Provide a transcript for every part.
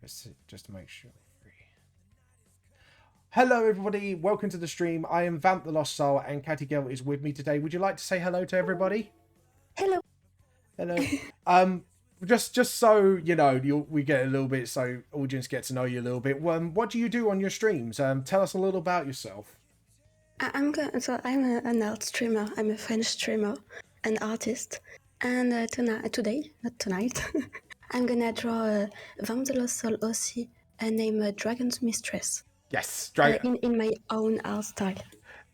Let's see, just to make sure. Hello, everybody. Welcome to the stream. I am Vamp the Lost Soul, and CactiGril is with me today. Would you like to say hello to everybody? Hello. Hello. Just so you know, we get a little bit, so audience get to know you a little bit. What do you do on your streams? Tell us a little about yourself. I'm an art streamer. I'm a French streamer, an artist, and today, not tonight, I'm gonna draw a Vamp the Lost Soul aussi, named Dragon's Mistress. Yes, in my own art style.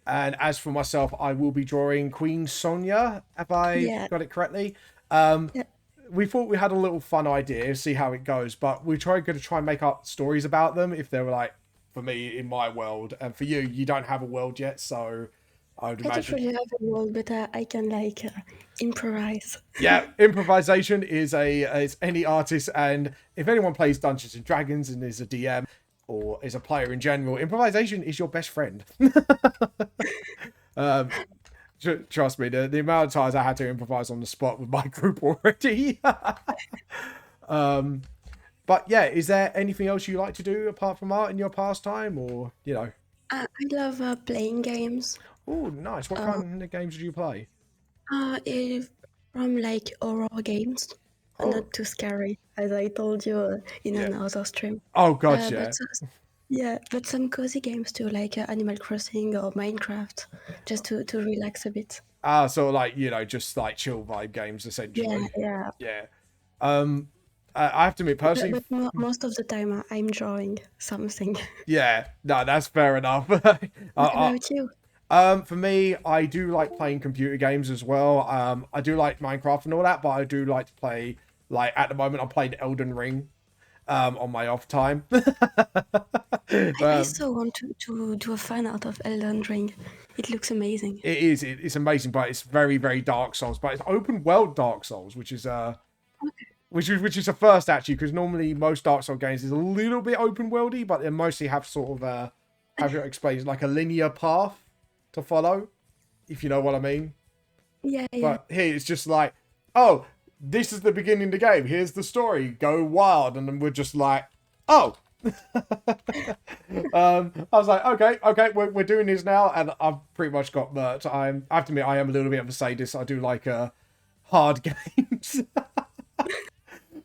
And as for myself, I will be drawing Queen Sonia. Have I got it correctly? Yeah. We thought we had a little fun idea, see how it goes, but we're going to try and make up stories about them if they were like, for me, in my world, and for you don't have a world yet, so I would imagine. I don't really have a world, but I can improvise. Yeah, improvisation is any artist, and if anyone plays Dungeons and Dragons and is a DM or is a player in general, improvisation is your best friend. Trust me, the amount of times I had to improvise on the spot with my group already. But yeah, is there anything else you like to do apart from art in your pastime, or I love playing games. Oh, nice. What kind of games do you play? From like horror games. Not too scary, as I told you in another stream. Oh god, yeah. But some cozy games too, like Animal Crossing or Minecraft, just to relax a bit. So like just like chill vibe games essentially. Yeah. I have to admit personally, but most of the time I'm drawing something. Yeah, no, that's fair enough. What about you? For me, I do like playing computer games as well. I do like Minecraft and all that, but I do like to play, like at the moment I'm playing Elden Ring on my off time. I still want to do a fan art of Elden Ring. It looks amazing. It is. It's amazing, but it's very, very Dark Souls. But it's open world Dark Souls, which is which is a first actually, because normally most Dark Souls games is a little bit open worldy, but they mostly have sort of how to explain, like a linear path to follow, if you know what I mean. Yeah. But here it's just like, oh, this is the beginning of the game. Here's the story. Go wild, and then we're just like, oh. I was like, okay, we're doing this now, and I've pretty much got murked. I have to admit, I am a little bit of a sadist. I do like hard games.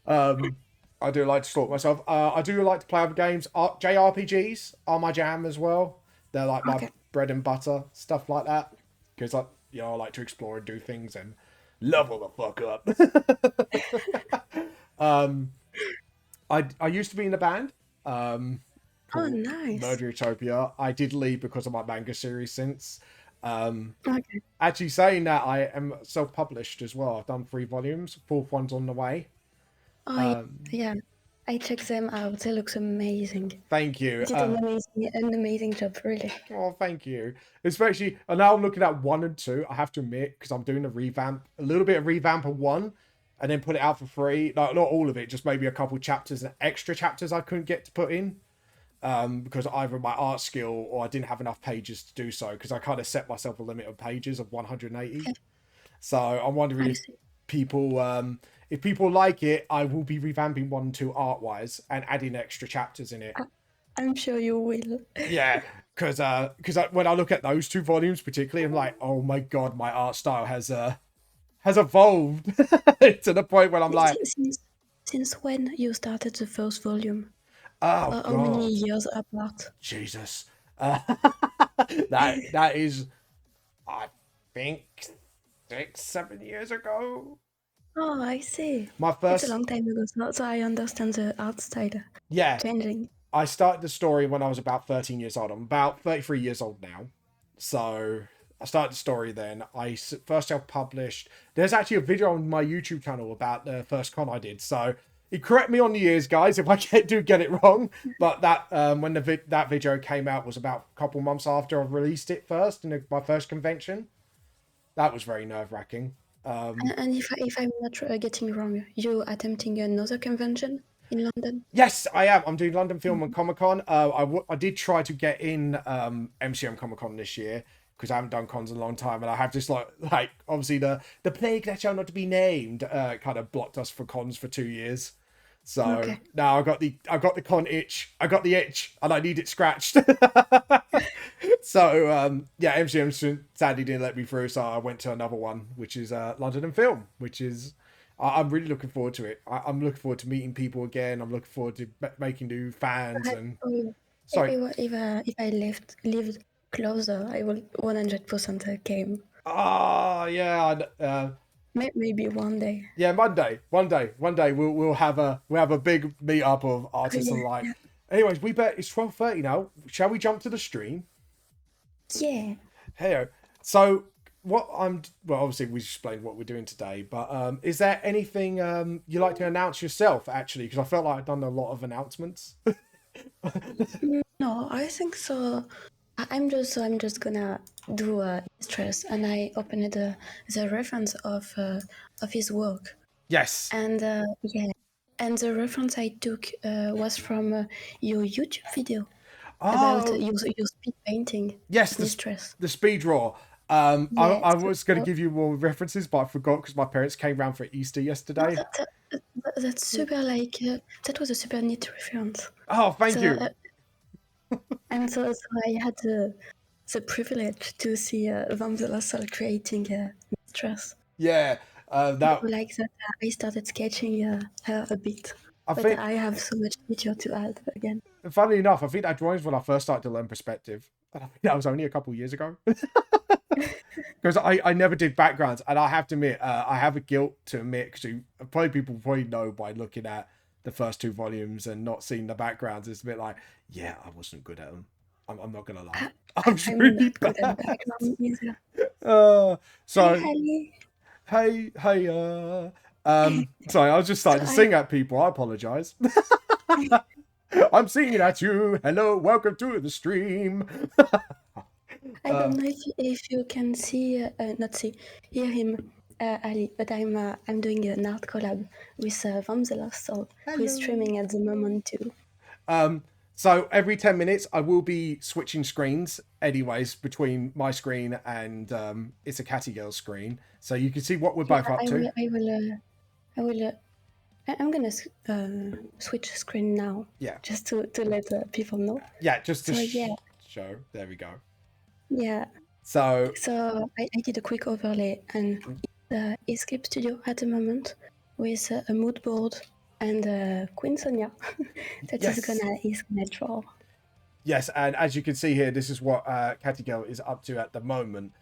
I do like to sort myself. I do like to play other games. JRPGs are my jam as well. They're like my bread and butter, stuff like that. Because I like to explore and do things and level the fuck up. I used to be in a band. Oh, nice. Murder Utopia. I did leave because of my manga series since. Actually, saying that, I am self-published as well. I've done 3 volumes. 4th one's on the way. Yeah, I checked them out. They look amazing. Thank you. You did an amazing job, really. Oh, thank you. Especially, and now I'm looking at 1 and 2. I have to admit, because I'm doing a little bit of revamp of 1, and then put it out for free. Not all of it, just maybe a couple chapters and extra chapters I couldn't get to put in. Because either my art skill or I didn't have enough pages to do so, because I kind of set myself a limit of pages of 180. Okay. So I'm wondering if people like it, I will be revamping 1 and 2 art-wise and adding extra chapters in it. I'm sure you will. Yeah, because when I look at those 2 volumes particularly, I'm like, oh my god, my art style has evolved to the point where I'm like... Since when you started the first volume? Oh, how many years apart? Jesus. That is, I think, 6-7 years ago. Oh, I see. My first... It's a long time ago, so I understand the art style changing. I started the story when I was about 13 years old. I'm about 33 years old now. So I started the story then. I first self-published. There's actually a video on my YouTube channel about the first con I did. So correct me on the years, guys, if I do get it wrong. But that when that video came out was about a couple months after I released it first in my first convention. That was very nerve-wracking. And if I'm not getting wrong, you attempting another convention in London? Yes, I am. I'm doing London Film and Comic Con. I did try to get in MCM Comic Con this year because I haven't done cons in a long time, and I have just like obviously the plague that shall not be named kind of blocked us for cons for 2 years. So Okay. now I got the con itch. I got the itch, and I need it scratched. So yeah, MCM sadly didn't let me through, so I went to another one, which is London and Film, which is I'm really looking forward to it. I'm looking forward to meeting people again. I'm looking forward to making new fans. And sorry, If I lived closer, I will 100% came. yeah, Maybe one day. yeah. One day we'll have a big meetup of artists Yeah. alike. Anyways, we bet it's 12:30 now. Shall we jump to the stream? Yeah. Hey, so well, obviously we explained what we're doing today, but is there anything you like to announce yourself actually? Because I felt like I've done a lot of announcements. No, I think so. I'm just gonna do stress, and I opened the reference of his work, Yes. and yeah, and the reference I took was from your YouTube video about Oh, your speed painting yes, mistress. the speed draw. Yeah, I was going to so give you more references, but I forgot because my parents came round for Easter no, yesterday. that's super like that was a super neat reference. Oh, thank So you. so I had the privilege to see Vamzela Sol creating mistress. Yeah, So that like that, I started sketching her a bit, I but think. I have so much detail to add again. Funnily enough, I think that drawing's when I first started to learn perspective, and I think that was only a couple of years ago. Because I never did backgrounds, and I have to admit, I have a guilt to admit, because probably people probably know by looking at the first two volumes and not seeing the backgrounds. It's a bit like, yeah, I wasn't good at them. I'm not gonna lie. I'm just I'm really not good at bad. background either. Hi, So Hallie. hey, sorry, I was just So starting to sing at people. I apologize. I'm singing at you. Hello, welcome to the stream. I don't know if you can see not see hear him Ali, but I'm doing an art collab with Vamzela, so who is Hello. streaming at the moment too. So every 10 minutes, I will be switching screens, anyways, between my screen and It's a Catty Girl screen. So you can see what we're Yeah, both up to. I will. I'm gonna switch screen now, Yeah. just to let people know. Yeah, just to So yeah, show. There we go. yeah. So, So I did a quick overlay, and it's Escape Studio at the moment with a mood board and Queen Sonia that yes. is gonna draw. Yes, and as you can see here, this is what Catty Girl is up to at the moment.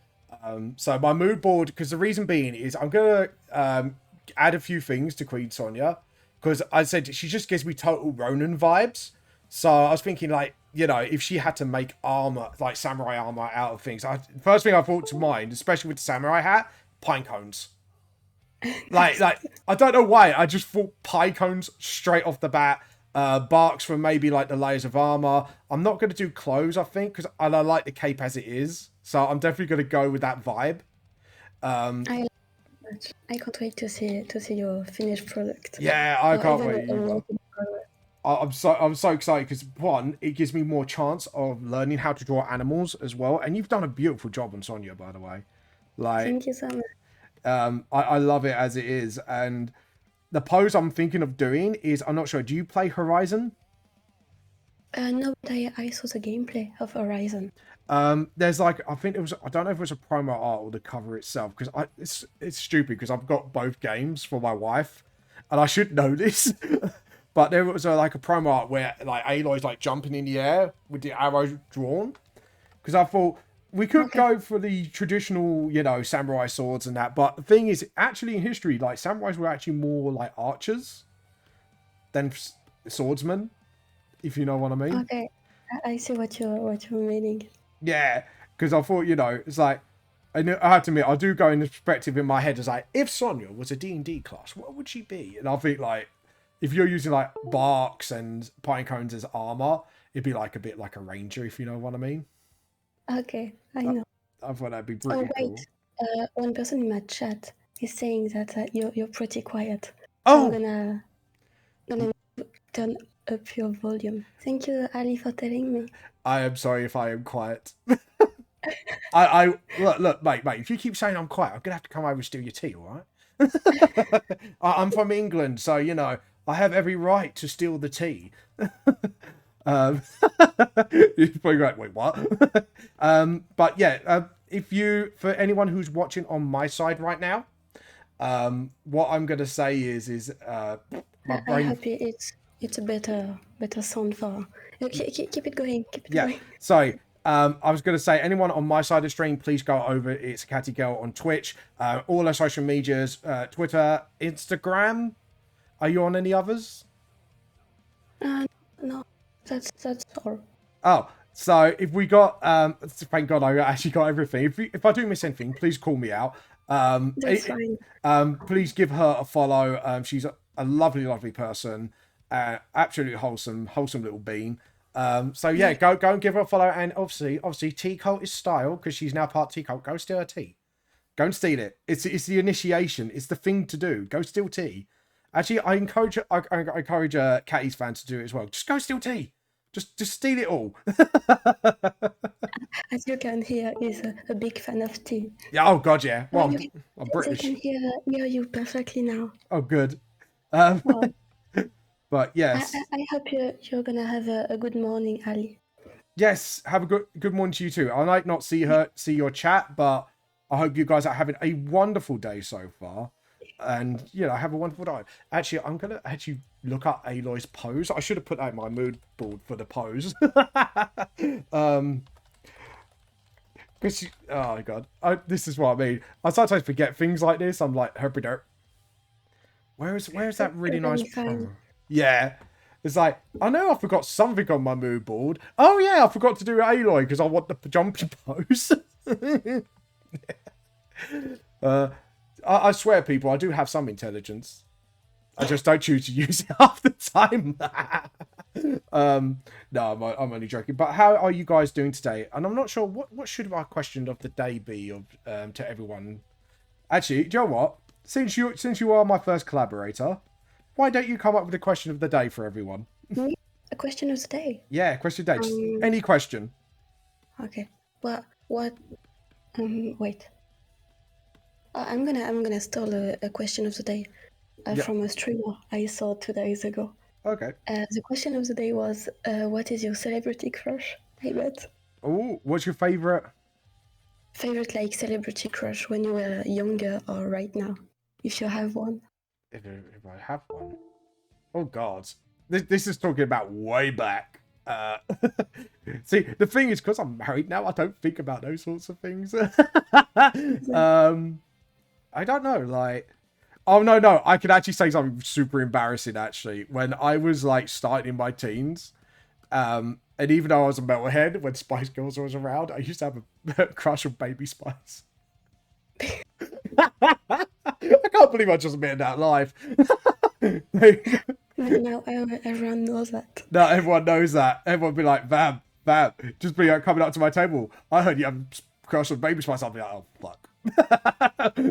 So my mood board, because the reason being is I'm going to add a few things to Queen Sonia, because I said she just gives me total Ronin vibes. So I was thinking, like, you know, if she had to make armor, like samurai armor out of things, first thing I thought to mind, especially with the samurai hat, pine cones. Like I don't know why, I just thought pine cones straight off the bat. Barks from maybe like the layers of armor. I'm not going to do clothes, I think, because I like the cape as it is. So I'm definitely going to go with that vibe. I can't wait to see your finished product. Yeah, I can't even wait a either. work in progress. I'm so excited because one, it gives me more chance of learning how to draw animals as well. And you've done a beautiful job on Sonia, by the way. Like, Thank you so much. I love it as it is. And the pose I'm thinking of doing is, I'm not sure. Do you play Horizon? No, but I saw the gameplay of Horizon. There's like, I think it was, I don't know if it was a promo art or the cover itself, because it's stupid because I've got both games for my wife, and I should know this. But there was like a promo art where like Aloy's like jumping in the air with the arrow drawn, because I thought we could go for the traditional, you know, samurai swords and that. But the thing is, actually in history, like samurais were actually more like archers than swordsmen, if you know what I mean. Okay, I see what you're meaning. Yeah, because I thought, you know, it's like, I have to admit, I do go in the perspective in my head as like, if Sonya was a D&D class, what would she be? And I think like, if you're using like barks and pine cones as armor, it'd be like a bit like a ranger, if you know what I mean. Okay, I know. I thought that'd be pretty cool. One person in my chat is saying that you're pretty quiet. Oh! So I'm gonna turn up your volume. Thank you, Ali, for telling me. I am sorry if I am quiet. I look, mate. If you keep saying I'm quiet, I'm gonna have to come over and steal your tea. All right? I'm from England, so you know I have every right to steal the tea. um, you're probably like, wait, what? But yeah, if you, for anyone who's watching on my side right now, what I'm gonna say is my I brain. hope it's a better sound for. Keep it going. Keep it Yeah. going. So I was going to say, anyone on my side of the stream, please go over. It's ItsCactiGril on Twitch. All our social medias, Twitter, Instagram. Are you on any others? No, that's all. Oh, so if we got, thank God I actually got everything. If I do miss anything, please call me out. That's fine. Please give her a follow. She's a lovely, lovely person. Absolutely wholesome little bean. So yeah, go and give her a follow. And obviously, tea cult is style because she's now part tea cult. Go steal her tea. Go and steal it. It's the initiation. It's the thing to do. Go steal tea. Actually, I encourage Catty's fans to do it as well. Just go steal tea. Just steal it all. As you can hear, he's a big fan of tea. Yeah. Oh God, yeah. Well, I'm They British. can hear you perfectly now. Oh, good. Wow. But yes. I hope you're gonna have a good morning, Ali. Yes, have a good morning to you too. I might not see your chat, but I hope you guys are having a wonderful day so far. And have a wonderful day. Actually, I'm gonna look up Aloy's pose. I should have put that in my mood board for the pose. Because oh my God, this is what I mean. I sometimes forget things like this. I'm like, herpy derp. Where's that really nice pose? Yeah. It's like, I know I forgot something on my mood board. Oh yeah, I forgot to do Aloy because I want the jumpy pose. I swear, people, I do have some intelligence. I just don't choose to use it half the time. No, I'm only joking. But how are you guys doing today? And I'm not sure what should our question of the day be to everyone. Actually, do you know what? Since you are my first collaborator, why don't you come up with a question of the day for everyone? A question of the day? Yeah, question of the day. Just any question. Okay. Well, what? Wait. I'm gonna steal a question of the day from a streamer I saw 2 days ago. Okay. The question of the day was, what is your celebrity crush? I bet. Oh, what's your favorite? Favorite celebrity crush when you were younger or right now, if you have one. If I have one. Oh God, this is talking about way back. See, the thing is, because I'm married now, I don't think about those sorts of things. I don't know, oh no, I could actually say something super embarrassing actually. When I was starting in my teens, and even though I was a metalhead, when Spice Girls was around, I used to have a crush on Baby Spice. I can't believe I just admitted that live. Now everyone knows that. No, everyone knows that. Everyone be like, Vab, just be coming up to my table. I heard you have a crush on Baby Spice. I'll be like, oh fuck.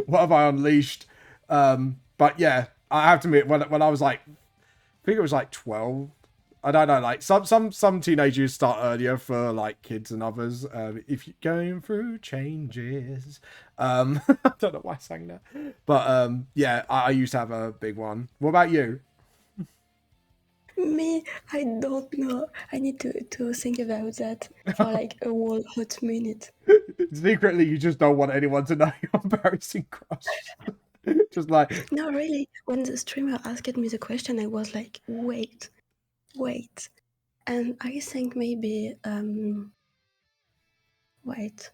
What have I unleashed? But yeah, I have to admit, when I was I think it was 12. I don't know, some teenagers start earlier for kids and others. If you're going through changes, I don't know why I sang that, but yeah, I used to have a big one. What about you? Me, I don't know. I need to think about that for a whole hot minute. Secretly, you just don't want anyone to know your embarrassing crush. Just no, really. When the streamer asked me the question, I was like, wait, and I think maybe wait.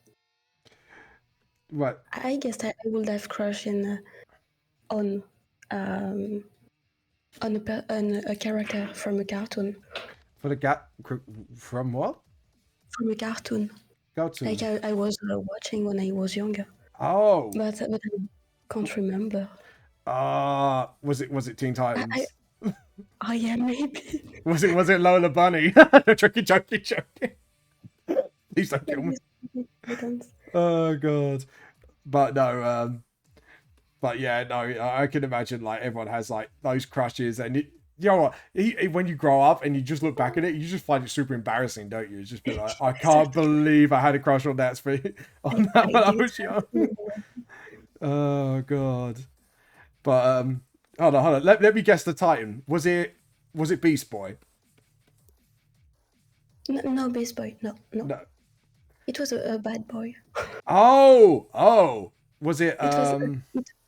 What? I guess I would have crush on a character from a cartoon. From what? From a cartoon. Cartoon. I was watching when I was younger. Oh. But I can't remember. Was it Teen Titans? Oh yeah, maybe. Was it Lola Bunny? Joking. Please don't kill me. Oh God. But no, but yeah, no, I can imagine everyone has those crushes, and you know what? When you grow up and you just look back at it, you just find it super embarrassing, don't you? It's just be like, I can't believe I had a crush on that when I was young. Oh God. But Hold on. Let me guess the Titan. Was it Beast Boy? No, Beast Boy. No. No. It was a bad boy. Oh. Was it It was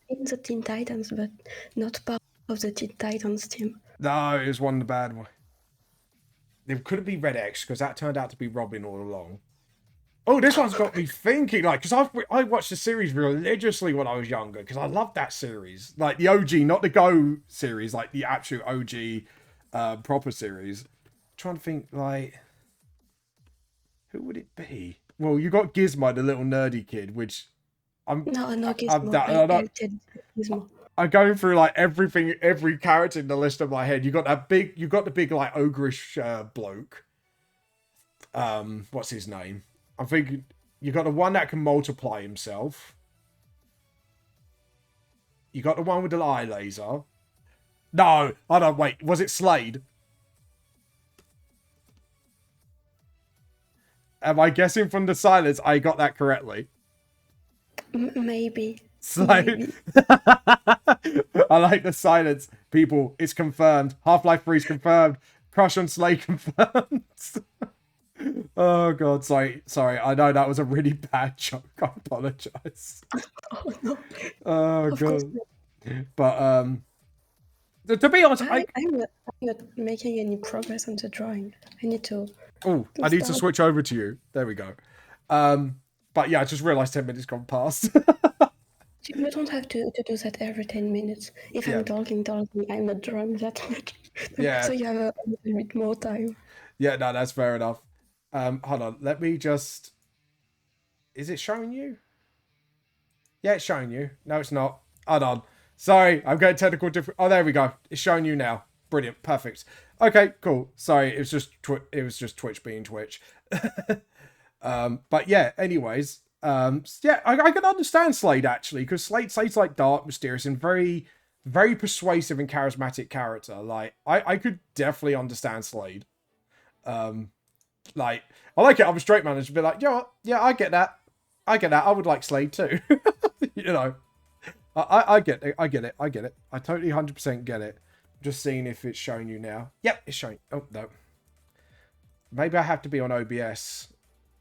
in the Teen Titans, but not part of the Teen Titans team. No, it was one of the bad ones. It couldn't be Red X because that turned out to be Robin all along. Oh, this one's got me thinking, like, because I watched the series religiously when I was younger because I loved that series, like the OG, not the Go series, like the absolute OG, proper series. I'm trying to think, like, who would it be? Well, you got Gizmo, the little nerdy kid, which No, Gizmo. Gizmo. I'm going through like everything, every character in the list of my head. You got the big like ogreish bloke. What's his name? I'm thinking you got the one that can multiply himself. You got the one with the eye laser. No, I don't. Wait, was it Slade? Am I guessing from the silence I got that correctly? Maybe. Slade. Maybe. I like the silence. People, it's confirmed. Half-Life 3 is confirmed. Crush on Slade confirmed. Oh god, sorry. I know that was a really bad joke. I apologize. Oh no. Oh Of god. course. But to be honest, I'm not making any progress on the drawing. I need to. Oh, I need to switch over to you. There we go. But yeah, I just realised 10 minutes gone past. You don't have to do that every 10 minutes. If I'm talking, I'm not drawing that much. Yeah. So you have a little bit more time. Yeah, no, that's fair enough. Hold on. Let me just... Is it showing you? Yeah, it's showing you. No, it's not. Hold on. Sorry, I'm getting technical different. Oh, there we go. It's showing you now. Brilliant. Perfect. Okay, cool. Sorry, it was just Twitch being Twitch. But yeah, anyways, yeah, I can understand Slade actually, because Slade's like dark, mysterious, and very, very persuasive and charismatic character. Like, I could definitely understand Slade. Like, I like it. I'm a straight man and just be like, yeah, I get that. I would like Slade too. You know, I get it. I totally 100% get it. Just seeing if it's showing you now. Yep, it's showing. Oh, no. Maybe I have to be on OBS.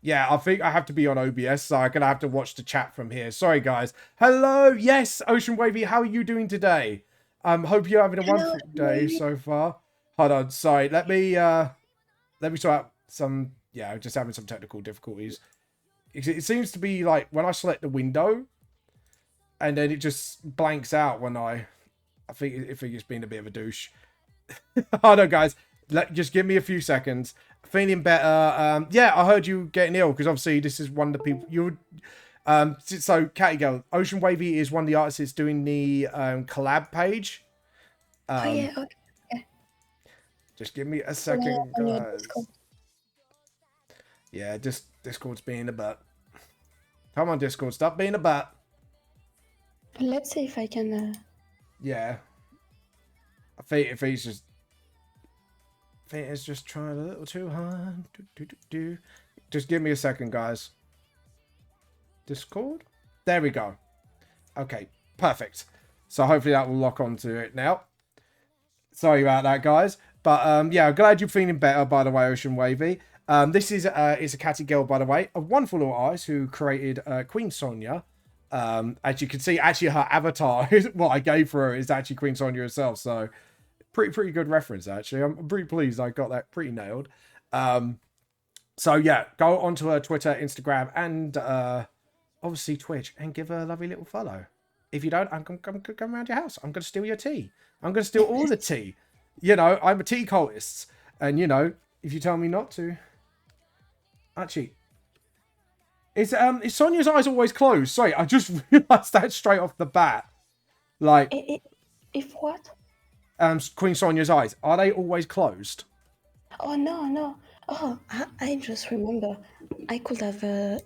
Yeah, I think I have to be on OBS, so I'm going to have to watch the chat from here. Sorry, guys. Hello. Yes, Ocean Wavy, how are you doing today? Hope you're having a wonderful day so far. Hold on. Sorry. Let me sort out some... Yeah, just having some technical difficulties. It seems to be like when I select the window, and then it just blanks out when I think it's been a bit of a douche. Hold on, guys. Just give me a few seconds. Feeling better. Yeah, I heard you getting ill because obviously this is one of the people you would. So CactiGril, Ocean Wavy is one of the artists doing the collab page. Oh yeah. Okay. Just give me a second, guys. Yeah, just Discord's being a butt. Come on, Discord, stop being a butt. Let's see if I can. Yeah. I think if he's just. I think it's just trying a little too hard. Just give me a second, guys. Discord? There we go. Okay, perfect. So hopefully that will lock onto it now. Sorry about that, guys. But yeah, I'm glad you're feeling better, by the way, Ocean Wavy. This is a CactiGril, by the way. A wonderful little artist who created Queen Sonia. As you can see, actually her avatar, what I gave for her is actually Queen Sonia herself. So pretty good reference, actually. I'm pretty pleased I got that pretty nailed. So yeah, go onto her Twitter, Instagram, and obviously Twitch, and give her a lovely little follow. If you don't, I'm going to come around your house. I'm going to steal your tea. I'm going to steal all the tea. You know, I'm a tea cultist. And, you know, if you tell me not to... Actually... Is Sonia's eyes always closed? Sorry, I just realised that straight off the bat. Like... If what? Queen Sonia's eyes. Are they always closed? Oh, no. Oh, I just remember. I could have...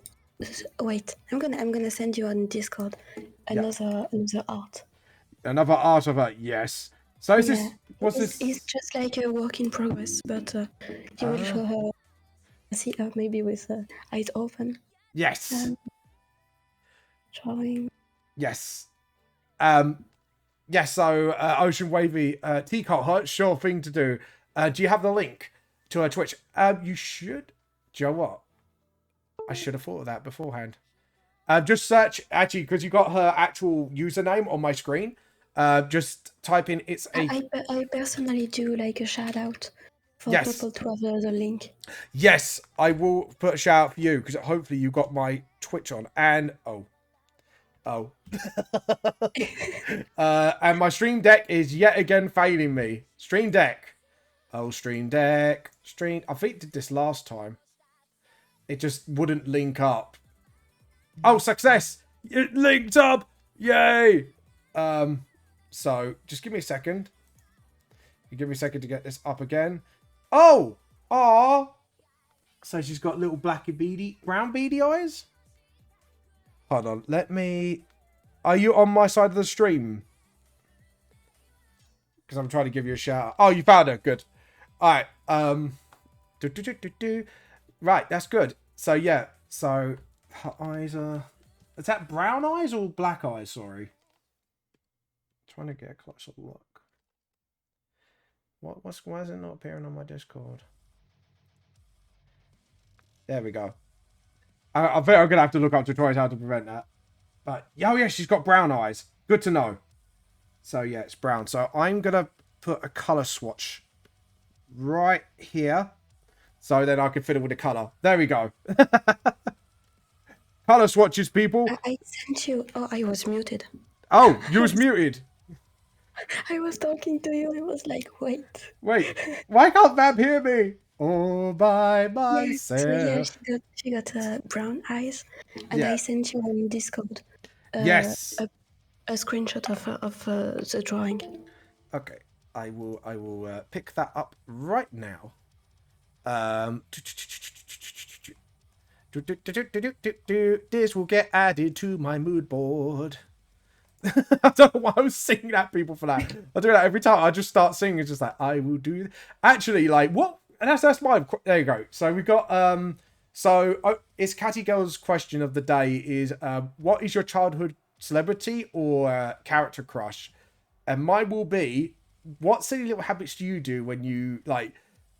Wait, I'm gonna send you on Discord another art. Another art of her, yes. So is this... What's this? It's just like a work in progress, but you will show her... See her maybe with eyes open. Yes. Drawing. Yes. Yes, so Ocean Wavy, Teacot Hut, sure thing to do. Do you have the link to her Twitch? You should. Do you know what? I should have thought of that beforehand. Just search, actually, because you got her actual username on my screen. Just type in it's a. I personally do like a shout out for people to have the link. Yes, I will put a shout out for you because hopefully you got my Twitch on. And and my Stream Deck is yet again failing me. Stream Deck. Oh, Stream Deck. I think it did this last time. It just wouldn't link up. Oh, success! It linked up! Yay! So just give me a second. You give me a second to get this up again. Oh! Aw! So she's got little brown beady eyes? Hold on, let me... Are you on my side of the stream? Because I'm trying to give you a shout out. Oh, you found her. Good. Alright, Right, that's good. So, yeah. So, her eyes are... Is that brown eyes or black eyes? Sorry. Trying to get a closer look. Why is it not appearing on my Discord? There we go. I think I'm going to have to look up tutorials how to prevent that. But, oh yeah, she's got brown eyes. Good to know. So, yeah, it's brown. So, I'm going to put a colour swatch right here. So, then I can fiddle with the colour. There we go. Colour swatches, people. I sent you... Oh, I was muted. Oh, you was muted. I was talking to you. I was like, wait. Why can't Vamp hear me? All by myself. Yeah, she got brown eyes. And I sent you on Discord. Yes. A screenshot of the drawing. Okay, I will pick that up right now. This will get added to my mood board. I don't know why I was singing at people for that. I do that every time. I just start singing. It's just like, I will do. Actually, like, what? And that's mine. There you go. So we've got it's ItsCactiGril's question of the day is what is your childhood celebrity or character crush? And mine will be, what silly little habits do you do when you like?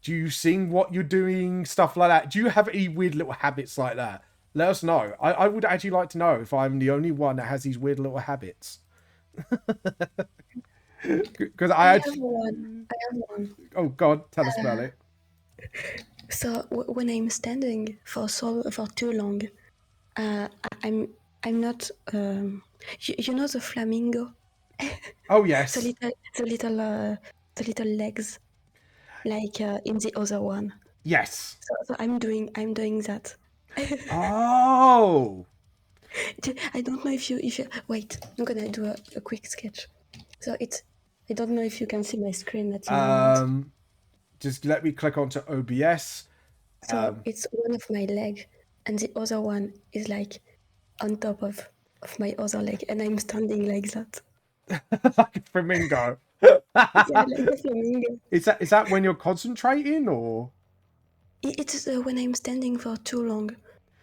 Do you sing what you're doing, stuff like that? Do you have any weird little habits like that? Let us know. I would actually like to know if I'm the only one that has these weird little habits. Because I have one. Oh God, tell us about it. So when I'm standing for too long, I'm not. You know the flamingo. Oh yes. the little legs, like in the other one. Yes. So I'm doing that. Oh. I don't know if you wait. I'm gonna do a quick sketch. So I don't know if you can see my screen at the moment. Just let me click onto OBS. So it's one of my leg, and the other one is like on top of my other leg, and I'm standing like that. Like a flamingo. Yeah, like a flamingo. Is that when you're concentrating, or? It's when I'm standing for too long.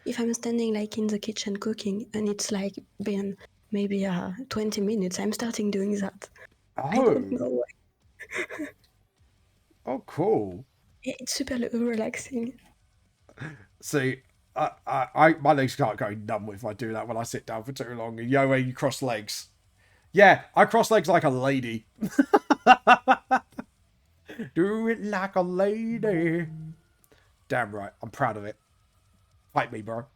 If I'm standing like in the kitchen cooking, and it's like been maybe 20 minutes, I'm starting doing that. Oh. I don't know why. Oh, cool. It's super relaxing. See, my legs can't go numb if I do that when I sit down for too long. And where you cross legs. Yeah, I cross legs like a lady. Do it like a lady. Damn right, I'm proud of it. Fight me, bro.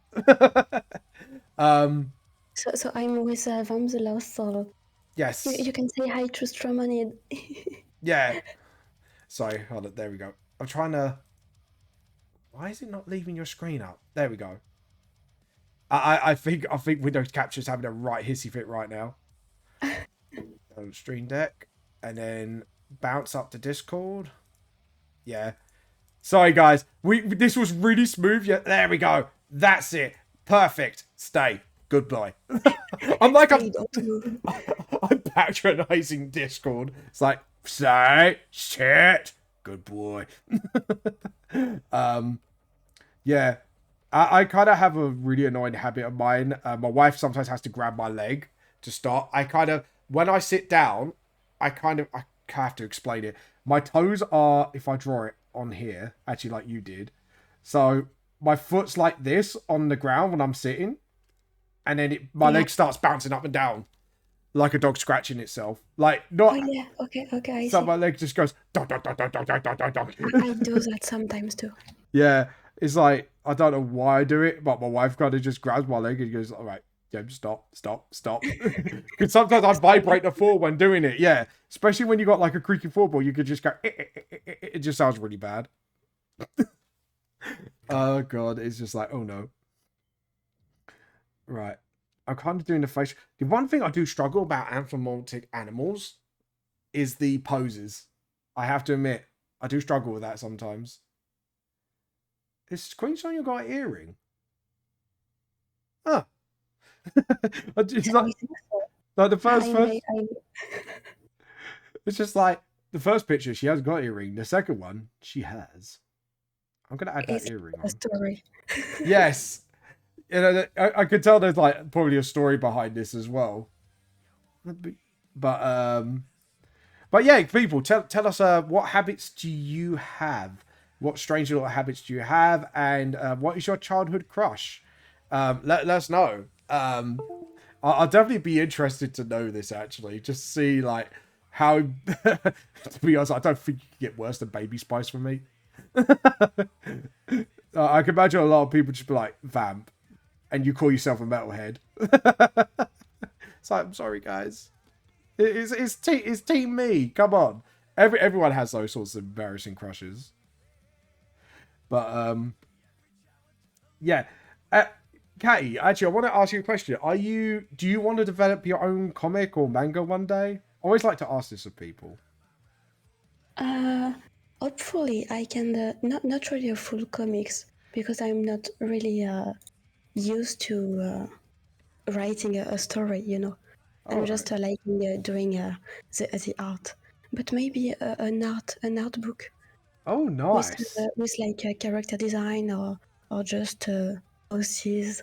So I'm with Vam the Lost Soul. Yes. You can say hi to Stromanid. Yeah. Sorry, hold on. There we go. I'm trying to... Why is it not leaving your screen up? There we go. I think Windows Capture's having a right hissy fit right now. Stream Deck. And then bounce up to Discord. Yeah. Sorry, guys. This was really smooth. Yeah, there we go. That's it. Perfect. Stay. Goodbye. I'm patronizing Discord. It's like, say, shit. Good boy. Yeah. I kind of have a really annoying habit of mine. My wife sometimes has to grab my leg to stop. I kind of when I sit down, I have to explain it. My toes are, if I draw it on here, actually like you did. So my foot's like this on the ground when I'm sitting, and then my leg starts bouncing up and down like a dog scratching itself. Like Oh not. yeah, okay, I So see. my leg just goes dog, dog, dog, dog, dog, dog, dog, dog, dog. I do that sometimes too. Yeah, it's like I don't know why I do it, but my wife kind of just grabs my leg and goes, "All right, James, stop." Because sometimes I vibrate the floor when doing it. Yeah, especially when you got like a creaky floorboard, you could just go. It just sounds really bad. Oh god, it's just like, oh no. Right, I'm kind of doing the face. The one thing I do struggle about anthropomorphic animals is the poses. I have to admit, I do struggle with that sometimes. Is Queen Sonia got an earring? Huh. It's like the first. It's just like the first picture, she hasn't got an earring. The second one, she has. I'm gonna add that earring on. Story. Yes. I could tell there's like probably a story behind this as well. But yeah, people, tell us what habits do you have? What strange little habits do you have? And what is your childhood crush? Let us know. I'll definitely be interested to know this, actually. Just see, like, how... to be honest, I don't think you can get worse than Baby Spice for me. I can imagine a lot of people just be like, vamp. And you call yourself a metalhead. It's like, I'm sorry, guys. It's team me. Come on. Everyone has those sorts of embarrassing crushes. But yeah. Catty, actually, I want to ask you a question. Do you want to develop your own comic or manga one day? I always like to ask this of people. Hopefully I can not really a full comics because I'm not really used to writing a story, you know. I'm just liking doing the art, but maybe an art book. Oh, nice. With like a character design or just poses,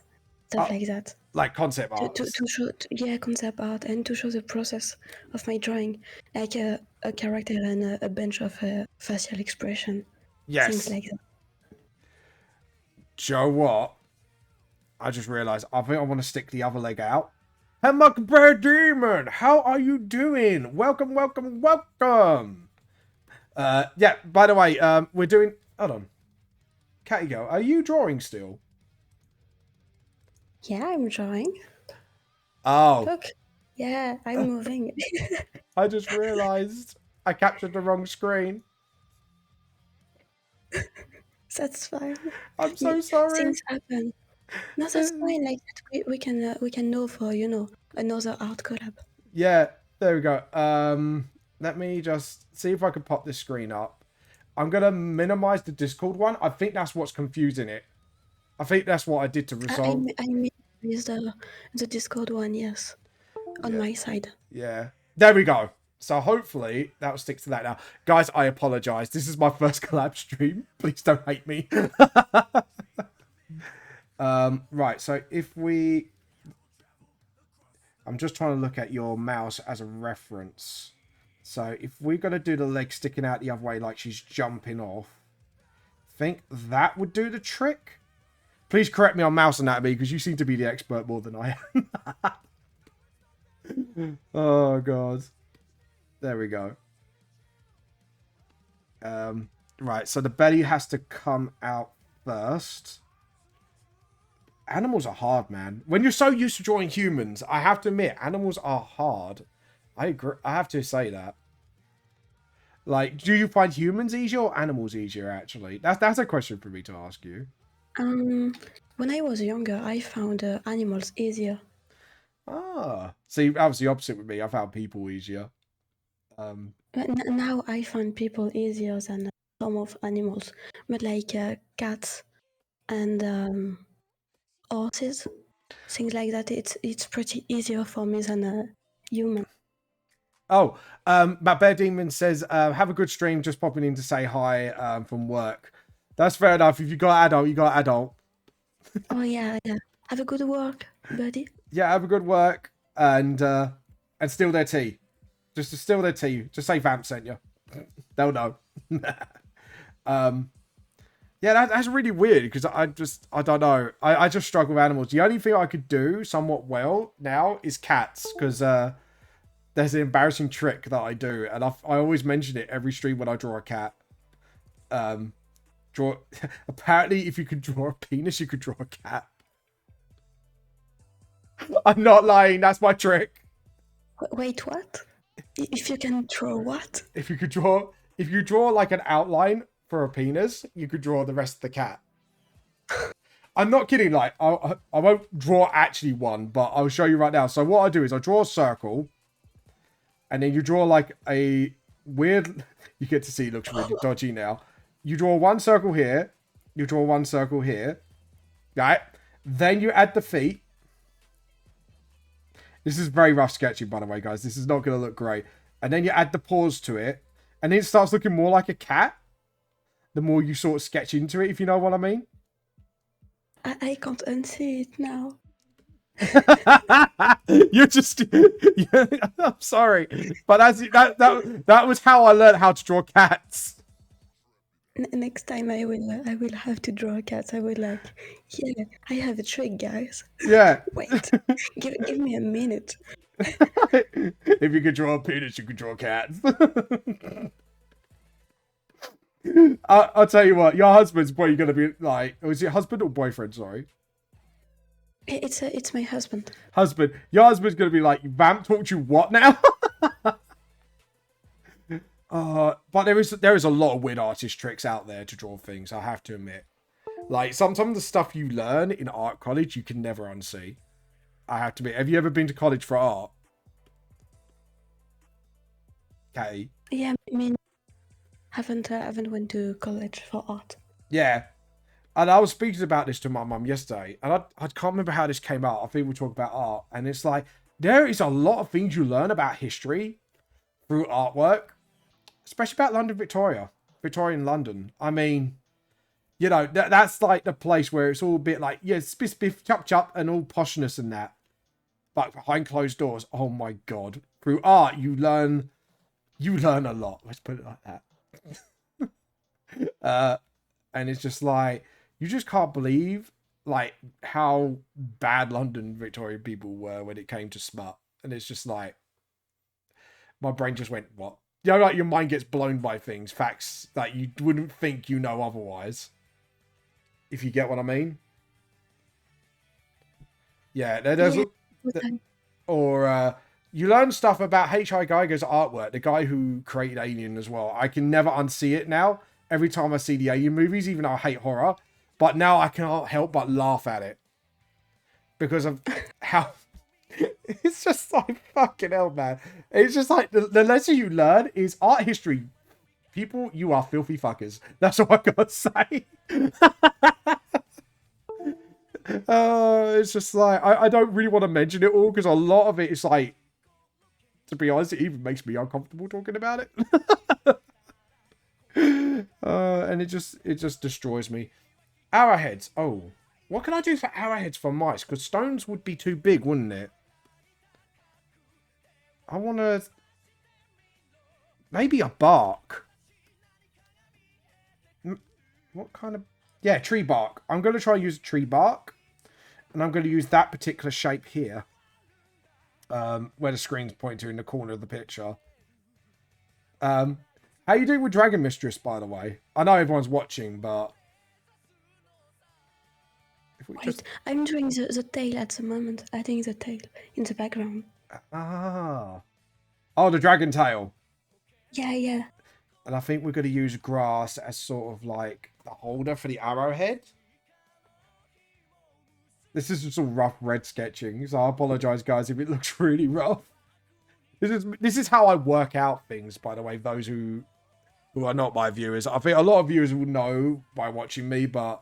stuff like that. Like concept art. To show, concept art, and to show the process of my drawing, like a character and a bunch of facial expression. Yes. Things like that. Joe, what? I just realized I think I want to stick the other leg out. Hammock Bear Demon, how are you doing? Welcome. Yeah, by the way, we're doing... Hold on. Catty Girl, are you drawing still? Yeah, I'm drawing. Oh. Look. Yeah, I'm moving. I just realized I captured the wrong screen. That's fine. I'm so sorry. Things happen. No, that's fine. Like we can know for, you know, another art collab. Yeah, there we go. Let me just see if I can pop this screen up. I'm gonna minimize the Discord one. I think that's what's confusing it. I think that's what I did to resolve. I minimized the Discord one, yes, on my side. Yeah, there we go. So hopefully that'll stick to that now. Guys, I apologize. This is my first collab stream. Please don't hate me. Right, so if we... I'm just trying to look at your mouse as a reference. So if we're going to do the leg sticking out the other way like she's jumping off, I think that would do the trick. Please correct me on mouse anatomy because you seem to be the expert more than I am. Oh, God. There we go. Right, so the belly has to come out first. Animals are hard, man. When you're so used to drawing humans, I have to admit, animals are hard. I agree. I have to say that. Like, do you find humans easier or animals easier, actually? That's a question for me to ask you. When I was younger, I found animals easier. Ah. See, that was the opposite with me. I found people easier. But now I find people easier than some of animals. But like cats and horses, things like that, it's pretty easier for me than a human. Oh, Matt Bear Demon says, have a good stream, just popping in to say hi from work. That's fair enough. If you got adult, you got adult. Oh, yeah. Have a good work, buddy. Yeah, have a good work. And and steal their tea. Just to steal their tea. Just say Vamp sent you. They'll know. Yeah, that's really weird because I don't know. I just struggle with animals. The only thing I could do somewhat well now is cats because there's an embarrassing trick that I do, and I always mention it every stream when I draw a cat. Apparently, if you could draw a penis, you could draw a cat. I'm not lying. That's my trick. Wait, what? If you can draw what? If you draw like an outline for a penis, you could draw the rest of the cat. I'm not kidding. Like I won't draw actually one, but I'll show you right now. So what I do is I draw a circle, and then you draw like a weird. You get to see it looks really dodgy now. You draw one circle here. You draw one circle here. Right. Then you add the feet. This is very rough sketching, by the way, guys. This is not going to look great. And then you add the paws to it. And then it starts looking more like a cat. The more you sort of sketch into it, if you know what I mean. I can't unsee it now. You're just... I'm sorry. But that was how I learned how to draw cats. Next time I will have to draw cats. I will like, yeah, I have a trick, guys. Yeah. Wait, give me a minute. If you could draw a penis, you could draw cats. I'll tell you what, your husband's probably going to be like, was it husband or boyfriend? Sorry. It's my husband. Husband. Your husband's going to be like, Vamp taught you what now? But there is a lot of weird artist tricks out there to draw things, I have to admit. Like, some of the stuff you learn in art college, you can never unsee. I have to admit. Have you ever been to college for art? Okay. Yeah, I mean, haven't went to college for art. Yeah. And I was speaking about this to my mum yesterday, and I can't remember how this came out. I think we talk about art, and it's like, there is a lot of things you learn about history through artwork. Especially about London, Victorian London. I mean, you know, that's like the place where it's all a bit like, yeah, spiff, spiff, chup, chup, and all poshness and that. But behind closed doors, oh my God. Through art, you learn a lot. Let's put it like that. And it's just like, you just can't believe like how bad London Victorian people were when it came to smut. And it's just like, my brain just went, what? You know, like your mind gets blown by things, facts that you wouldn't think you know otherwise. If you get what I mean. Yeah, there's... Or you learn stuff about H.I. Geiger's artwork, the guy who created Alien as well. I can never unsee it now. Every time I see the Alien movies, even though I hate horror. But now I can't help but laugh at it. Because of how... It's just like, fucking hell, man. It's just like, the lesson you learn is art history. People, you are filthy fuckers. That's all I gotta say. It's just like, I don't really want to mention it all, because a lot of it is like, to be honest, it even makes me uncomfortable talking about it. And it just destroys me. Arrowheads. Oh, what can I do for arrowheads for mice? Because stones would be too big, wouldn't it? I want to... Maybe a bark. What kind of... Yeah, tree bark. I'm going to try and use tree bark. And I'm going to use that particular shape here. Where the screen's pointing to in the corner of the picture. How you doing with Dragon Mistress, by the way? I know everyone's watching, but... Wait, I'm doing the tail at the moment. Adding the tail in the background. Ah. Oh, the dragon tail. Yeah. And I think we're going to use grass as sort of like the holder for the arrowhead. This is just all rough red sketching, so I apologize, guys, if it looks really rough. This is how I work out things, by the way, those who are not my viewers. I think a lot of viewers will know by watching me, but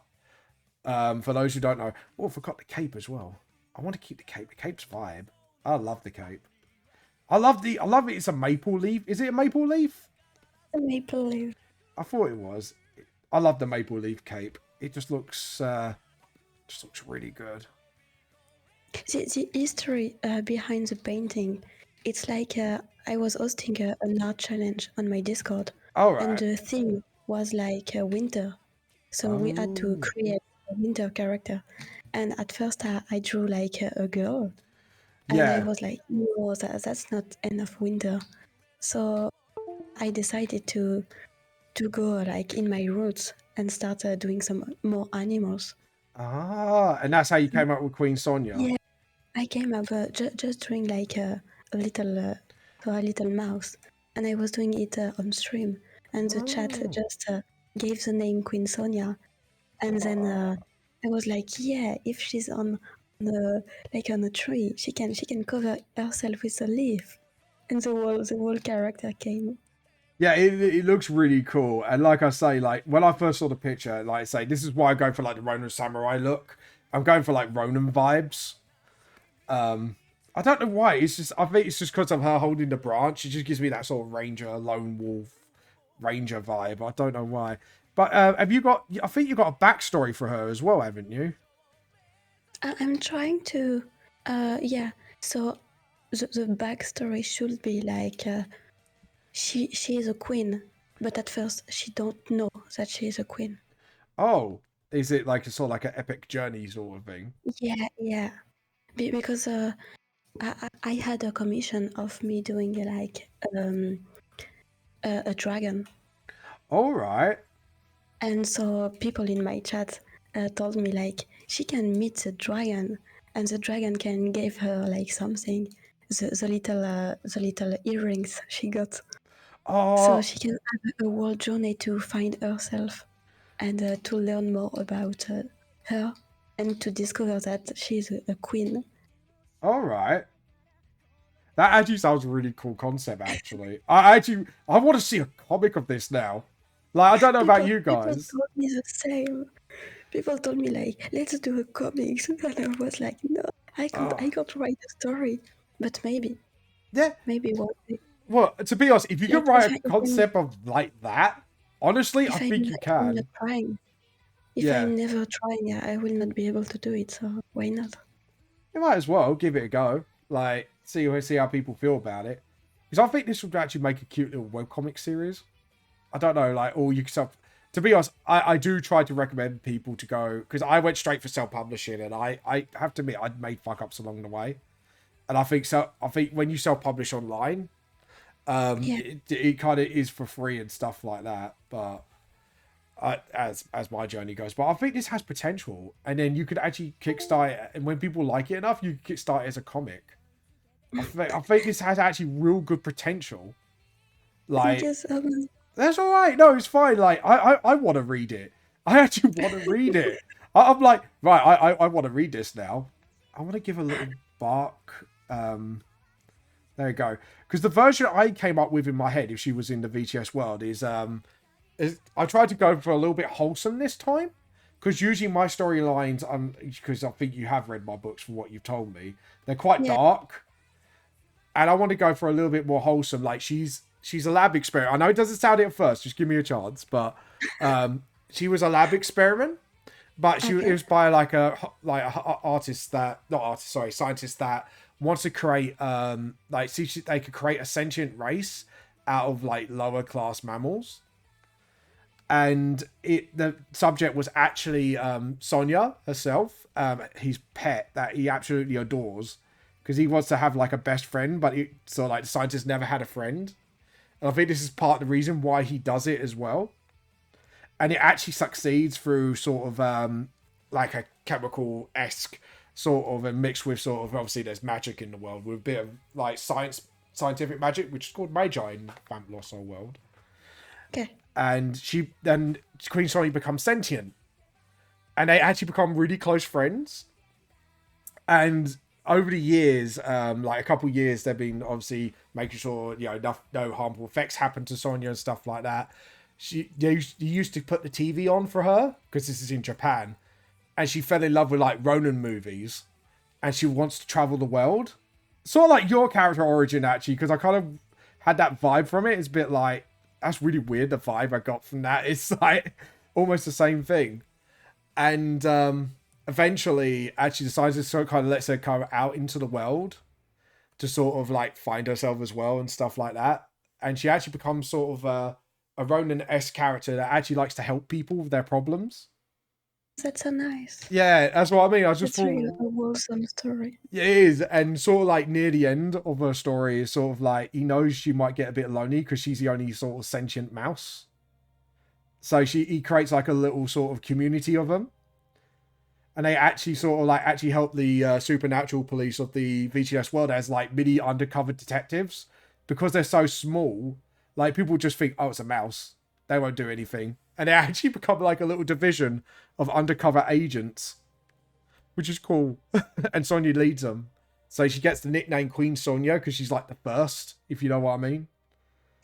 for those who don't know... Oh, I forgot the cape as well. I want to keep the cape. The cape's vibe. I love the cape. I love it. It's a maple leaf. Is it a maple leaf? A maple leaf. I thought it was. I love the maple leaf cape. It just looks really good. The history behind the painting It's like I was hosting an art challenge on my Discord, All and right. the theme was like winter. So we had to Oh, create a winter character. And at first, I drew like a girl, and I yeah. was like, no, that's not enough winter. So I decided to go like in my roots and start doing some more animals. Ah, and that's how you So, came up with Queen Sonia. yeah, I came up just doing like a little a little mouse, and I was doing it on stream, and the chat Oh, just gave the name Queen Sonia, and then I was like, yeah, if she's on the like on a tree, she can cover herself with a leaf, and the whole character came. yeah, it looks really cool. And like I say, like when I first saw the picture, like I say, this is why I go for like the Ronin Samurai look. I'm going for like Ronin vibes. I don't know why. It's just I think it's just because of her holding the branch. It just gives me that sort of ranger, lone wolf, ranger vibe. I don't know why. But have you got? I think you got a backstory for her as well, haven't you? I'm trying to, yeah. So the backstory should be like she is a queen, but at first she don't know that she is a queen. Oh, is it like a sort of like an epic journey sort of thing? Yeah, yeah. Because I had a commission of me doing like a dragon, All right. and so people in my chat told me like she can meet the dragon, and the dragon can give her like something, the little earrings she got, so Oh, she can have a world journey to find herself and to learn more about her and to discover that she's a queen. all right. That actually sounds a really cool concept. Actually, I want to see a comic of this now. Like I don't know about People you people guys. told me the same. People told me like, let's do a comics, and I was like, no, I Oh, can't write a story, but yeah. maybe one day. Well, to be honest, if you Like can write a concept of like that, honestly, I if I'm think you like I'm not can. trying, if Yeah, I'm never trying, I will not be able to do it. So why not? you might as well give it a go. Like, see how people feel about it. Because I think this would actually make a cute little webcomic series. I don't know, like, or you can self. To be honest, I do try to recommend people to go because I went straight for self publishing, and I have to admit I made fuck ups along the way, and I think so. I think when you self publish online, Yeah, it kind of is for free and stuff like that. But as my journey goes, but I think this has potential, and then you could actually kickstart it, and when people like it enough, you can kickstart it as a comic. I think this has actually real good potential. thank Like you so much. that's all right. No, it's fine. Like I want to read it. I actually want to read it. I'm like right. I want to read this now. I want to give a little bark. There you go. Because the version I came up with in my head, if she was in the VTS world, is I tried to go for a little bit wholesome this time. Because usually my storylines, because I think you have read my books from what you've told me, they're quite Yeah, dark, and I want to go for a little bit more wholesome. Like she's a lab experiment. I know it doesn't sound it at first. Just give me a chance. But she was a lab experiment, but it okay. was by like a artist that not artist, sorry, scientist that wants to create like see if they could create a sentient race out of like lower class mammals. And the subject was actually Sonia herself, his pet that he absolutely adores because he wants to have like a best friend, but so like the scientist never had a friend. And I think this is part of the reason why he does it as well. And it actually succeeds through sort of like a chemical esque sort of, and mixed with sort of obviously there's magic in the world with a bit of like scientific magic, which is called magi in Vamp Lost Soul world. Okay. And then Queen Sonya becomes sentient, and they actually become really close friends. And over the years, like a couple of years, they've been obviously making sure no harmful effects happen to Sonya and stuff like that. They used to put the TV on for her because this is in Japan, and she fell in love with like Ronin movies, and she wants to travel the world. Sort of like your character origin actually, because I kind of had that vibe from it. It's a bit like that's really weird. The vibe I got from that is like almost the same thing, and eventually actually decides to sort of kind of lets her come out into the world to sort of like find herself as well and stuff like that. And she actually becomes sort of a Ronan-esque character that actually likes to help people with their problems. That's so nice. Yeah, that's what I mean. I just That's really thought a wholesome story. it is, and sort of like near the end of her story is sort of like he knows she might get a bit lonely because she's the only sort of sentient mouse. So he creates like a little sort of community of them, and they actually sort of like actually help the supernatural police of the VTS world as like mini undercover detectives because they're so small. Like people just think, oh, it's a mouse. They won't do anything, and they actually become like a little division of undercover agents, which is cool. And Sonya leads them, so she gets the nickname Queen Sonya because she's like the first, if you know what I mean.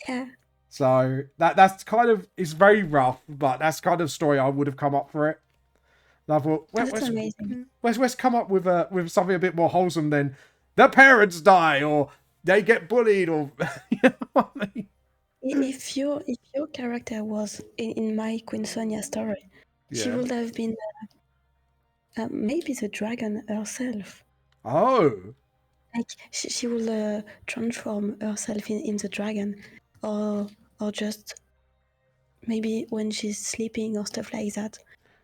Yeah. So that's kind of, it's very rough, but that's kind of story I would have come up for it. And I thought, That's amazing. let's come up with something a bit more wholesome than their parents die or they get bullied or you know what I mean? If your character was in my Queen Sonia story, she Yeah. would have been maybe the dragon herself. Oh. Like she will transform herself in the dragon, or just maybe when she's sleeping or stuff like that,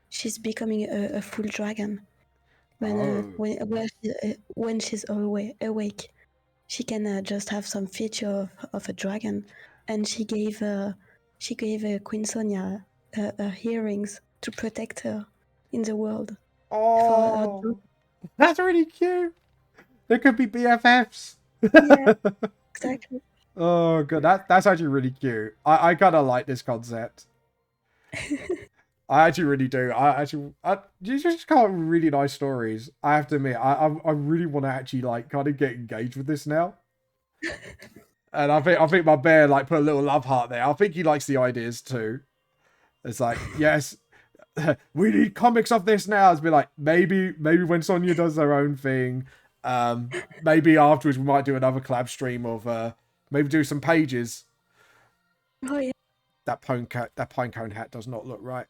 she's becoming a full dragon. When she's awake, she can just have some feature of a dragon, and she gave Queen Sonia her earrings to protect her in the world. Oh. That's really cute. They could be BFFs. Yeah, exactly. Oh god, that's actually really cute. I kind of like this concept. I actually really do. You just got really nice stories. I have to admit, I really want to actually like kind of get engaged with this now. And I think my bear like put a little love heart there. I think he likes the ideas too. It's like, yes, we need comics of this now. It's be like maybe when Sonya does her own thing, maybe afterwards we might do another collab stream of maybe do some pages. Oh yeah. That pinecone hat does not look right.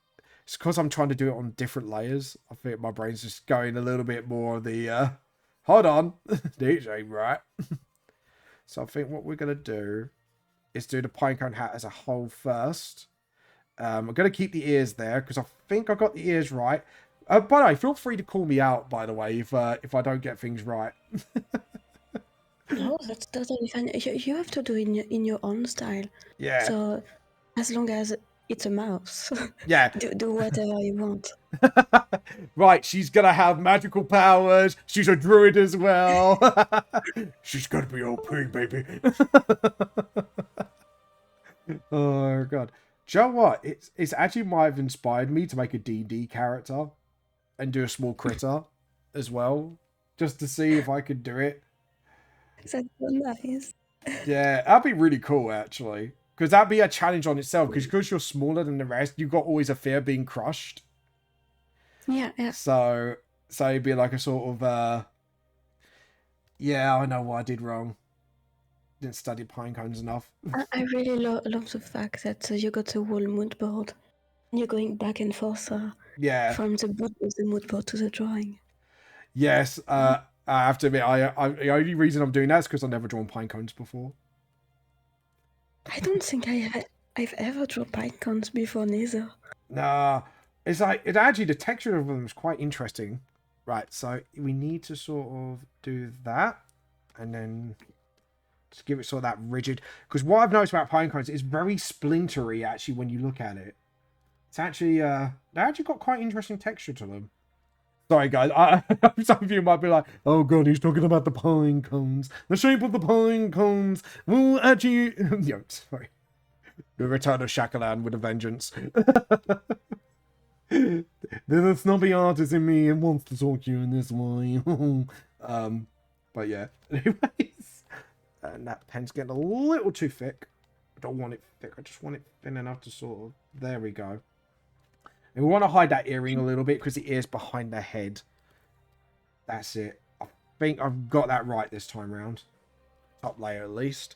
It's because I'm trying to do it on different layers. I think my brain's just going a little bit more the hold on, these ain't right. So I think what we're gonna do is do the pinecone hat as a whole first. I'm gonna keep the ears there because I think I got the ears right. By the way, feel free to call me out. By the way, if I don't get things right. No, that's totally fine. You have to do in your own style. Yeah. So as long as it's a mouse, Yeah. do whatever you want. Right, she's gonna have magical powers. She's a druid as well. She's gonna be OP, baby. Oh god. Do you know what? It's actually might have inspired me to make a D&D character and do a small critter as well, just to see if I could do it. That's so nice. Yeah, that'd be really cool actually, because that'd be a challenge on itself. Because you're smaller than the rest, you've got always a fear of being crushed. Yeah, yeah. So it'd be like a sort of yeah, I know what I did wrong. Didn't study pine cones enough. I really love the fact that you got the whole mood board. You're going back and forth Yeah. from the mood board to the drawing. Yes. I have to admit, the only reason I'm doing that is because I've never drawn pine cones before. I don't think I've ever drawn pine cones before neither. Nah, it's like actually the texture of them is quite interesting. Right, so we need to sort of do that, and then just give it sort of that rigid. Because what I've noticed about pine cones is very splintery. Actually, when you look at it, it's actually they actually got quite interesting texture to them. Sorry, guys. Some of you might be like, "Oh God, he's talking about the pine cones, the shape of the pine cones." Well, actually, sorry. The return of Shakalan with a vengeance. There's a snobby artist in me and wants to talk to you in this way. But yeah. Anyways, and that pen's getting a little too thick. I don't want it thick. I just want it thin enough to sort of. There we go. And we want to hide that earring a little bit because the ear's behind the head. That's it. I think I've got that right this time round. Top layer at least.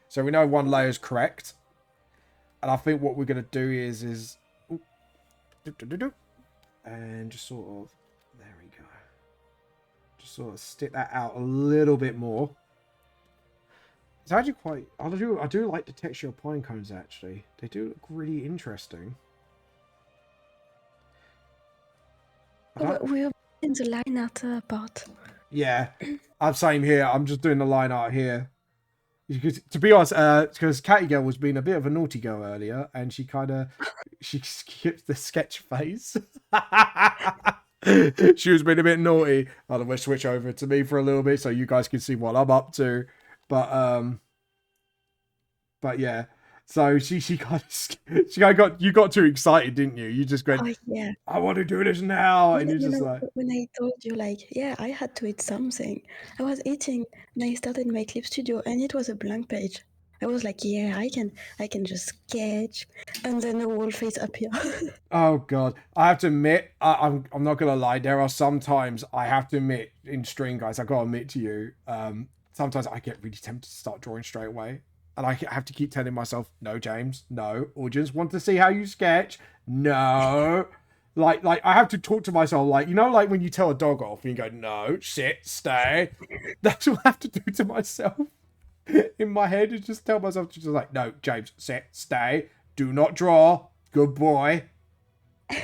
So we know one layer is correct. And I think what we're going to do is and just sort of, there we go. Just sort of stick that out a little bit more. It's actually quite. I do like the texture of pine cones. Actually, they do look really interesting. We're in the line art part. Yeah, I'm same here. I'm just doing the line art here. Because, to be honest, because CactiGril was being a bit of a naughty girl earlier, and she skipped the sketch phase. She was being a bit naughty. I'm gonna switch over to me for a little bit so you guys can see what I'm up to. But yeah. So she kind of got you got too excited, didn't you? You just went, Oh yeah. I want to do this now, and you're just like, when I told you, like, yeah, I had to eat something. I was eating, and I started my clip studio, and it was a blank page. I was like, yeah, I can just sketch, and then the whole face appear. oh god. I have to admit, I'm not gonna lie. There are some times I have to admit in stream, guys. I gotta admit to you, sometimes I get really tempted to start drawing straight away. And I have to keep telling myself, no, James, no. Audience want to see how you sketch. No. Like I have to talk to myself, like, you know, like when you tell a dog off and you go, no, sit, stay. That's what I have to do to myself. In my head, is just tell myself to just like, no, James, sit, stay. Do not draw. Good boy. I'm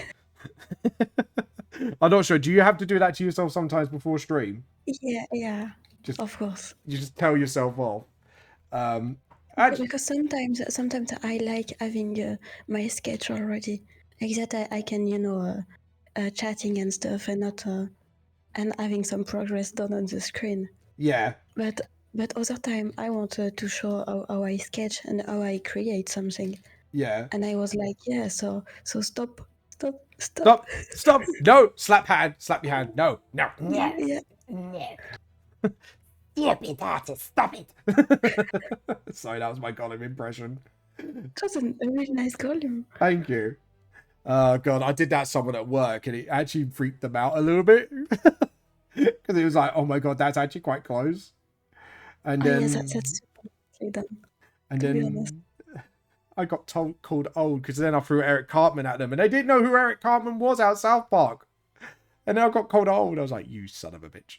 not sure. Do you have to do that to yourself sometimes before stream? Yeah, Just, of course. you just tell yourself off. Because sometimes I like having my sketch already, like that I can chatting and stuff and not and having some progress done on the screen. Yeah. But other time I want to show how I sketch and how I create something. Yeah. And I was like, yeah, so stop. No, slap your hand. No. Yeah. Stop it, artist. Stop it. Sorry, that was my Gollum impression. It was a really nice volume. Thank you. God, I did that to someone at work and it actually freaked them out a little bit. Because it was like, oh my god, that's actually quite close. And then, yes, that's super done. And then I got called old because then I threw Eric Cartman at them and they didn't know who Eric Cartman was out South Park. And then I got called old. I was like, you son of a bitch.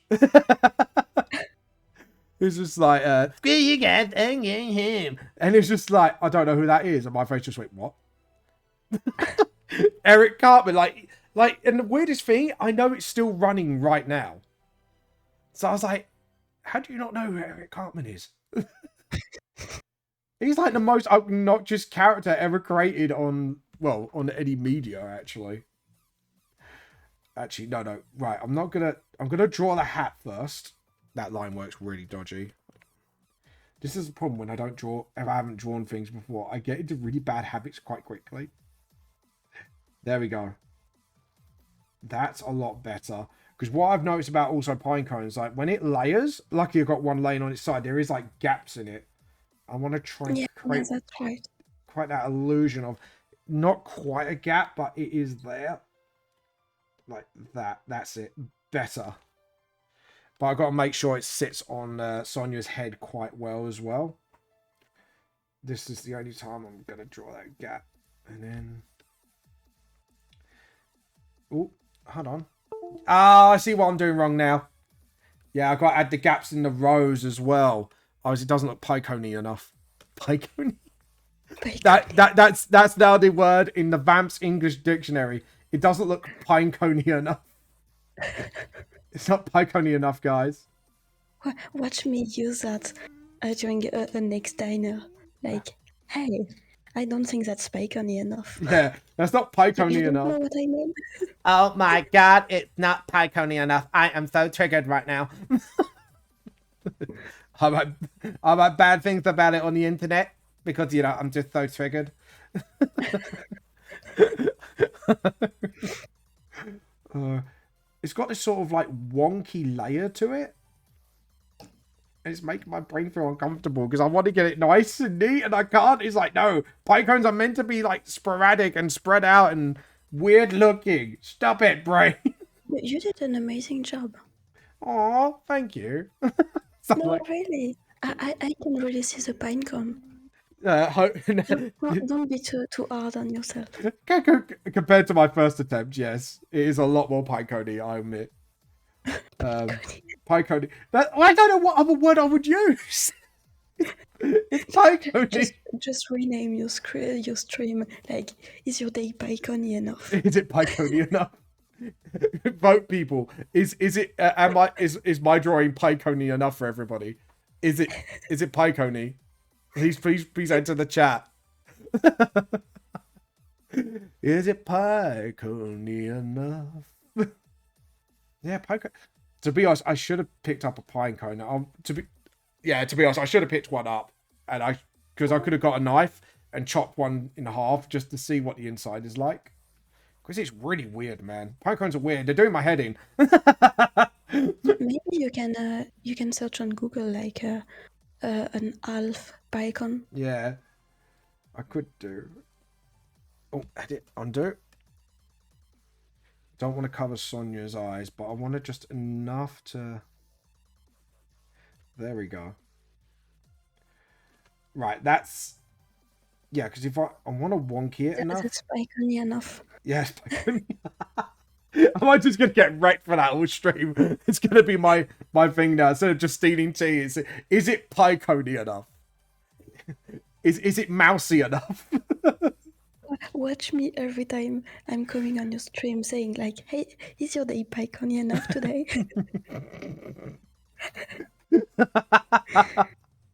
It's just like, screw you guys, him. And it's just like, I don't know who that is. And my face just went, what? Eric Cartman, like, and the weirdest thing, I know it's still running right now. So I was like, how do you not know who Eric Cartman is? He's like the most obnoxious character ever created on any media, actually. Actually, no. Right, I'm gonna draw the hat first. That line works really dodgy. This is the problem when I haven't drawn things before. I get into really bad habits quite quickly. There we go. That's a lot better. Because what I've noticed about also pine cones, like when it layers, lucky I've got one laying on its side, there is like gaps in it. I want to try and create that illusion of not quite a gap, but it is there. Like that. That's it. Better. But I've got to make sure it sits on Sonia's head quite well as well. This is the only time I'm going to draw that gap. And then... oh, hold on. I see what I'm doing wrong now. Yeah, I've got to add the gaps in the rows as well. It doesn't look Pycony enough. Pycony? That's now the word in the Vamps English dictionary. It doesn't look Pinecone enough. It's not Pycony enough, guys. Watch me use that during a next diner. Like, hey, I don't think that's Pycony enough. Yeah, that's not Pycony enough. You know what I mean? Oh my god, it's not Pycony enough. I am so triggered right now. How about bad things about it on the internet? Because, I'm just so triggered. It's got this sort of like wonky layer to it. And it's making my brain feel uncomfortable because I want to get it nice and neat and I can't. It's like, no, Pycones are meant to be like sporadic and spread out and weird looking. Stop it, brain. You did an amazing job. Aw, thank you. No, really. I can really see the pinecone. Don't be too hard on yourself. Compared to my first attempt, yes, it is a lot more Pycony, I admit. Pycony. I don't know what other word I would use. It's pie coney. Just rename your stream. Like, is your day pie coney enough? Is it pie coney enough? Vote, people. Is it? Is my drawing pie coney enough for everybody? Is it pie coney? Please enter the chat. Is it pie coney enough? Yeah, pie coney. To be honest, I should have picked up a pine cone. To be honest, I should have picked one up, and because I could have got a knife and chopped one in half just to see what the inside is like. Because it's really weird, man. Pine cones are weird. They're doing my head in. Maybe you can search on Google like an half pie cone. Yeah, I could do. Oh, edit, undo. Don't want to cover Sonia's eyes, but I want it just enough to. There we go. Right, that's. Yeah, because if I want to wonky it enough. That's pie coney enough. Yes, am I just gonna get wrecked for that whole stream? It's gonna be my thing now. Instead of just stealing tea, is it pie coney enough? Is it mousy enough? Watch me every time I'm coming on your stream saying like, "Hey, is your day pie coney enough today?"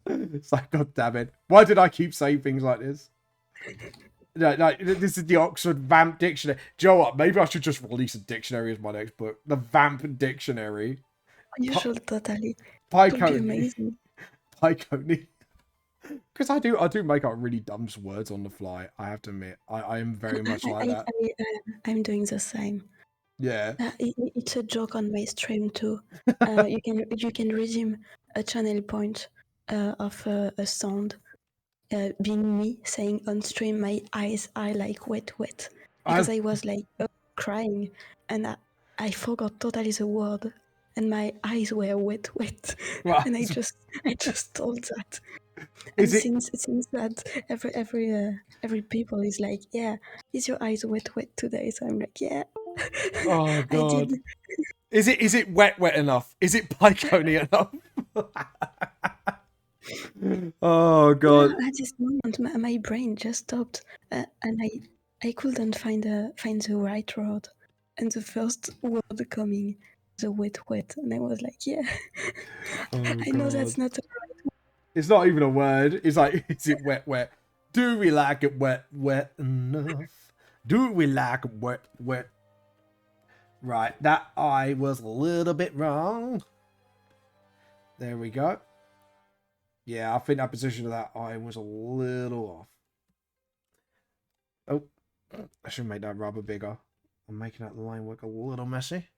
It's like, God damn it! Why did I keep saying things like this? No, this is the Oxford Vamp Dictionary. Do you know what? Maybe I should just release a dictionary as my next book. The Vamp Dictionary. You should totally. Pie That would be coney. amazing. Pie coney. Because I do make up really dumb words on the fly. I have to admit, I am very much like that. I'm doing the same. Yeah. It's a joke on my stream too. You can redeem a channel point of a sound, being me saying on stream, "My eyes are like wet," because I was like crying and I forgot totally the word, and my eyes were wet, Well, and I just told that. And since that, every people is like, "Yeah, is your eyes wet today?" So I'm like, "Yeah." Oh God. I did. Is it wet enough? Is it pie coney enough? Oh God. At this moment, my brain just stopped, and I couldn't find the right word, and the first word coming, the wet, and I was like, "Yeah." Oh, I know that's not. It's not even a word. It's like, is it wet? Do we like it wet enough? Do we like it wet? Right, that eye was a little bit wrong. There we go. Yeah, I think that position of that eye was a little off. Oh, I should make that rubber bigger. I'm making that line work a little messy.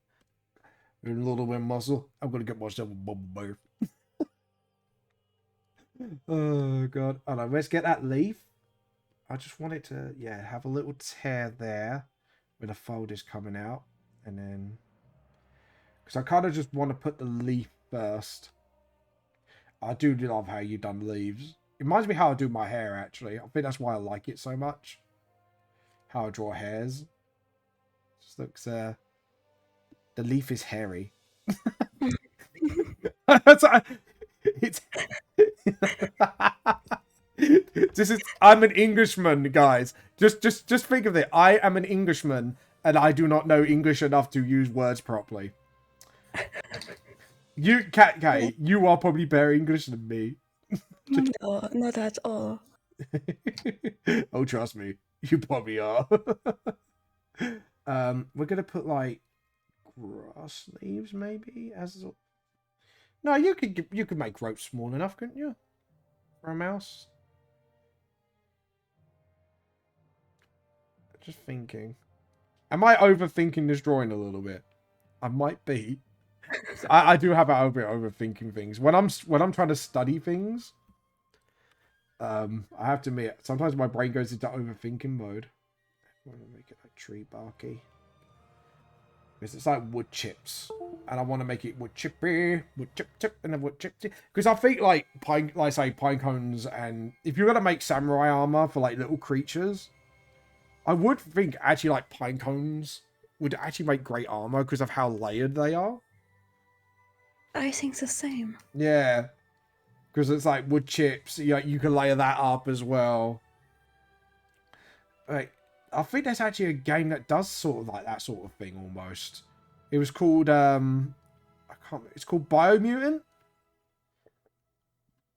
A little bit of muscle. I'm going to get myself a bubble bear. Oh God. Oh no, let's get that leaf. I just want it to, yeah, have a little tear there where the fold is coming out. And then, because I kind of just want to put the leaf first. I do love how you've done leaves. It reminds me how I do my hair, actually. I think that's why I like it so much. How I draw hairs. Just looks, the leaf is hairy. It's I'm an Englishman, guys. Just think of it. I am an Englishman and I do not know English enough to use words properly. You, Cat K, you are probably better English than me. No, not at all. Oh, trust me, you probably are. We're gonna put like grass leaves, maybe as. No, you could make ropes small enough, couldn't you? For a mouse. Just thinking. Am I overthinking this drawing a little bit? I might be. I do have a little bit overthinking things when I'm trying to study things. I have to admit, sometimes my brain goes into overthinking mode. I want to make it like tree barky. Because it's like wood chips, and I want to make it wood chippy, wood chip, and then wood chip. Because I think like pine cones, and if you're gonna make samurai armor for like little creatures, I would think actually like pine cones would actually make great armor because of how layered they are. I think the same. Yeah. because it's like wood chips. You can layer that up as well. Like, I think there's actually a game that does sort of like that sort of thing almost. It was called it's called Biomutant.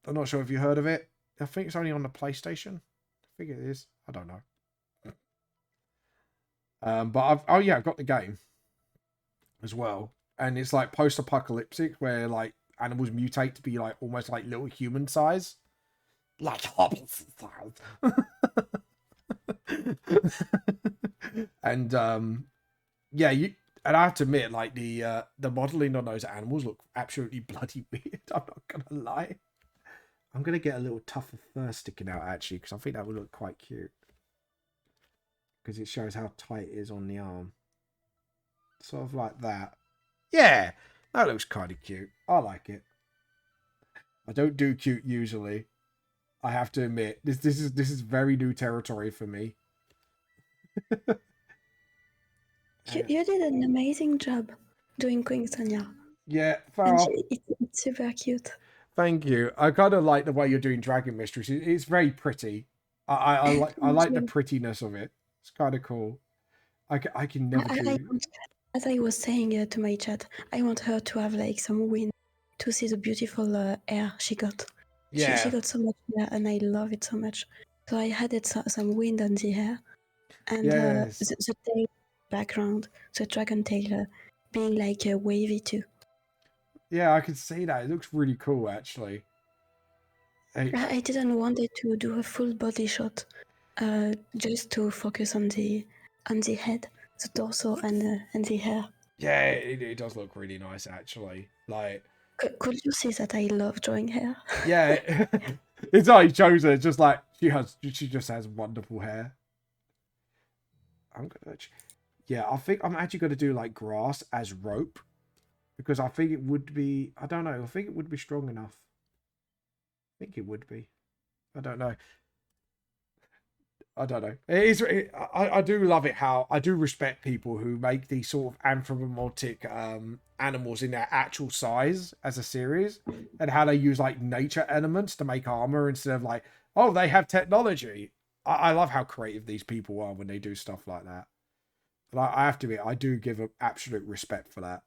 I'm not sure if you heard of it. I think it's only on the PlayStation. I think it is. I don't know. But I've got the game as well, and it's like post-apocalyptic where like animals mutate to be like almost like little human size, like hobbits size. And yeah, and I have to admit, like the modeling on those animals look absolutely bloody weird. I'm not gonna lie. I'm gonna get a little tougher fur sticking out actually, because I think that would look quite cute. Because it shows how tight it is on the arm. Sort of like that. Yeah, that looks kind of cute. I like it. I don't do cute usually. I have to admit, this is very new territory for me. You did an amazing job doing Queen Sonia. Yeah, fair And off. it's super cute. Thank you. I kind of like the way you're doing Dragon Mistress. It's very pretty. I like the prettiness of it. It's kind of cool. I can never do. As I was saying to my chat, I want her to have like some wind to see the beautiful hair she got. Yeah. She got so much hair, and I love it so much. So I added some wind on the hair, and Yes. the tail background, the dragon tail being like wavy too. Yeah, I can see that. It looks really cool, actually. I didn't want it to do a full body shot, just to focus on the head, the torso, and the hair. Yeah, it does look really nice, actually. Like, could you see that I love drawing hair? Yeah, it's like he chose her. It's just like she just has wonderful hair. I'm gonna, yeah, I think I'm actually gonna do like grass as rope, because I think it would be. I don't know. I think it would be strong enough. I think it would be. I don't know. I don't know. I do love it how I do respect people who make these sort of anthropomorphic animals in their actual size as a series, and how they use like nature elements to make armor instead of like, oh, they have technology. I love how creative these people are when they do stuff like that. And I have to admit, I do give them absolute respect for that.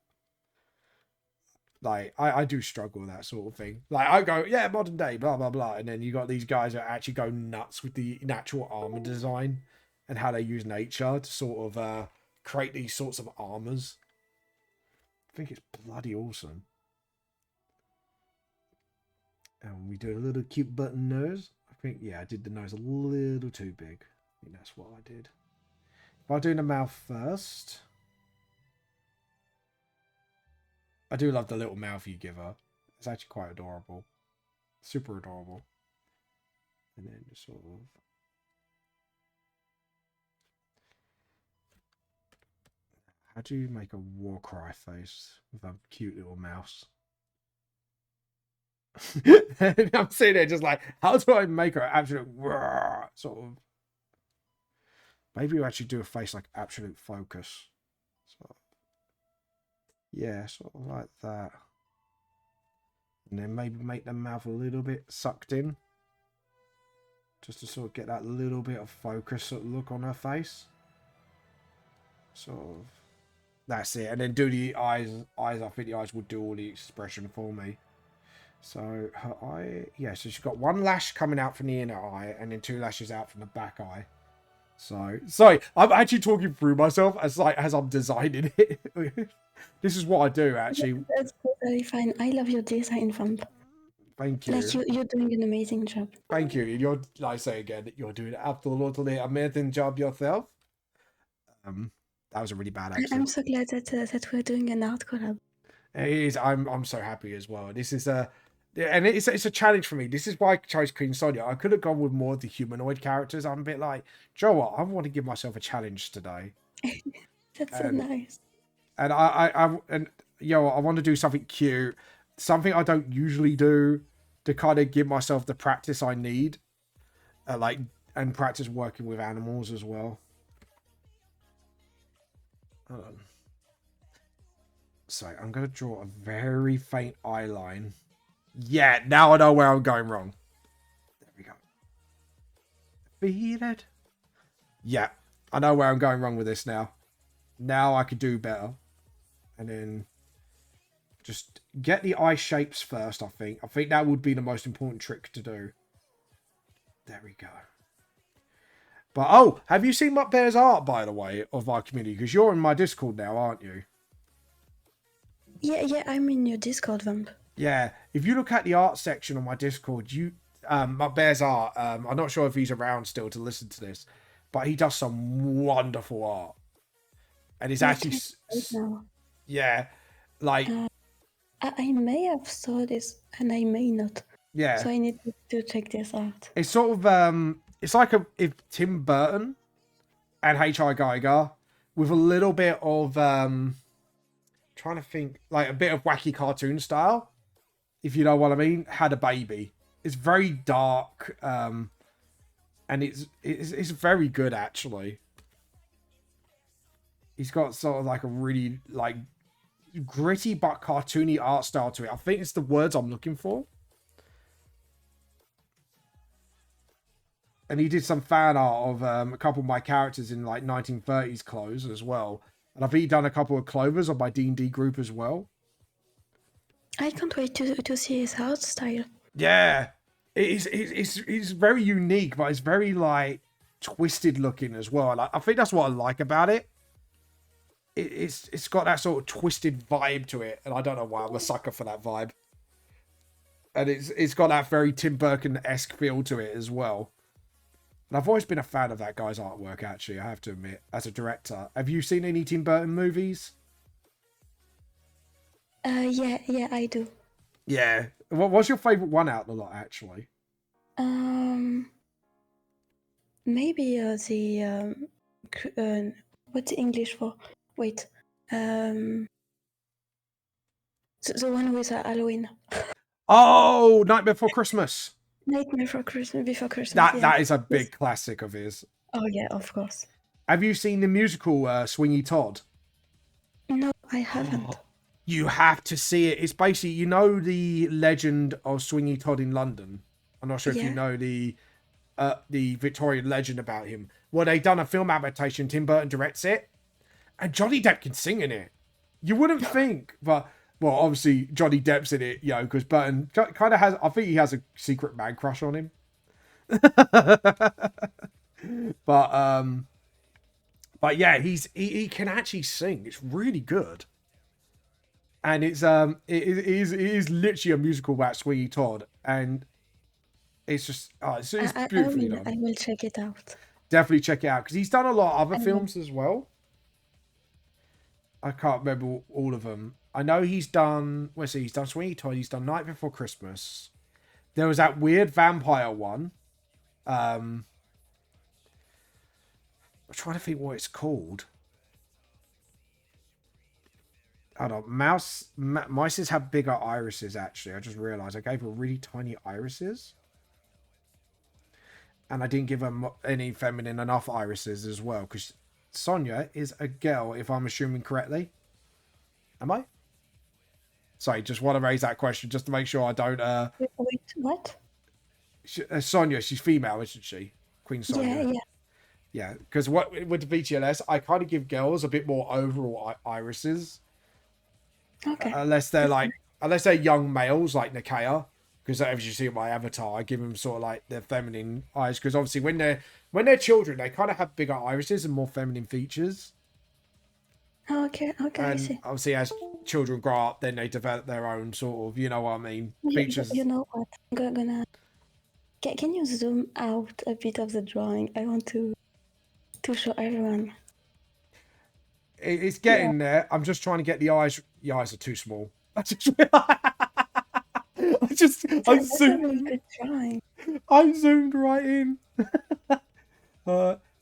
Like, I do struggle with that sort of thing. Like, I go, yeah, modern day, blah, blah, blah. And then you got these guys that actually go nuts with the natural armor design and how they use nature to sort of create these sorts of armors. I think it's bloody awesome. And we do a little cute button nose. I think, yeah, I did the nose a little too big. I think that's what I did. If I do the mouth first... I do love the little mouth you give her. It's actually quite adorable. Super adorable. And then just sort of... How do you make a war cry face with a cute little mouse? I'm sitting there just like, how do I make her absolute sort of... Maybe you actually do a face like absolute focus. So, yeah, sort of like that. And then maybe make the mouth a little bit sucked in. Just to sort of get that little bit of focus sort of look on her face. Sort of. That's it. And then do the eyes. I think the eyes will do all the expression for me. So her eye. Yeah, so she's got one lash coming out from the inner eye and then two lashes out from the back eye. So, sorry, I'm actually talking through myself as I'm designing it. This is what I do, actually. That's totally fine. I love your design, Vamp. Thank you. Like, you're doing an amazing job. Thank you. You're, like I say again, you're doing an absolutely amazing job yourself. That was a really bad accent. I'm so glad that we're doing an art collab. It is. I'm so happy as well. This is and it's a challenge for me. This is why I chose Queen Sonia. I could have gone with more of the humanoid characters. I'm a bit like, Joe, what? I want to give myself a challenge today. That's so nice. And I want to do something cute, something I don't usually do, to kind of give myself the practice I need, and practice working with animals as well. Hold on. So I'm going to draw a very faint eye line Yeah, now I know where I'm going wrong. There we go. Defeated. Yeah, I know where I'm going wrong with this now. Now I could do better. And then just get the eye shapes first, I think. I think that would be the most important trick to do. There we go. But, oh, have you seen Mutt Bear's art, by the way, of our community? Because you're in my Discord now, aren't you? Yeah, I'm in your Discord, Vamp. Yeah, if you look at the art section on my Discord, Mutt Bear's art, I'm not sure if he's around still to listen to this, but he does some wonderful art. And it's actually... Yeah, like... I may have saw this, and I may not. Yeah. So I need to check this out. It's sort of... It's like if Tim Burton and H.I. Geiger with a little bit of... trying to think... Like a bit of wacky cartoon style, if you know what I mean, had a baby. It's very dark, and it's very good, actually. He's got sort of like a really, like, gritty but cartoony art style to it. I think it's the words I'm looking for. And he did some fan art of a couple of my characters in, like, 1930s clothes as well. And I think he done a couple of clovers on my D&D group as well. I can't wait to see his art style. Yeah. It's very unique, but it's very, like, twisted looking as well. And I think that's what I like about it. It's got that sort of twisted vibe to it, and I don't know why I'm a sucker for that vibe. And it's got that very Tim Burton-esque feel to it as well. And I've always been a fan of that guy's artwork, actually, I have to admit, as a director. Have you seen any Tim Burton movies? Yeah, I do. Yeah. What's your favourite one out of the lot, actually? Maybe the what's the English for? Wait, the one with Halloween. Oh, Night Before Christmas. Nightmare Before Christmas. That is a big classic of his. Oh yeah, of course. Have you seen the musical Sweeney Todd? No, I haven't. Oh, you have to see it. It's basically, you know, the legend of Sweeney Todd in London. I'm not sure if you know the Victorian legend about him. Well, they done a film adaptation. Tim Burton directs it. And Johnny Depp can sing in it. You wouldn't think, but... Well, obviously, Johnny Depp's in it, you know, because Burton kind of has... I think he has a secret man crush on him. But yeah, he can actually sing. It's really good. And it is literally a musical about Sweeney Todd. And it's just... it's beautifully done. I will check it out. Definitely check it out, because he's done a lot of other films as well. I can't remember all of them. I know he's done... Let's see, he's done Sweeney Todd. He's done Night Before Christmas. There was that weird vampire one. I'm trying to think what it's called. Hold on. Mices have bigger irises, actually. I just realised I gave her really tiny irises. And I didn't give her any feminine enough irises as well, because Sonia is a girl, if I'm assuming correctly. Am I? Sorry, just want to raise that question just to make sure I don't... Wait, what? Sonia, she's female, isn't she? Queen Sonia. Yeah, because with the VTLS, I kind of give girls a bit more overall irises. Okay. Unless they're young males like Nikaya, because as you see in my avatar, I give them sort of like their feminine eyes, because obviously when they're children, they kind of have bigger irises and more feminine features. Okay, and I see. Obviously, as children grow up, then they develop their own sort of, you know what I mean, features. You know what? I'm gonna... Can you zoom out a bit of the drawing? I want to show everyone. It's getting there. I'm just trying to get the eyes. The eyes are too small. I zoomed right in.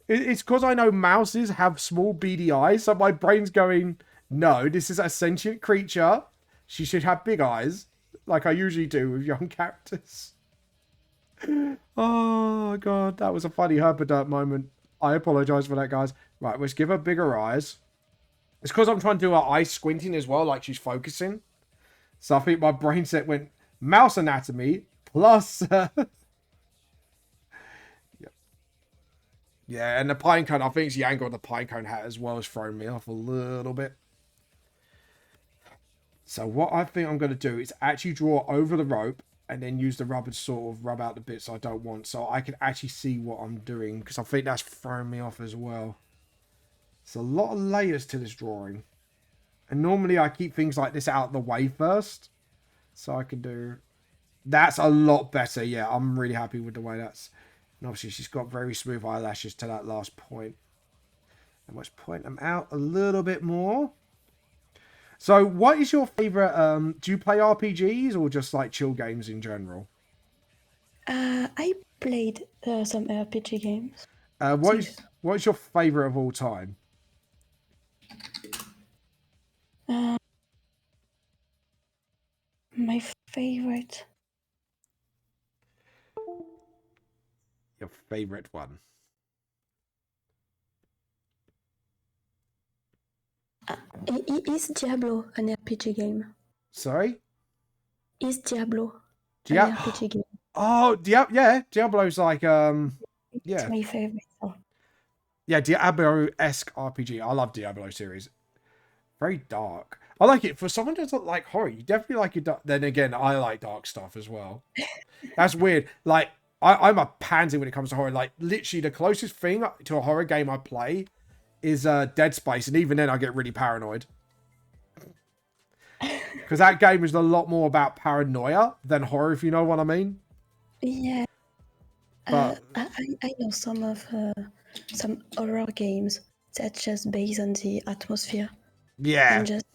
It's because I know mouses have small beady eyes, so my brain's going, no, this is a sentient creature. She should have big eyes, like I usually do with young characters. Oh, God, that was a funny Herpadirt moment. I apologise for that, guys. Right, let's give her bigger eyes. It's because I'm trying to do her eye squinting as well, like she's focusing. So I think my brain set went, mouse anatomy plus yeah, and the pine cone. I think it's the angle of the pine cone hat as well has thrown me off a little bit. So what I think I'm going to do is actually draw over the rope and then use the rubber to sort of rub out the bits I don't want, so I can actually see what I'm doing, because I think that's throwing me off as well. It's a lot of layers to this drawing, and normally I keep things like this out of the way first, so I can do. That's a lot better. Yeah, I'm really happy with the way that's. And obviously she's got very smooth eyelashes to that last point. And let's point them out a little bit more. So what is your favorite, do you play RPGs or just like chill games in general? I played some RPG games. What is your favorite of all time? My favorite. Your favorite one? Is Diablo an RPG game? Sorry? Is Diablo an RPG game? Oh, yeah. Diablo's like, yeah. It's my favorite. So. Yeah, Diablo-esque RPG. I love Diablo series. Very dark. I like it. For someone who doesn't like horror, you definitely like it. Then again, I like dark stuff as well. That's weird. Like, I'm a pansy when it comes to horror. Like, literally, the closest thing to a horror game I play is Dead Space. And even then, I get really paranoid. Because that game is a lot more about paranoia than horror, if you know what I mean. Yeah. But I know some horror games that just based on the atmosphere. Yeah. And just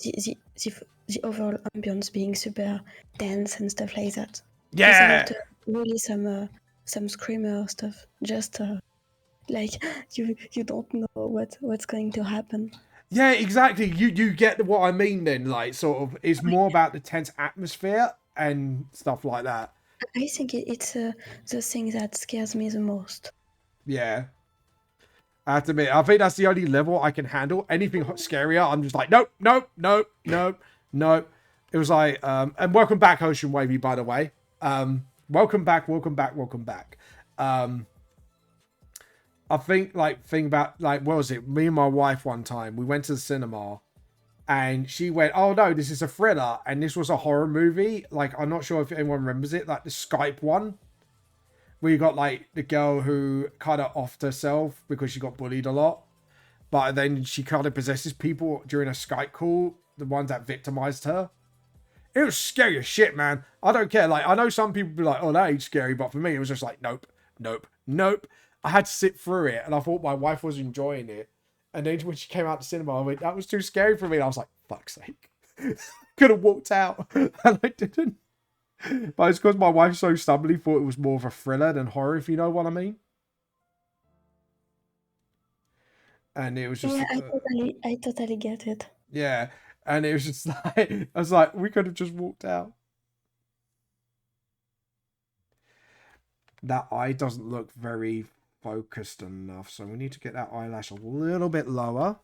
the overall ambience being super dense and stuff like that. Yeah. Really some screamer stuff. Just like you don't know what's going to happen. Yeah, exactly. You get what I mean then, like, sort of, it's more about the tense atmosphere and stuff like that. I think it's the thing that scares me the most. Yeah. I have to admit, I think that's the only level I can handle. Anything scarier, I'm just like, nope. It was like, and welcome back, Ocean Wavy, by the way. Welcome back. I think, like, thing about, like, what was it? Me and my wife one time, we went to the cinema and she went, oh no, this is a thriller. And this was a horror movie. Like, I'm not sure if anyone remembers it, like the Skype one, where you got like the girl who kind of offed herself because she got bullied a lot. But then she kind of possesses people during a Skype call, the ones that victimized her. It was scary as shit, man. I don't care. Like, I know some people be like, oh, that ain't scary. But for me, it was just like, nope. I had to sit through it, and I thought my wife was enjoying it. And then when she came out the cinema, I went, that was too scary for me. And I was like, fuck's sake. Could have walked out. And I didn't. But it's because my wife so stubbornly thought it was more of a thriller than horror, if you know what I mean. And it was just... Yeah, I totally get it. Yeah. And it was just like... I was like, we could have just walked out. That eye doesn't look very focused enough, so we need to get that eyelash a little bit lower,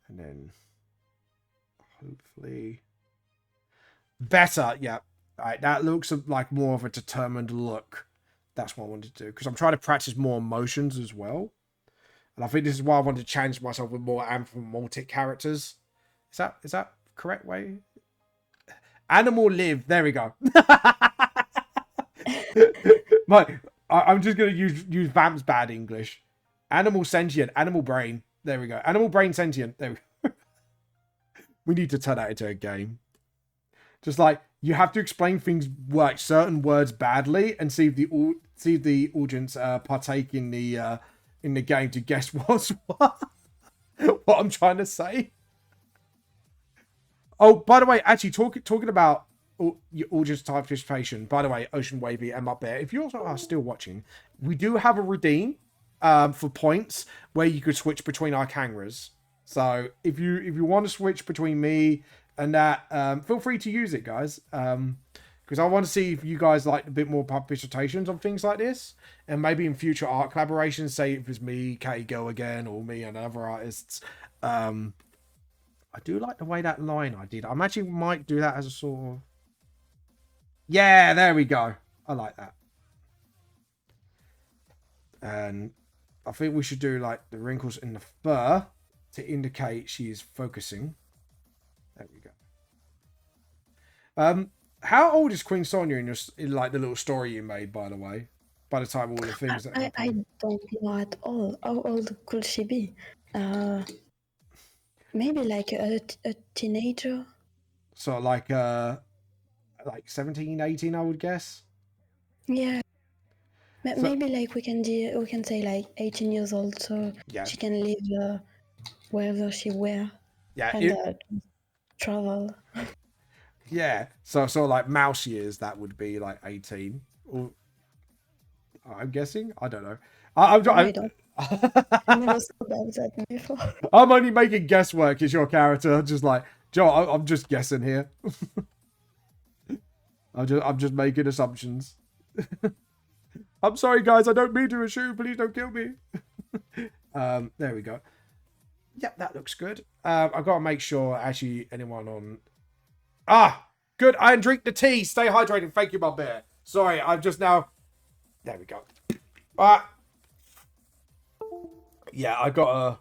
and then hopefully better. Yeah, all right, that looks like more of a determined look. That's what I wanted to do, because I'm trying to practice more emotions as well, and I think this is why I wanted to challenge myself with more anthropomorphic characters. Is that correct way? Animal live. There we go. I'm just going to use Vamp's bad English. Animal sentient, animal brain. There we go. Animal brain sentient. There we go. We need to turn that into a game. Just like, you have to explain things like certain words badly and see if the audience partake in the game to guess what's what I'm trying to say. Oh, by the way, actually talking about your audience participation. By the way, Ocean Wavy and Up There, if you also are still watching, we do have a redeem for points where you could switch between our cameras. So if you want to switch between me and that, feel free to use it, guys. Because I want to see if you guys like a bit more participations on things like this, and maybe in future art collaborations, say if it's me, Go again, or me and other artists. I do like the way that line I did. I'm actually might do that as a sort of... Yeah, there we go. I like that. And I think we should do like the wrinkles in the fur to indicate she is focusing. There we go. How old is Queen Sonia in like the little story you made, by the way? By the time all the things that happen. I don't know at all. How old could she be? Maybe like a teenager. So like 17, 18, I would guess. Yeah. So, Maybe like we can say like 18 years old, so yeah, she can live wherever she were yeah, and travel. yeah. So like mouse years, that would be like 18. Or I'm guessing. I don't know. I don't. I never thought about that before. I'm only making guesswork. Is your character just like Joe? I'm just guessing here. I'm just making assumptions. I'm sorry, guys. I don't mean to assume. Please don't kill me. There we go. Yep, that looks good. I've got to make sure actually anyone on. Good. I drink the tea. Stay hydrated. Thank you, my bear. Sorry, I'm just now. There we go. Yeah, I gotta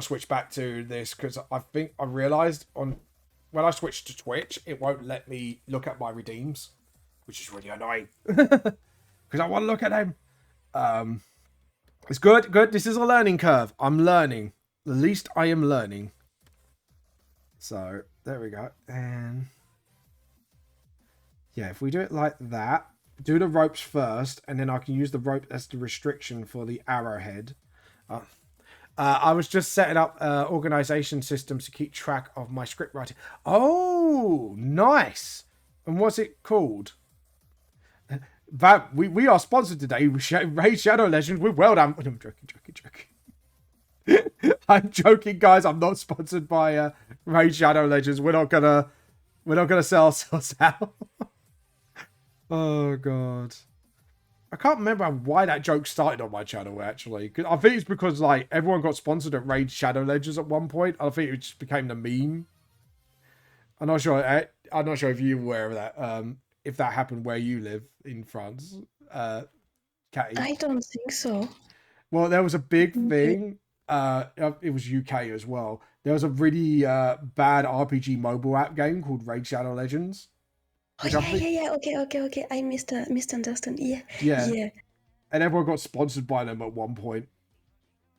switch back to this because I think I realized when I switch to Twitch, it won't let me look at my redeems, which is really annoying because I want to look at them. It's good. This is a learning curve. I'm learning. At least I am learning. So there we go. And yeah, if we do it like that, do the ropes first, and then I can use the rope as the restriction for the arrowhead. I was just setting up organization systems to keep track of my script writing. Oh, nice. And what's it called? That we are sponsored today with Raid Shadow Legends with Well Done. I'm joking. I'm joking, guys. I'm not sponsored by Raid Shadow Legends. We're not gonna sell ourselves out. Oh god, I can't remember why that joke started on my channel actually. I think it's because like everyone got sponsored at Raid Shadow Legends at one point. I think it just became the meme. I'm not sure if you're aware of that. If that happened where you live in France, Catty. I don't think so. Well, there was a big thing. It was UK as well. There was a really bad RPG mobile app game called Raid Shadow Legends. Oh, yeah. Okay. I misunderstood. Yeah. And everyone got sponsored by them at one point.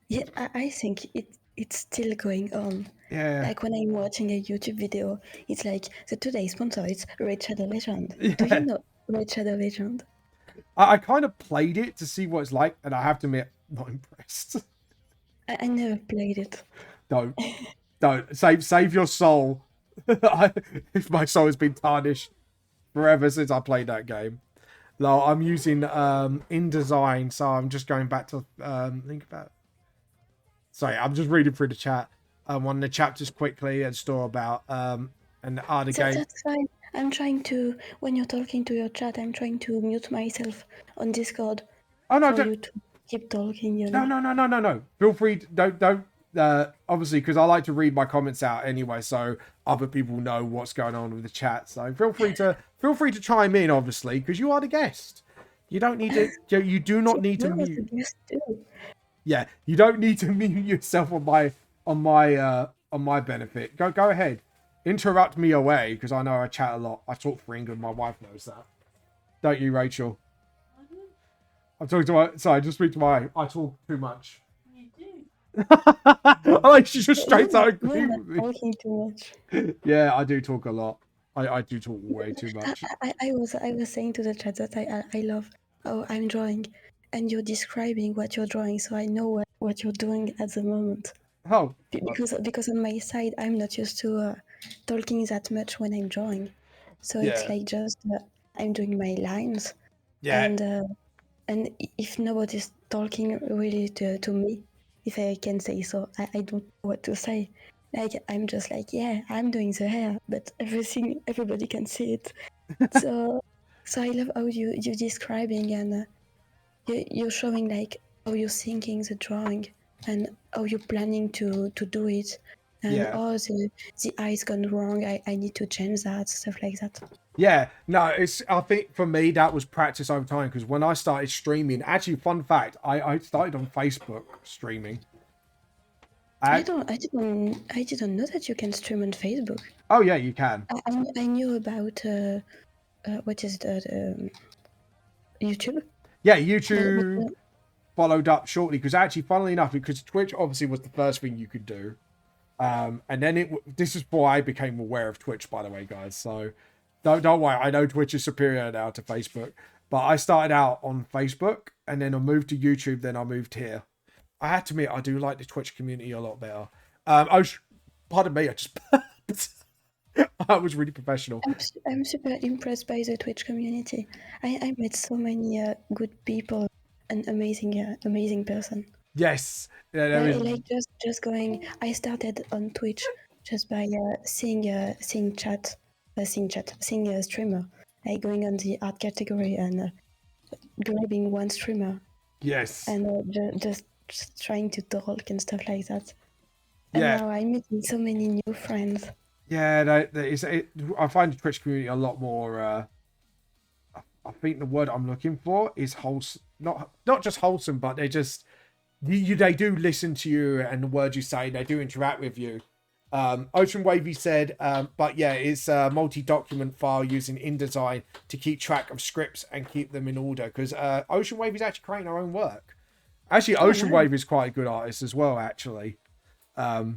Yeah, I think it's still going on. Yeah. Like when I'm watching a YouTube video, it's like the today's sponsor is Raid Shadow Legend. Yeah. Do you know Raid Shadow Legend? I kind of played it to see what it's like, and I have to admit, not impressed. I never played it. Don't save your soul. If my soul has been tarnished forever since I played that game. No, I'm using InDesign, so I'm just going back to think about. Sorry, I'm just reading through the chat. One of the chapters quickly and store about and the game. That's fine. I'm trying to, when you're talking to your chat, I'm trying to mute myself on Discord. Oh no, for you to keep talking. You know. No. Feel free. Don't. Obviously, because I like to read my comments out anyway, so other people know what's going on with the chat. So feel free to chime in, obviously, because you are the guest. You don't need to. You do not need to mute. Yeah, you don't need to mute yourself on my benefit. Go ahead, interrupt me away because I know I chat a lot. I talk for England. My wife knows that. Don't you, Rachel? I'm talking to my. Sorry, just speak to my. I talk too much. You do. I like she just straight out agree with me. Talking too much. Yeah, I do talk a lot. I do talk way too much. I was saying to the chat that I love how I'm drawing, and you're describing what you're drawing, so I know what you're doing at the moment. Oh, because on my side I'm not used to talking that much when I'm drawing, so it's like just I'm doing my lines. Yeah. And if nobody's talking really to me, if I can say so, I don't know what to say. Like I'm just like, yeah, I'm doing the hair, but everybody can see it. so I love how you're describing and you're showing like how you're thinking the drawing and how you're planning to do it, and the eyes gone wrong. I need to change that, stuff like that. Yeah, no, I think for me that was practice over time because when I started streaming, actually, fun fact, I started on Facebook streaming. I didn't know that you can stream on Facebook. Oh yeah, you can. I knew about what is the YouTube. Yeah, But YouTube followed up shortly because actually, funnily enough, because Twitch obviously was the first thing you could do, and then this is before I became aware of Twitch, by the way, guys. So don't worry, I know Twitch is superior now to Facebook, but I started out on Facebook and then I moved to YouTube, then I moved here. I had to admit, I do like the Twitch community a lot better. Pardon me, I just I was really professional. I'm super impressed by the Twitch community. I met so many good people and amazing person. Yes, yeah, there is. Like just going. I started on Twitch just by seeing a streamer, like going on the art category and grabbing one streamer Yes, and just trying to talk and stuff like that. And yeah, now I'm meeting so many new friends. yeah. I find the Twitch community a lot more. I think the word I'm looking for is wholesome. Not just wholesome, but they do listen to you and the words you say. They do interact with you. Ocean Wavy said, but yeah, it's a multi-document file using InDesign to keep track of scripts and keep them in order. Because Ocean Wavy is actually creating her own work. Actually, Ocean Wave is quite a good artist as well. Actually, I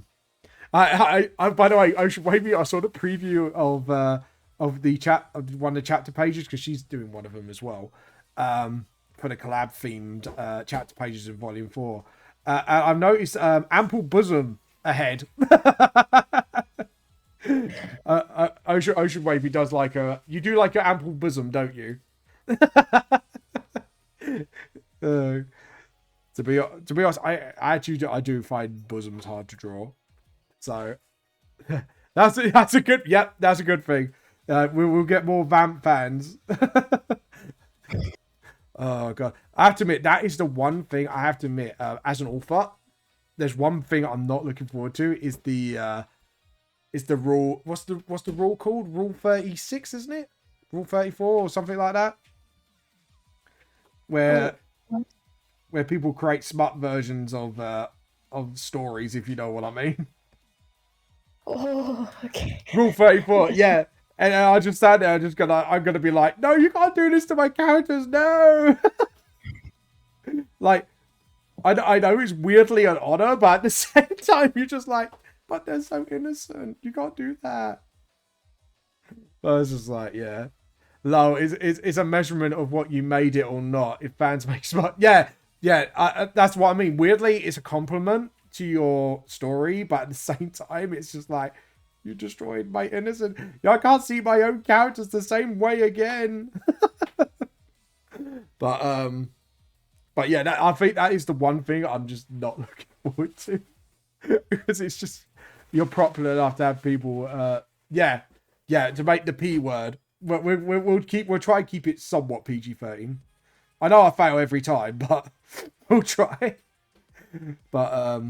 by the way, Ocean Wavy, I saw the preview of the chat of one of the chapter pages because she's doing one of them as well. For the collab themed chapter pages in volume 4. I've noticed ample bosom ahead. Ocean Wavy does like you do like an ample bosom, don't you? To be honest, I do find bosoms hard to draw, so that's a good that's a good thing. We'll get more Vamp fans. Oh god, I have to admit that is the one thing I have to admit as an author. There's one thing I'm not looking forward to is the rule. What's the rule called? Rule 36, isn't it? Rule 34 or something like that. Where people create smut versions of stories, if you know what I mean. Oh, okay. Rule 34, yeah. And I just stand there, I'm gonna be like, no, you can't do this to my characters, no. Like, I know it's weirdly an honor, but at the same time, you're just like, but they're so innocent. You can't do that. I was just like, yeah. Low is a measurement of what you made it or not. If fans make smart, yeah. That's what I mean. Weirdly, it's a compliment to your story, but at the same time, it's just like you destroyed my innocent. I can't see my own characters the same way again. But yeah, I think that is the one thing I'm just not looking forward to because it's just you're popular enough to have people. To make the P word. We'll try and keep it somewhat PG-13. I know I fail every time, but we'll try. But I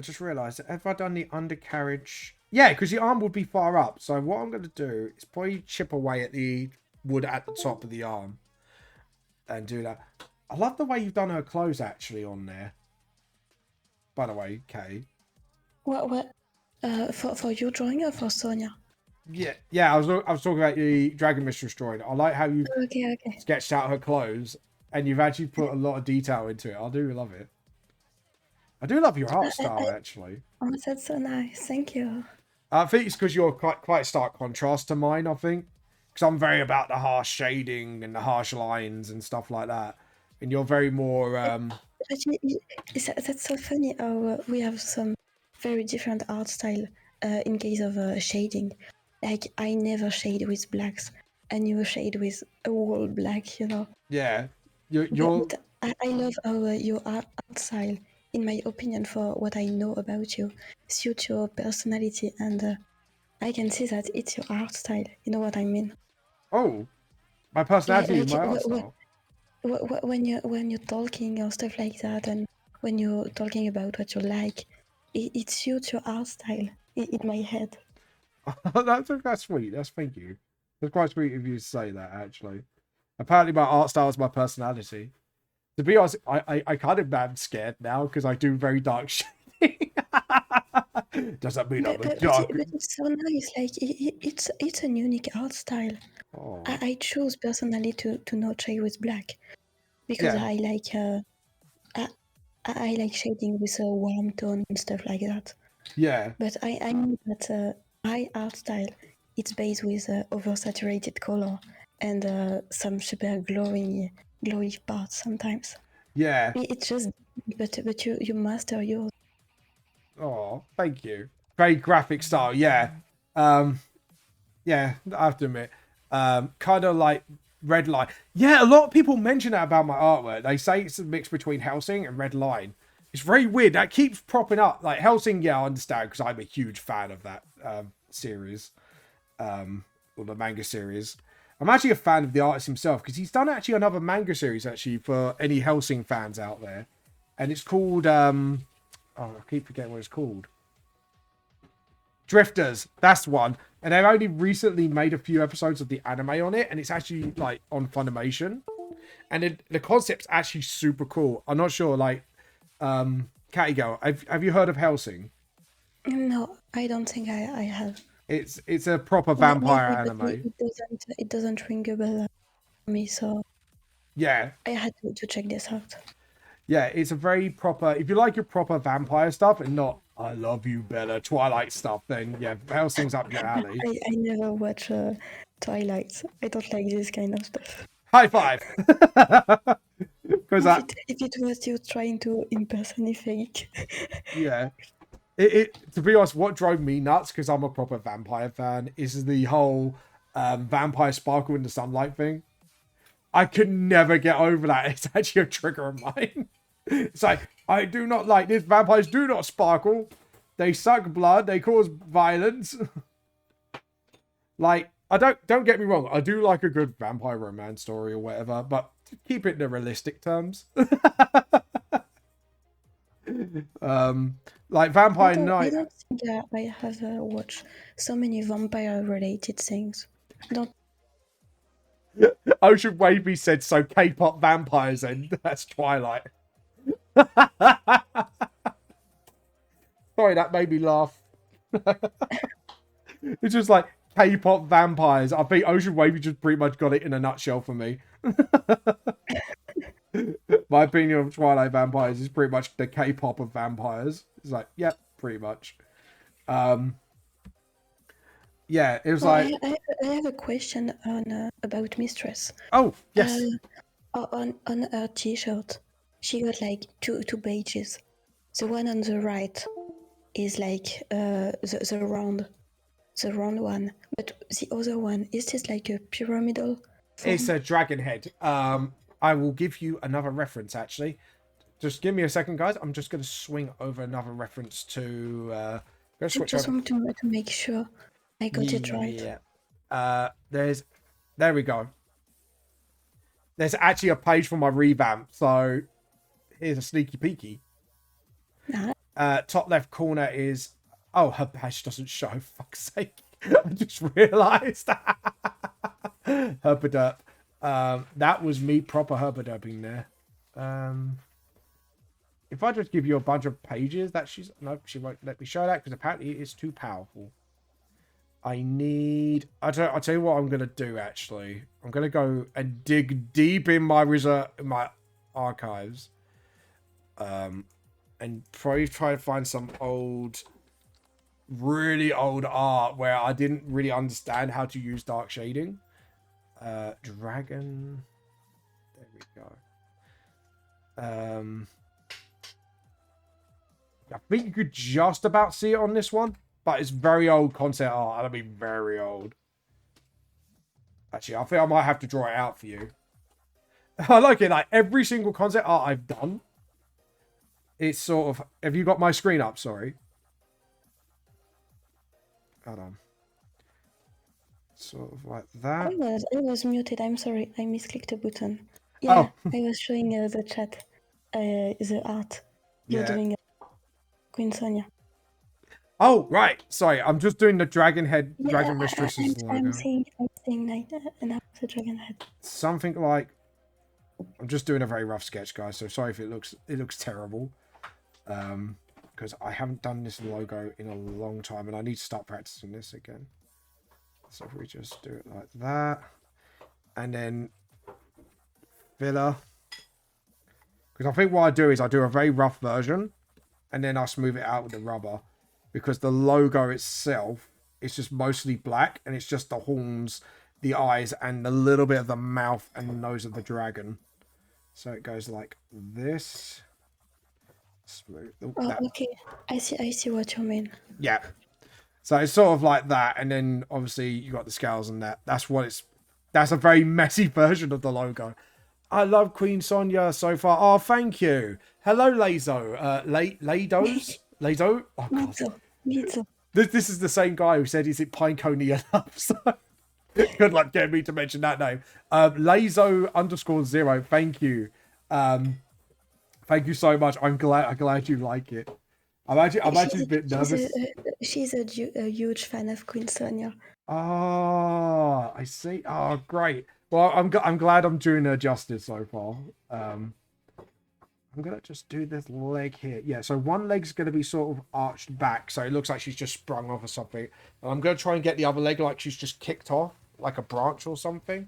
just realised, have I done the undercarriage? Yeah, because the arm would be far up. So what I'm going to do is probably chip away at the wood at the top of the arm and do that. I love the way you've done her clothes actually on there. By the way, Kay. What? For you drawing or for Sonia? Yeah. I was talking about the Dragon Mistress drawing. I like how you Okay. sketched out her clothes, and you've actually put a lot of detail into it. I do love it. I do love your art style, actually. Oh, that's so nice. Thank you. I think it's because you're quite stark contrast to mine. I think because I'm very about the harsh shading and the harsh lines and stuff like that, and you're very more. That's so funny how we have some very different art style in case of shading. Like I never shade with blacks, and you shade with a wall black. Yeah, you're. But I love how your art style, in my opinion, for what I know about you, suits your personality, and I can see that it's your art style. You know what I mean? Oh, my personality is my art style. When you're talking or stuff like that, and when you're talking about what you like, it suits your art style in my head. That's sweet. Thank you. That's quite sweet of you to say that, actually. Apparently my art style is my personality. To be honest, I kind of am scared now because I do very dark shading. Does that mean I'm a dark? But it's so nice. Like it's an unique art style. Oh. I choose personally to not shade with black because Yeah. I like shading with a warm tone and stuff like that. Yeah. But I know that my art style it's based with oversaturated color and some super glowy parts sometimes. Yeah. It's just but you master yours. Oh, thank you. Very graphic style. Yeah. Um. Yeah. I have to admit. Kind of like Red Line. Yeah. A lot of people mention that about my artwork. They say it's a mix between Hellsing and Red Line. It's very weird. That keeps propping up. Like Hellsing, yeah, I understand because I'm a huge fan of that series, or the manga series. I'm actually a fan of the artist himself because he's done actually another manga series actually for any Hellsing fans out there, and it's called oh, I keep forgetting what it's called. Drifters, that's one. And they've only recently made a few episodes of the anime on it, and it's actually like on Funimation. And the concept's actually super cool. I'm not sure, like, CactiGril, have you heard of Hellsing? No, I don't think I have. It's a proper vampire Maybe, but anime. it doesn't ring a bell for me, so Yeah, I had to check this out. yeah, it's a very proper. If you like your proper vampire stuff and not "I love you, Bella" Twilight stuff, then yeah, Hellsing's up your alley. I never watch Twilight. I don't like this kind of stuff. High five. Because If it was you trying to impersonate, yeah, it to be honest, what drove me nuts because I'm a proper vampire fan is the whole vampire sparkle in the sunlight thing. I could never get over that. It's actually a trigger of mine. It's like I do not like this. Vampires do not sparkle. They suck blood. They cause violence. Like I don't get me wrong. I do like a good vampire romance story or whatever, but keep it in the realistic terms. Like Vampire I Night. don't think I have watched so many vampire-related things. Don't. Ocean Wavy said so. K-pop vampires, and that's Twilight. Sorry, that made me laugh. It's just like K-pop vampires. I think Ocean Wavy just pretty much got it in a nutshell for me. My opinion of Twilight vampires is pretty much the K-pop of vampires. It's like, yep, pretty much. Yeah, it was like. I have a question on about Mistress. Oh yes. On her T-shirt, she got like two pages. The one on the right is like the round one, but the other one is this like a pyramidal form? It's a dragon head. I will give you another reference actually. Just give me a second, guys. I'm just going to swing over another reference to. I just want to make sure I got it right. Yeah. There we go. There's actually a page for my revamp. So here's a sneaky peeky. Top left corner is. Oh, her badge doesn't show. Fuck's sake! I just realised. Herpaderp. That was me proper herpaderping there. If I just give you a bunch of pages, that she won't let me show that because apparently it's too powerful. I'll tell you what I'm gonna do. Actually, I'm gonna go and dig deep in my archives, and probably try to find some really old art where I didn't really understand how to use dark shading. Dragon. There we go. I think you could just about see it on this one, but it's very old concept art. I mean, very old. Actually, I think I might have to draw it out for you. I like it. Like every single concept art I've done, it's sort of. Have you got my screen up? Sorry. Hold on. Sort of like that. I was muted. I'm sorry. I misclicked a button. Yeah, I was showing the chat, the art you're doing, Queen Sonia. Oh, right. Sorry, I'm just doing the dragon head, Yeah, dragon mistress's I'm logo. saying like now the dragon head. Something like, I'm just doing a very rough sketch, guys. So sorry if it looks terrible. Because I haven't done this logo in a long time, and I need to start practicing this again. So if we just do it like that, and then filler. Because I think what I do is I do a very rough version, and then I smooth it out with the rubber. Because the logo itself is just mostly black, and it's just the horns, the eyes, and a little bit of the mouth and the nose of the dragon. So it goes like this. Smooth. Oh, okay. I see what you mean. Yeah. So it's sort of like that, and then obviously you got the scales and that. That's a very messy version of the logo. I love Queen Sonia so far. Oh, thank you. Hello, Lazo. Lados? Lazo? Oh, God. Me too. This is the same guy who said, is it Pinecone enough? So good luck getting me to mention that name. Lazo_0. Thank you. Thank you so much. I'm glad you like it. I'm actually a bit nervous. She's a huge fan of Queen Sonia. Oh, I see. Oh, great. Well, I'm glad I'm doing her justice so far. I'm gonna just do this leg here. Yeah, so one leg's gonna be sort of arched back, so it looks like she's just sprung off or something. And I'm gonna try and get the other leg like she's just kicked off, like a branch or something.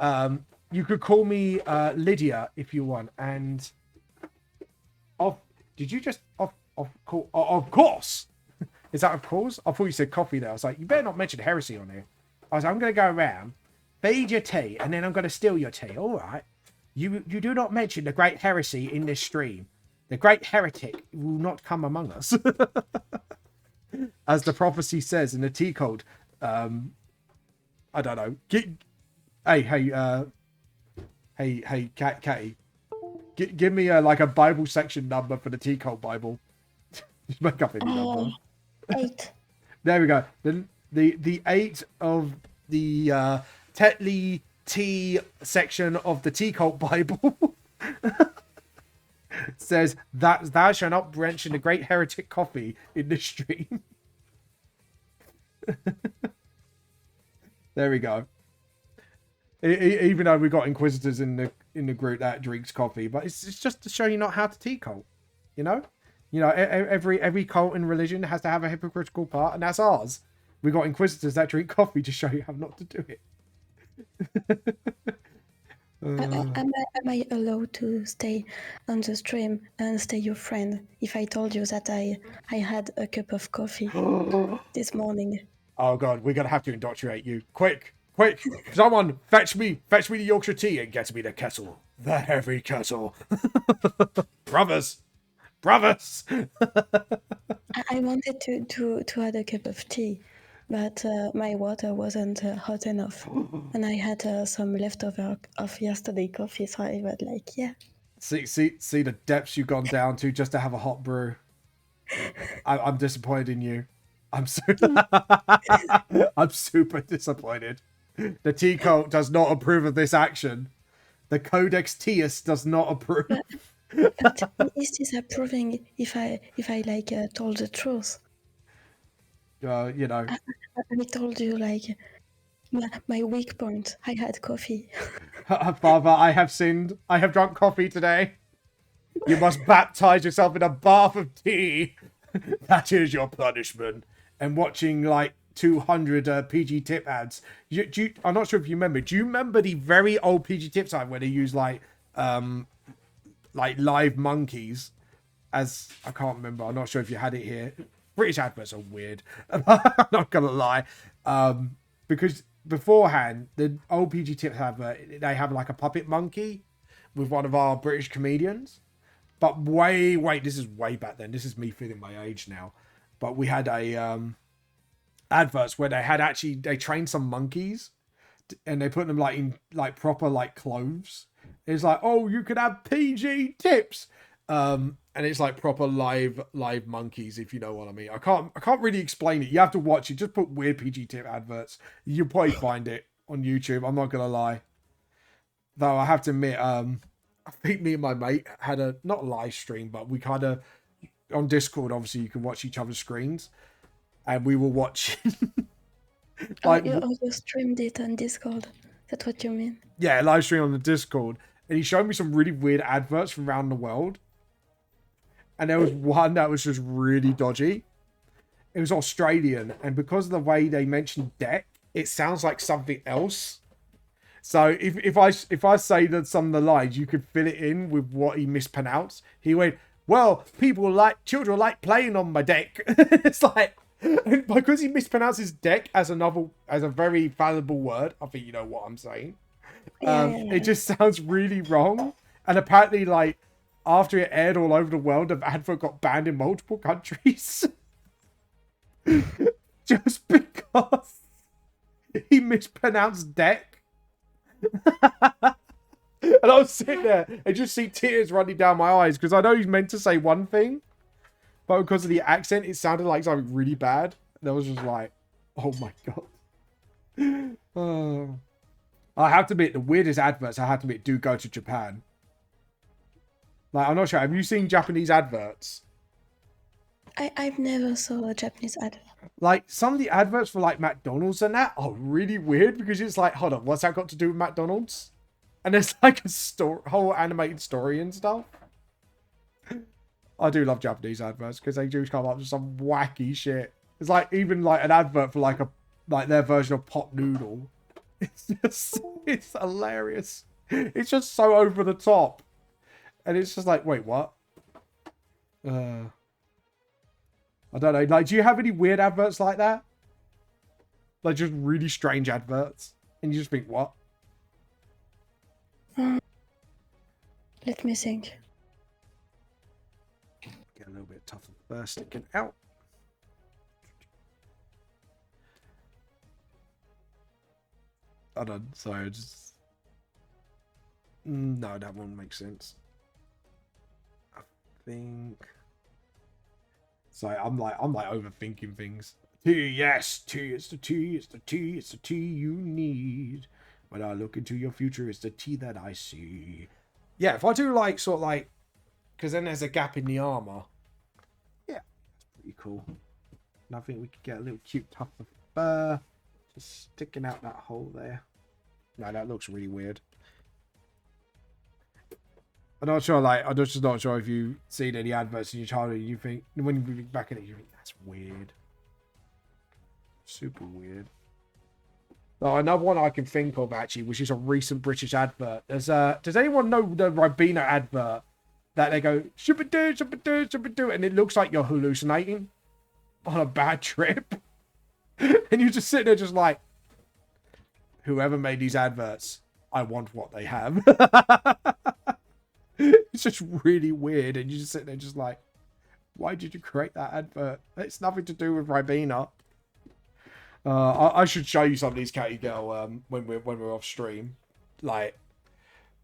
You could call me Lydia if you want. And did you just of course? Is that of course? I thought you said coffee there. I was like, you better not mention heresy on here. I was like, I'm going to go around, feed your tea, and then I'm going to steal your tea. All right. You do not mention the great heresy in this stream. The great heretic will not come among us. As the prophecy says in the tea code. I don't know. Hey, Catty. Give me like a Bible section number for the tea code Bible. Just make up any number. 8. There we go. The 8 of the Tetley tea section of the tea cult Bible says that thou shalt not mention the great heretic coffee in this stream. There we go. Even though we got inquisitors in the group that drinks coffee, but it's just to show you not how to tea cult, you know. Every cult and religion has to have a hypocritical part, and that's ours. We got inquisitors that drink coffee to show you how not to do it. Am I allowed to stay on the stream and stay your friend if I told you that I had a cup of coffee this morning? Oh God, we're gonna have to indoctrinate you. Quick! Someone fetch me the Yorkshire tea and get me the kettle. The heavy kettle. Brothers! I wanted to add a cup of tea, but my water wasn't hot enough, and I had some leftover of yesterday coffee, so I was like, yeah. See the depths you've gone down to just to have a hot brew. I'm disappointed in you. I'm super disappointed. The tea cult does not approve of this action. The Codex Teus does not approve. But is this approving if I like told the truth? You know. I told you like my weak point. I had coffee. Father, I have sinned. I have drunk coffee today. You must baptize yourself in a bath of tea. That is your punishment. And watching like 200 PG tip ads. I'm not sure if you remember. Do you remember the very old PG tips ad where they use like live monkeys? As I can't remember. I'm not sure if you had it here. British adverts are weird. I'm not gonna lie. Because beforehand, the old PG tips advert, they have like a puppet monkey with one of our British comedians. But this is way back then. This is me feeling my age now. But we had a adverts where they trained some monkeys and they put them like in like proper like clothes. It's like, oh, you could have PG tips. And it's like proper live monkeys, if you know what I mean. I can't really explain it. You have to watch it. Just put weird PG tip adverts. You'll probably find it on YouTube. I'm not gonna lie. Though I have to admit, I think me and my mate had a not live stream, but we kind of on Discord, obviously you can watch each other's screens, and we were watching like you streamed it on Discord. That's what you mean? yeah, live stream on the Discord, and he showed me some really weird adverts from around the world, and there was one that was just really dodgy. It was Australian, and because of the way they mentioned deck, it sounds like something else. So if I say that some of the lines, you could fill it in with what he mispronounced. He went, "Well, children like playing on my deck." It's like, because he mispronounces deck as a very valuable word. I think you know what I'm saying. It just sounds really wrong. And apparently, like, after it aired all over the world, the advert got banned in multiple countries. Just because he mispronounced deck. And I was sitting there and just see tears running down my eyes because I know he's meant to say one thing, but because of the accent, it sounded like something really bad. And I was just like, oh my god. I have to admit, the weirdest adverts I have to admit do go to Japan. Like, I'm not sure. Have you seen Japanese adverts? I've never saw a Japanese advert. Like, some of the adverts for, like, McDonald's and that are really weird because it's like, hold on, what's that got to do with McDonald's? And there's, like, a whole animated story and stuff. I do love Japanese adverts because they do come up with some wacky shit. It's like, even, like, an advert for, like, their version of Pot Noodle. It's hilarious. It's just so over the top. And it's just like, wait, what? I don't know. Like, do you have any weird adverts like that? Like, just really strange adverts. And you just think, what? Let me think. Get a little bit tougher first. Sticking out. Hold on. Sorry, just... No, that won't make sense. I think... So I'm like overthinking things. Tea, yes, tea, it's the tea, it's the tea, it's the tea you need. When I look into your future, it's the tea that I see. Yeah, if I do like sort of like, because then there's a gap in the armor. Yeah, that's pretty cool. And I think we could get a little cute tuft of fur just sticking out that hole there. No, that looks really weird. I'm not sure, like, I'm just not sure if you've seen any adverts in your childhood, you think, when you look back at it, you think, that's weird. Super weird. Oh, another one I can think of, actually, which is a recent British advert. Does anyone know the Ribena advert? That they go, shubba-doo, shubba-doo, shubba-doo, and it looks like you're hallucinating on a bad trip. And you just sit there just like, whoever made these adverts, I want what they have. It's just really weird, and you just sit there just like, why did you create that advert? It's nothing to do with Ribena. I should show you some of these CactiGril when we're off stream. Like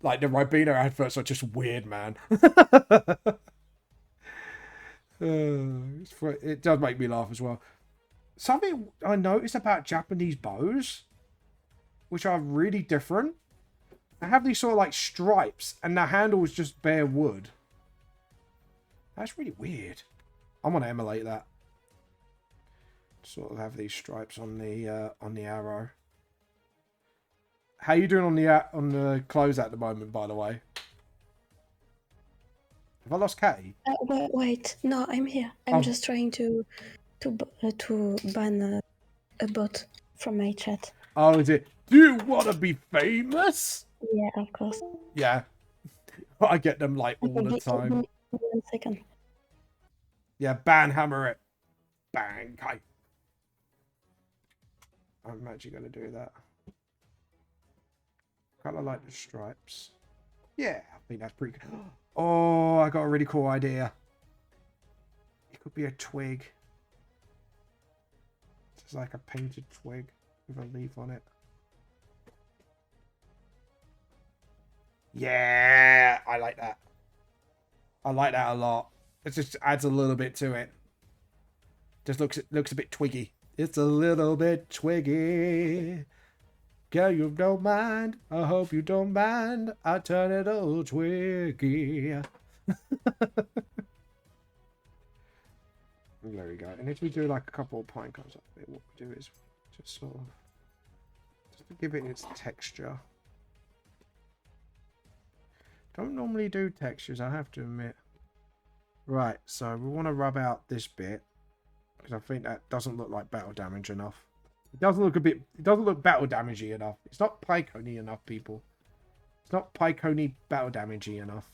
the Ribena adverts are just weird, man. It does make me laugh as well. Something I noticed about Japanese bows, which are really different. They have these sort of like stripes, and the handle is just bare wood. That's really weird. I want to emulate that. Sort of have these stripes on the arrow. How you doing on the clothes at the moment, by the way? Have I lost Catty? Wait, no, I'm here. I'm just trying to ban a bot from my chat. Oh, is it? Do you want to be famous? Yeah, of course. Yeah. I get them like all the time. Give me 1 second. Yeah, banhammer it. Bang. Hi. I'm actually going to do that. Kind of like the stripes. Yeah, I think that's pretty good. Oh, I got a really cool idea. It could be a twig. It's like a painted twig with a leaf on it. Yeah, I like that. I like that a lot. It just adds a little bit to it. Just looks a bit twiggy. It's a little bit twiggy. Girl, you don't mind. I hope you don't mind. I turn it all twiggy. There we go. And if we do like a couple of pine cones up there, what we do is just sort of just to give it its texture. Don't normally do textures, I have to admit. Right, so we want to rub out this bit because I think that doesn't look like battle damage enough. It doesn't look it doesn't look battle damagey enough. It's not Pycony enough, people. It's not Pycony battle damagey enough.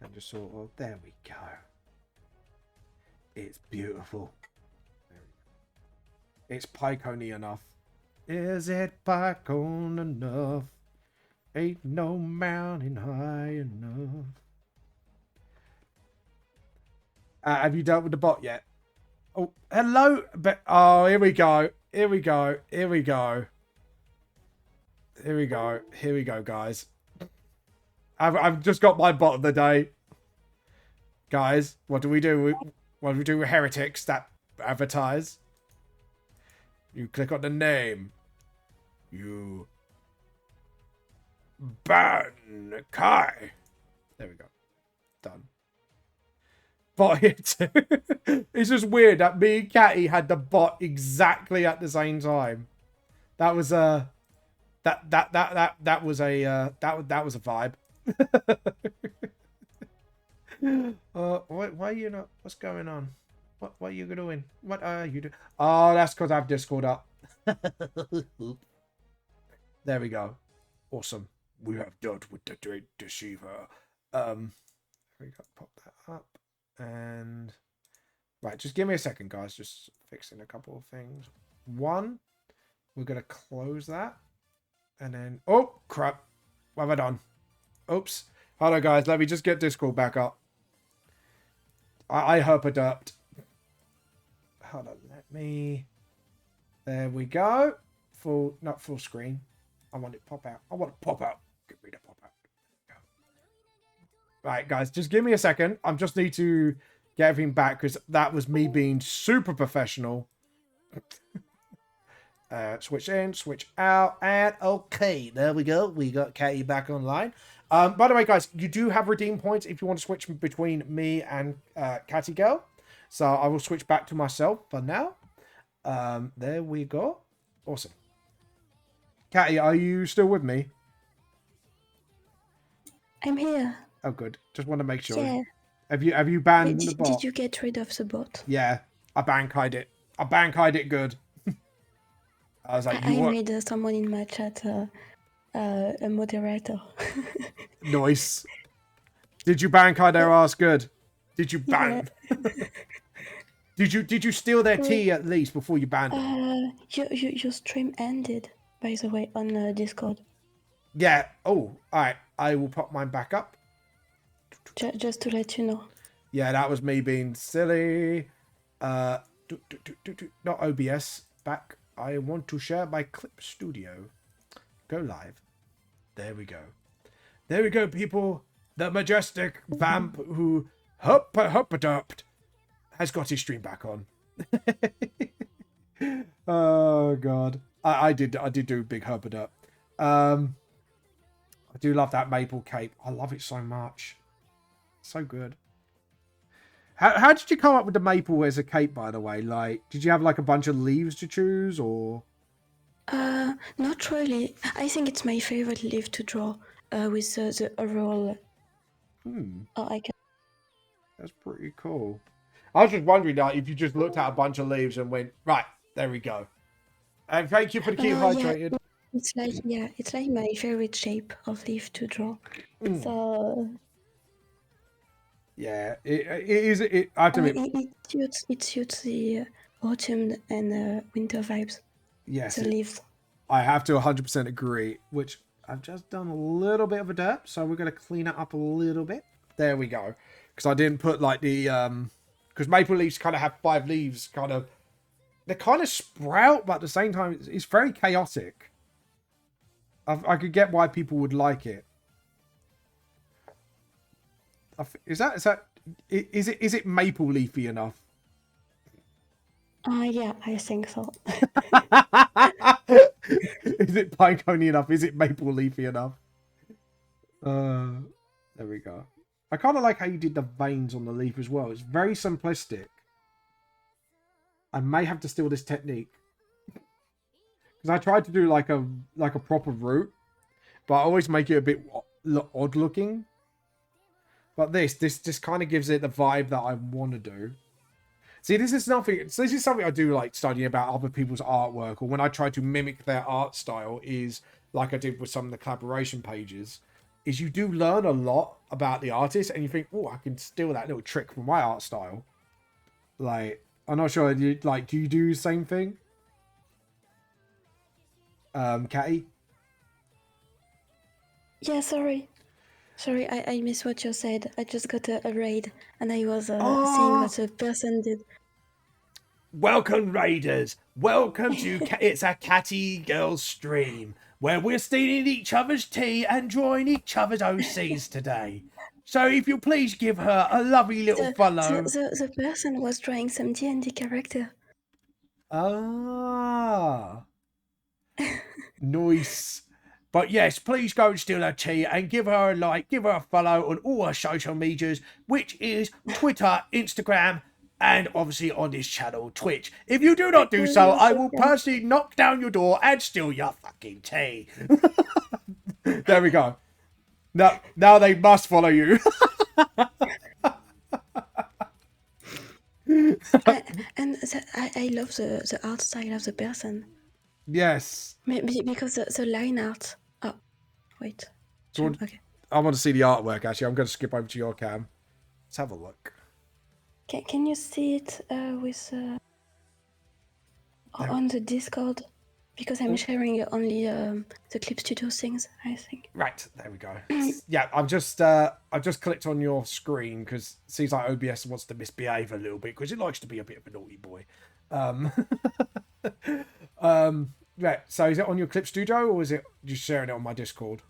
And just sort of, there we go. It's beautiful. There we go. It's Pycony enough. Is it Pycone enough? Ain't no mountain high enough. Have you dealt with the bot yet? Oh, hello. Oh, here we go. Here we go. Here we go. Here we go. Here we go, guys. I've just got my bot of the day. Guys, what do we do? What do we do with heretics that advertise? You click on the name. You ban Kai. There we go. Done. Bot hit. It's just weird that me and Catty had the bot exactly at the same time. That was a that was a vibe. Why are you not? What's going on? What are you doing? What are you doing? Oh, that's because I have Discord up. There we go. Awesome. We have dealt with the great deceiver. There we go. Pop that up. And right, just give me a second, guys. Just fixing a couple of things. One, we're gonna close that. And then oh crap. What have I done? Oops. Hold on, guys. Let me just get Discord back up. I herpaderped. Hold on, let me. There we go. Not full screen. I want it pop out. I want it pop out. Get rid of pop out. Right, guys, just give me a second. I just need to get everything back because that was me being super professional. Switch in, switch out, and okay, there we go. We got Katie back online. By the way, guys, you do have redeem points if you want to switch between me and CactiGril. So I will switch back to myself for now. There we go. Awesome. Catty, are you still with me? I'm here. Oh, good. Just want to make sure. Yeah. Have you banned the bot? Did you get rid of the bot? Yeah, I ban-keyed it. I ban-keyed it good. I was like, I made someone in my chat a moderator. Nice. Did you ban-key their ass good? Did you ban? Yeah. Did you steal their tea at least before you banned them? Your stream ended, by the way, on Discord. Yeah. Oh, all right. I will pop mine back up. Just to let you know. Yeah, that was me being silly. Not OBS. Back. I want to share my clip studio. Go live. There we go. There we go, people. The majestic vamp who herpaderped has got his stream back on. Oh god. I did do big herpaderp. I do love that maple cape. I love it so much. So good. How did you come up with the maple as a cape, by the way? Like, did you have like a bunch of leaves to choose, or? Not really. I think it's my favorite leaf to draw with the overall. I can. That's pretty cool. I was just wondering, like, if you just looked at a bunch of leaves and went, right, there we go. And thank you for the keep hydrated. Yeah. It's like my favorite shape of leaf to draw. So. Yeah, it is. I have to admit, it suits the autumn and winter vibes. Yes, the leaves. I have to 100% agree. Which I've just done a little bit of a derp, so we're going to clean it up a little bit. There we go. Because I didn't put like the because maple leaves kind of have 5 leaves. They kind of sprout, but at the same time, it's very chaotic. I could get why people would like it. Is it maple leafy enough? Yeah, I think so. Is it pinecone enough? Is it maple leafy enough? There we go. I kind of like how you did the veins on the leaf as well. It's very simplistic. I may have to steal this technique. Because I tried to do like a proper root. But I always make it a bit odd looking. But this kind of gives it the vibe that I want to do. See, this is something I do like studying about other people's artwork, or when I try to mimic their art style, is like I did with some of the collaboration pages, is you do learn a lot about the artist, and you think, oh, I can steal that little trick from my art style. Like, I'm not sure, do you do the same thing? Catty? Yeah, sorry, I missed what you said. I just got a raid, and I was seeing what a person did. Welcome, raiders. Welcome to ItsCactiGril stream, where we're stealing each other's tea and drawing each other's OCs today. So if you please give her a lovely little follow. The person was drawing some D&D character. Ah. Nice. But yes, please go and steal her tea and give her a like, give her a follow on all her social medias, which is Twitter, Instagram, and obviously on this channel, Twitch. If you do not do so, I will personally knock down your door and steal your fucking tea. There we go. Now they must follow you. I love the art style of the person. Yes. Maybe because the line art. Oh, wait. Okay. I want to see the artwork, actually. I'm going to skip over to your cam. Let's have a look. Can you see it with on the Discord? Because I'm sharing only the Clip Studio things, I think. Right, there we go. Yeah, I've just clicked on your screen because it seems like OBS wants to misbehave a little bit because it likes to be a bit of a naughty boy. Right, so is it on your Clip Studio or is it just sharing it on my Discord?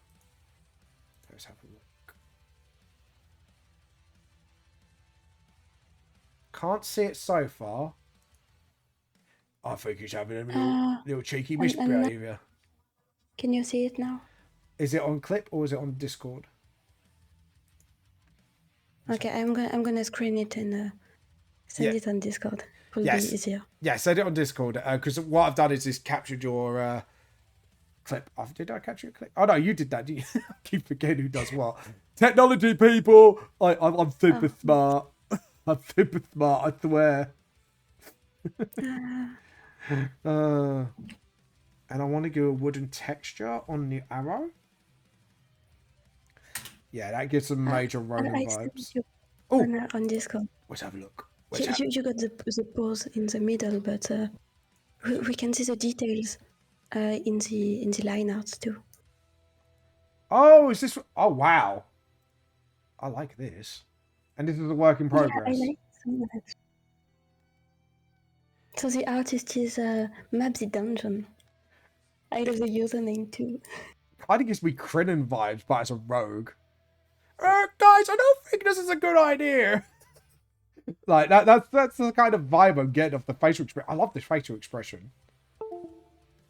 Let's have a look. Can't see it so far. I think he's having a little cheeky misbehavior. Can you see it now? Is it on Clip or is it on Discord? Okay, I'm gonna screen it and send it on Discord. It will be easier. Yeah, send it on Discord because what I've done is just captured your clip. Did I capture your clip? Oh no, you did that. I keep forgetting who does what. Technology people. I'm super smart. I'm super smart. I swear. And I want to do a wooden texture on the arrow. Yeah, that gives some major Ronin vibes. Oh, on Discord. Let's have a look. You got the pause in the middle, but we can see the details in the line art too. Oh, is this? Oh, wow. I like this. And this is a work in progress. Yeah, I like it so much. So the artist is Map the Dungeon. I love the username too. Kind of gives me Crinan vibes, but as a rogue. Guys, I don't think this is a good idea. Like that's the kind of vibe I'm getting off the facial expression. I love this facial expression.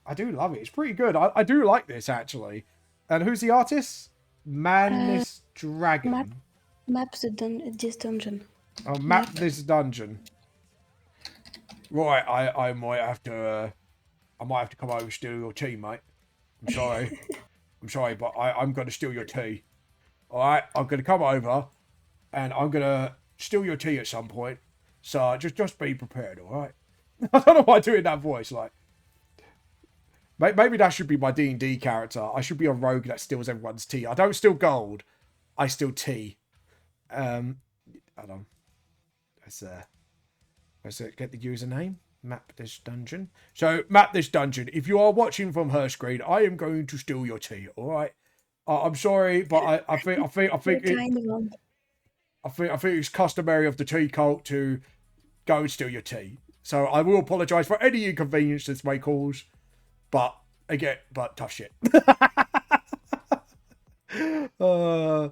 I do love it. It's pretty good. I do like this actually. And who's the artist? Madness Dragon. Map this dungeon. Oh, map this dungeon. Right, I might have to come over and steal your tea, mate. I'm sorry. I'm sorry, but I'm going to steal your tea. All right, I'm going to come over, and I'm going to steal your tea at some point. So just be prepared, all right? I don't know why I do it in that voice. Like, maybe that should be my D&D character. I should be a rogue that steals everyone's tea. I don't steal gold. I steal tea. Hold on. Let's get the username. Map this dungeon. So, map this dungeon. If you are watching from her screen, I am going to steal your tea. All right. I'm sorry, but I think it's customary of the tea cult to go and steal your tea. So I will apologise for any inconvenience this may cause. But tough shit. I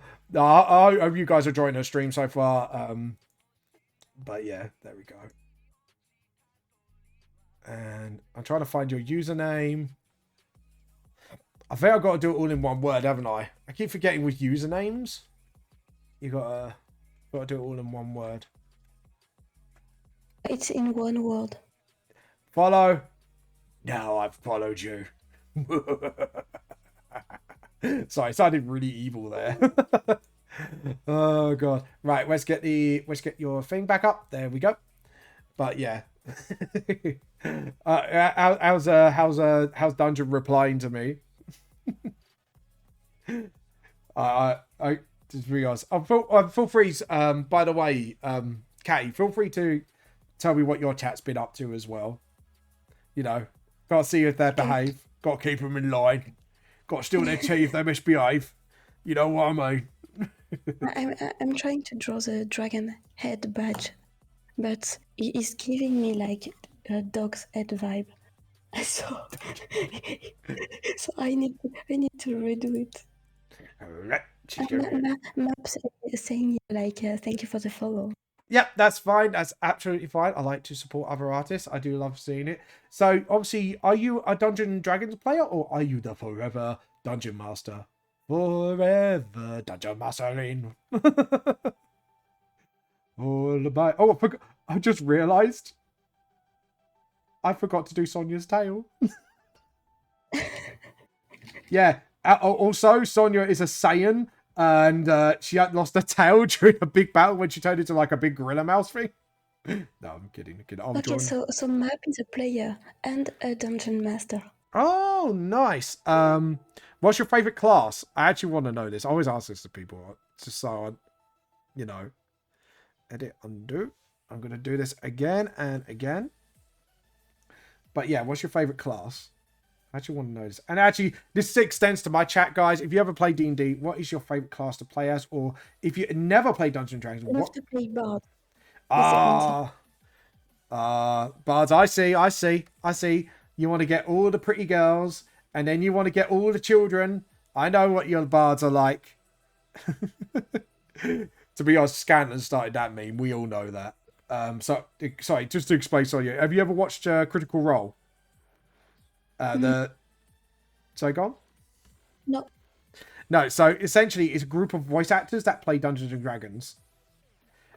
hope you guys are enjoying her stream so far. But yeah, there we go. And I'm trying to find your username. I think I've got to do it all in one word, haven't I? I keep forgetting with usernames. You gotta do it all in one word. It's in one word. Follow. Now I've followed you. Sorry, it sounded really evil there. Oh god. Right, let's get your thing back up. There we go. But yeah. How's Dungeon replying to me? I just realised. Feel free. By the way, Catty, feel free to tell me what your chat's been up to as well. You know, gotta see if they behave. Gotta keep them in line. Gotta steal their tea if they misbehave. You know what I mean? I'm trying to draw the dragon head badge, but it's giving me like a dog's head vibe. So, so I need to redo it. Maps saying like thank you for the follow. Yep, that's fine. That's absolutely fine. I like to support other artists. I do love seeing it. So, obviously, are you a Dungeons and Dragons player or are you the forever Dungeon Master? Forever Dungeon Mastering. All about. Oh, I just realised. I forgot to do Sonia's tail. Yeah. Also, Sonia is a Saiyan. And she had lost her tail during a big battle when she turned into like a big gorilla mouse thing. No, I'm kidding. Okay, so Map is a player and a dungeon master. Oh, nice. What's your favorite class? I actually want to know this. I always ask this to people, just so I, you know. Edit, undo. I'm gonna do this again and again. But yeah, what's your favorite class? I actually want to know this. And actually, this extends to my chat, guys. If you ever play D&D, what is your favorite class to play as? Or if you never play Dungeons & Dragons, I love to play Bard. Bards, I see. You want to get all the pretty girls, and then you want to get all the children. I know what your bards are like. To be honest, Scanlan started that meme. We all know that. Sorry, just to explain, Sonia, have you ever watched Critical Role? So go on? No, so essentially it's a group of voice actors that play Dungeons and Dragons.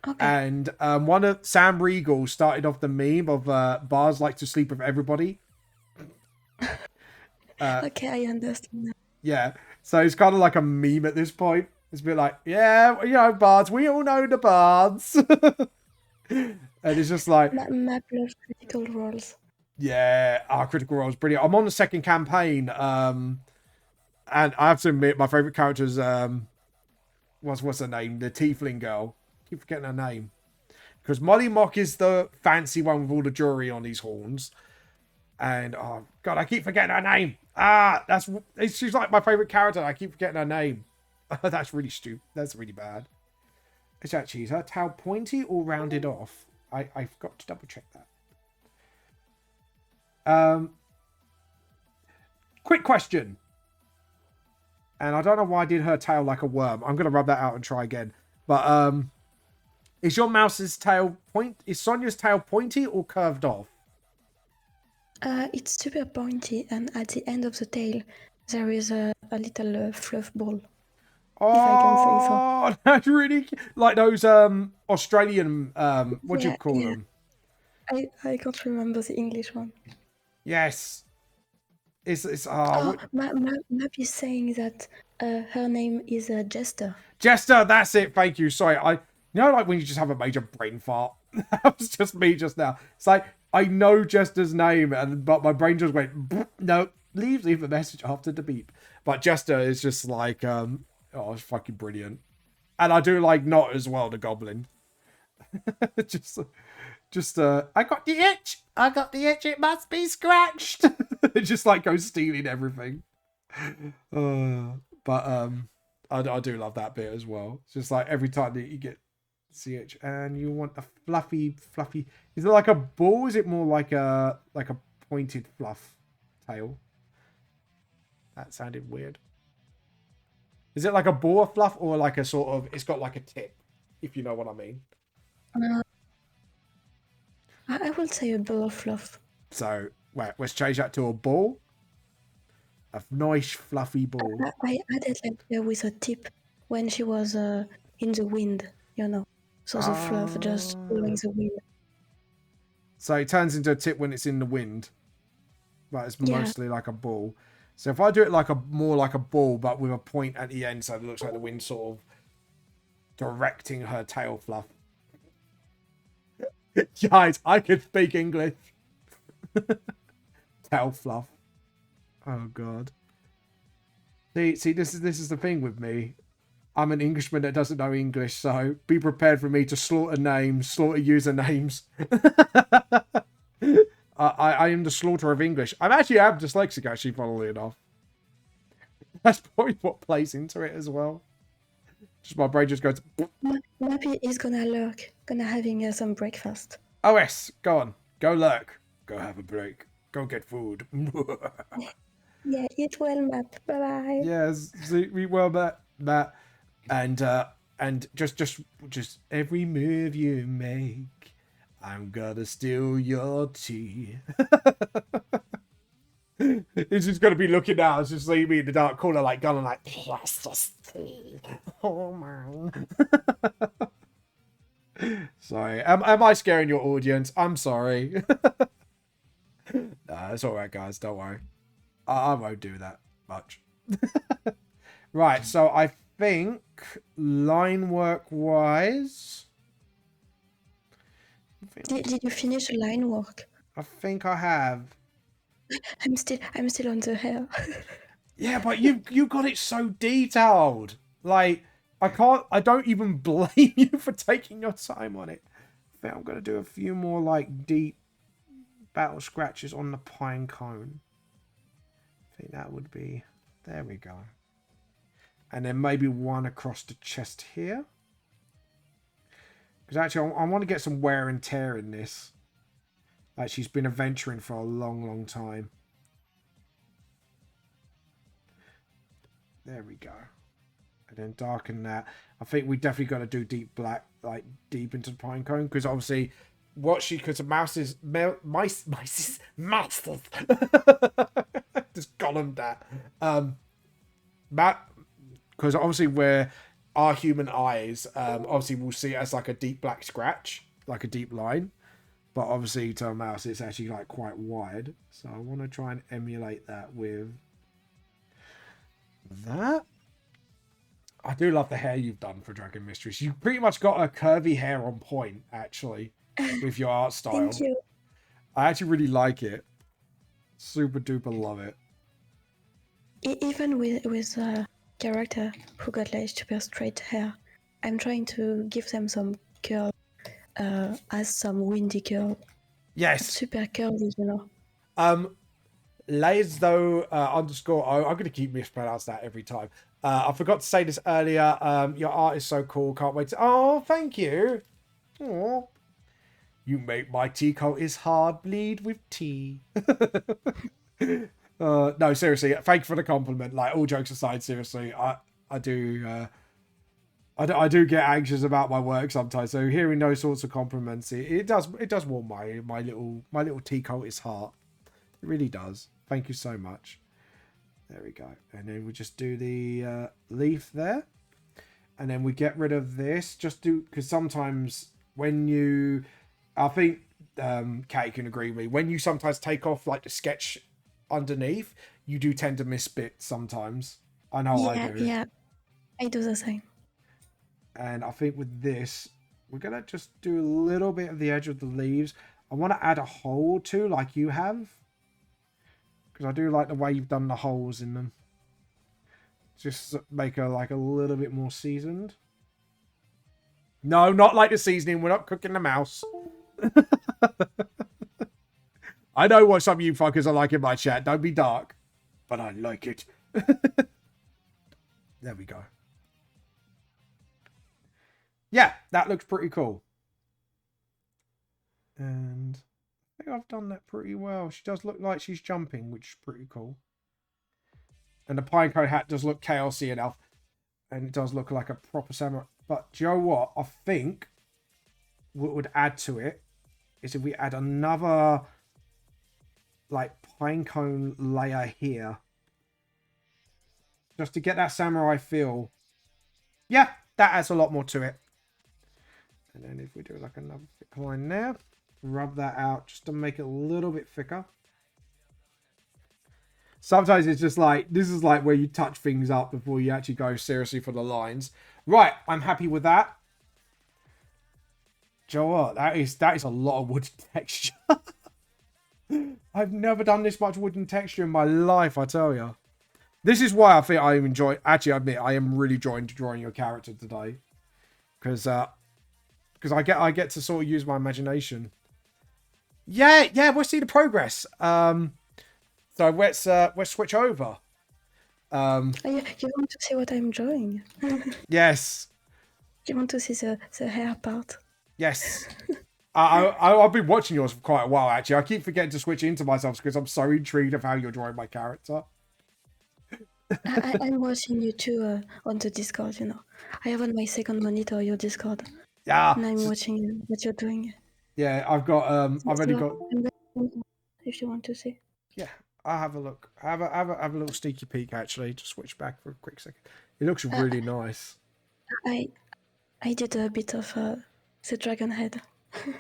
Okay. And one of Sam Riegel started off the meme of bars like to sleep with everybody. Okay, I understand that. Yeah. So it's kind of like a meme at this point. It's a bit like, yeah, you know, bards, we all know the bards. And it's just like Map loves critical roles. Yeah, Critical Role is brilliant. I'm on the second campaign, and I have to admit, my favorite character is what's her name? The Tiefling girl. Keep forgetting her name. Because Molly Mock is the fancy one with all the jewelry on these horns, and oh god, I keep forgetting her name. She's like my favorite character. I keep forgetting her name. That's really stupid. That's really bad. Is her tail pointy or rounded off? I forgot to double check that. Quick question. And I don't know why I did her tail like a worm. I'm going to rub that out and try again. But, is your mouse's tail is Sonia's tail pointy or curved off? It's super pointy, and at the end of the tail, there is a little fluff ball. Oh, if I can say so. That's really like those Australian what do you call them? I can't remember the English one. Yes. Map is saying that her name is Jester. Jester, that's it. Thank you. Sorry, like when you just have a major brain fart. That was just me just now. It's like I know Jester's name, but my brain just went no. Leave a message after the beep. But Jester is just like it's fucking brilliant, and I do like Not as well, the goblin. Just I got the itch. It must be scratched. It just like goes stealing everything. But I do love that bit as well. It's just like every time that you get CH and you want a fluffy. Is it like a ball? Is it more like a pointed fluff tail? That sounded weird. Is it like a ball of fluff or like a sort of? It's got like a tip, if you know what I mean. I will say a ball of fluff. So, wait, let's change that to a ball. A nice fluffy ball. I added like with a tip when she was in the wind, you know. So the fluff just following the wind. So it turns into a tip when it's in the wind. But it's Yeah. mostly like a ball. So if I do it like more like a ball, but with a point at the end, so it looks like the wind sort of directing her tail fluff. Guys, I could speak English. Tail fluff. Oh god. See, this is the thing with me. I'm an Englishman that doesn't know English, so be prepared for me to slaughter names, slaughter usernames. I am the slaughter of English. I'm dyslexic, actually, funnily enough. That's probably what plays into it as well. Just my brain just goes... Maybe he's gonna having some breakfast. Oh, yes. Go on. Go lurk. Go have a break. Go get food. Yeah, eat well, Matt. Bye-bye. Yes. Eat well, Matt. And just every move you make, I'm gonna steal your tea. He's just gonna be looking out. It's just like me in the dark corner, like going like, yes, this tea. Oh man. Sorry. Am I scaring your audience? I'm sorry. Nah, it's alright, guys. Don't worry. I won't do that much. Right, so I think line work wise. Did you finish the line work? I think I have. I'm still on the hair. Yeah, but you got it so detailed. Like, I don't even blame you for taking your time on it. I think I'm gonna do a few more like deep battle scratches on the pine cone. I think that would be, there we go. And then maybe one across the chest here. Because actually, I want to get some wear and tear in this. Like, she's been adventuring for a long, long time. There we go. And then darken that. I think we definitely got to do deep black, like, deep into the pine cone. Because obviously, because mouse is... Mice is... Masters. Just got him that. Because obviously where our human eyes, obviously we'll see it as like a deep black scratch, like a deep line. But obviously to a mouse, it's actually like quite wide. So I want to try and emulate that with that. I do love the hair you've done for Dragon Mistress. You've pretty much got a curvy hair on point, actually, with your art style. Thank you. I actually really like it. Super duper love it. Even with a character who got like super straight hair, I'm trying to give them some curl, as some windy curl. Yes. Super curly, you know. Lazo _O. I'm going to keep mispronouncing that every time. I forgot to say this earlier. Your art is so cool. Can't wait to... Oh, thank you. Oh, you make my tea coat is hard bleed with tea. No, seriously. Thank you for the compliment. Like, all jokes aside, seriously, I do get anxious about my work sometimes. So hearing those sorts of compliments, it does warm my little tea coat's heart. It really does. Thank you so much. There we go. And then we just do the leaf there. And then we get rid of this. Because sometimes when you... I think Katie can agree with me. When you sometimes take off like the sketch underneath, you do tend to miss bits sometimes. I know I do. Yeah, I do the same. And I think with this, we're going to just do a little bit of the edge of the leaves. I want to add a hole too, like you have. Because I do like the way you've done the holes in them. Just make her like a little bit more seasoned. No, not like the seasoning. We're not cooking the mouse. I know what some of you fuckers are like in my chat. Don't be dark. But I like it. There we go. Yeah, that looks pretty cool. And I think I've done that pretty well. She does look like she's jumping, which is pretty cool. And the pinecone hat does look chaosy enough. And it does look like a proper samurai. But do you know what? I think what would add to it is if we add another like pinecone layer here. Just to get that samurai feel. Yeah, that adds a lot more to it. And then if we do like another thick line there, rub that out just to make it a little bit thicker. Sometimes it's just like, this is like where you touch things up before you actually go seriously for the lines. Right, I'm happy with that. Do you know what? That is a lot of wooden texture. I've never done this much wooden texture in my life, I tell you. This is why I think I enjoy... Actually, I admit, I am really enjoying drawing your character today. Because I get to sort of use my imagination. Yeah, we'll see the progress. So let's switch over. You want to see what I'm drawing? Yes. You want to see the hair part? Yes. I've been watching yours for quite a while, actually. I keep forgetting to switch into myself because I'm so intrigued of how you're drawing my character. I'm watching you too on the Discord, you know. I have on my second monitor your Discord. Yeah. And I'm watching what you're doing. Yeah, I've got I've already got... If you want to see. Yeah, I'll have a look. Have a little sneaky peek, actually. Just switch back for a quick second. It looks really nice. I did a bit of the dragon head.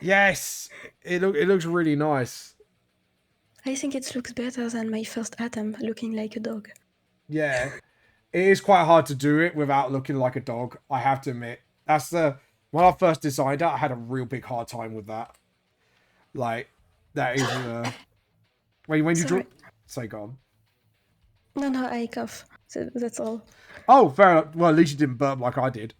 Yes, it looks really nice. I think it looks better than my first attempt, looking like a dog. Yeah, it is quite hard to do it without looking like a dog. I have to admit, that's when I first designed it, I had a real big hard time with that. Like, that is when you draw. Say, go on. No, I cough. So that's all. Oh, fair enough. Well, at least you didn't burp like I did.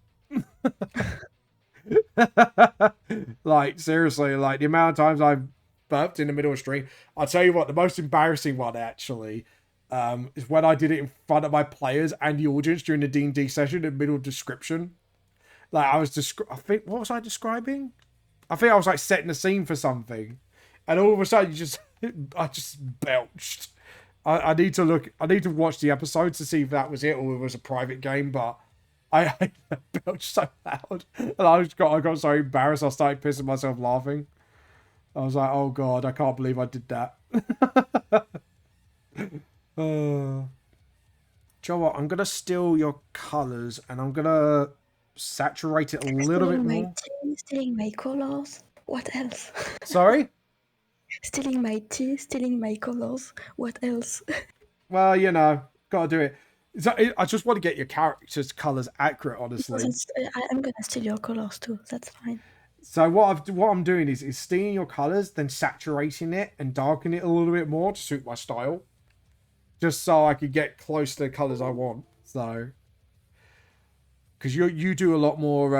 Like, seriously, like the amount of times I've burped in the middle of a stream. I'll tell you what, the most embarrassing one actually is when I did it in front of my players and the audience during the D&D session in the middle of description. Like, I think, what was I describing? I think I was like setting the scene for something, and all of a sudden I just belched. I need to watch the episodes to see if that was it or it was a private game, but I belched so loud, and I got so embarrassed I started pissing myself laughing. I was like, oh god, I can't believe I did that. Do you know what? I'm gonna steal your colours and I'm gonna saturate it a little bit more. Stealing my colors. What else? Sorry? Stealing my tea, stealing my colors. What else? Well, you know, gotta do it. I just want to get your character's colours accurate, honestly. I'm gonna steal your colors too. That's fine. So what I'm doing is stealing your colours, then saturating it and darkening it a little bit more to suit my style. Just so I could get close to the colours I want. So, because you do a lot more.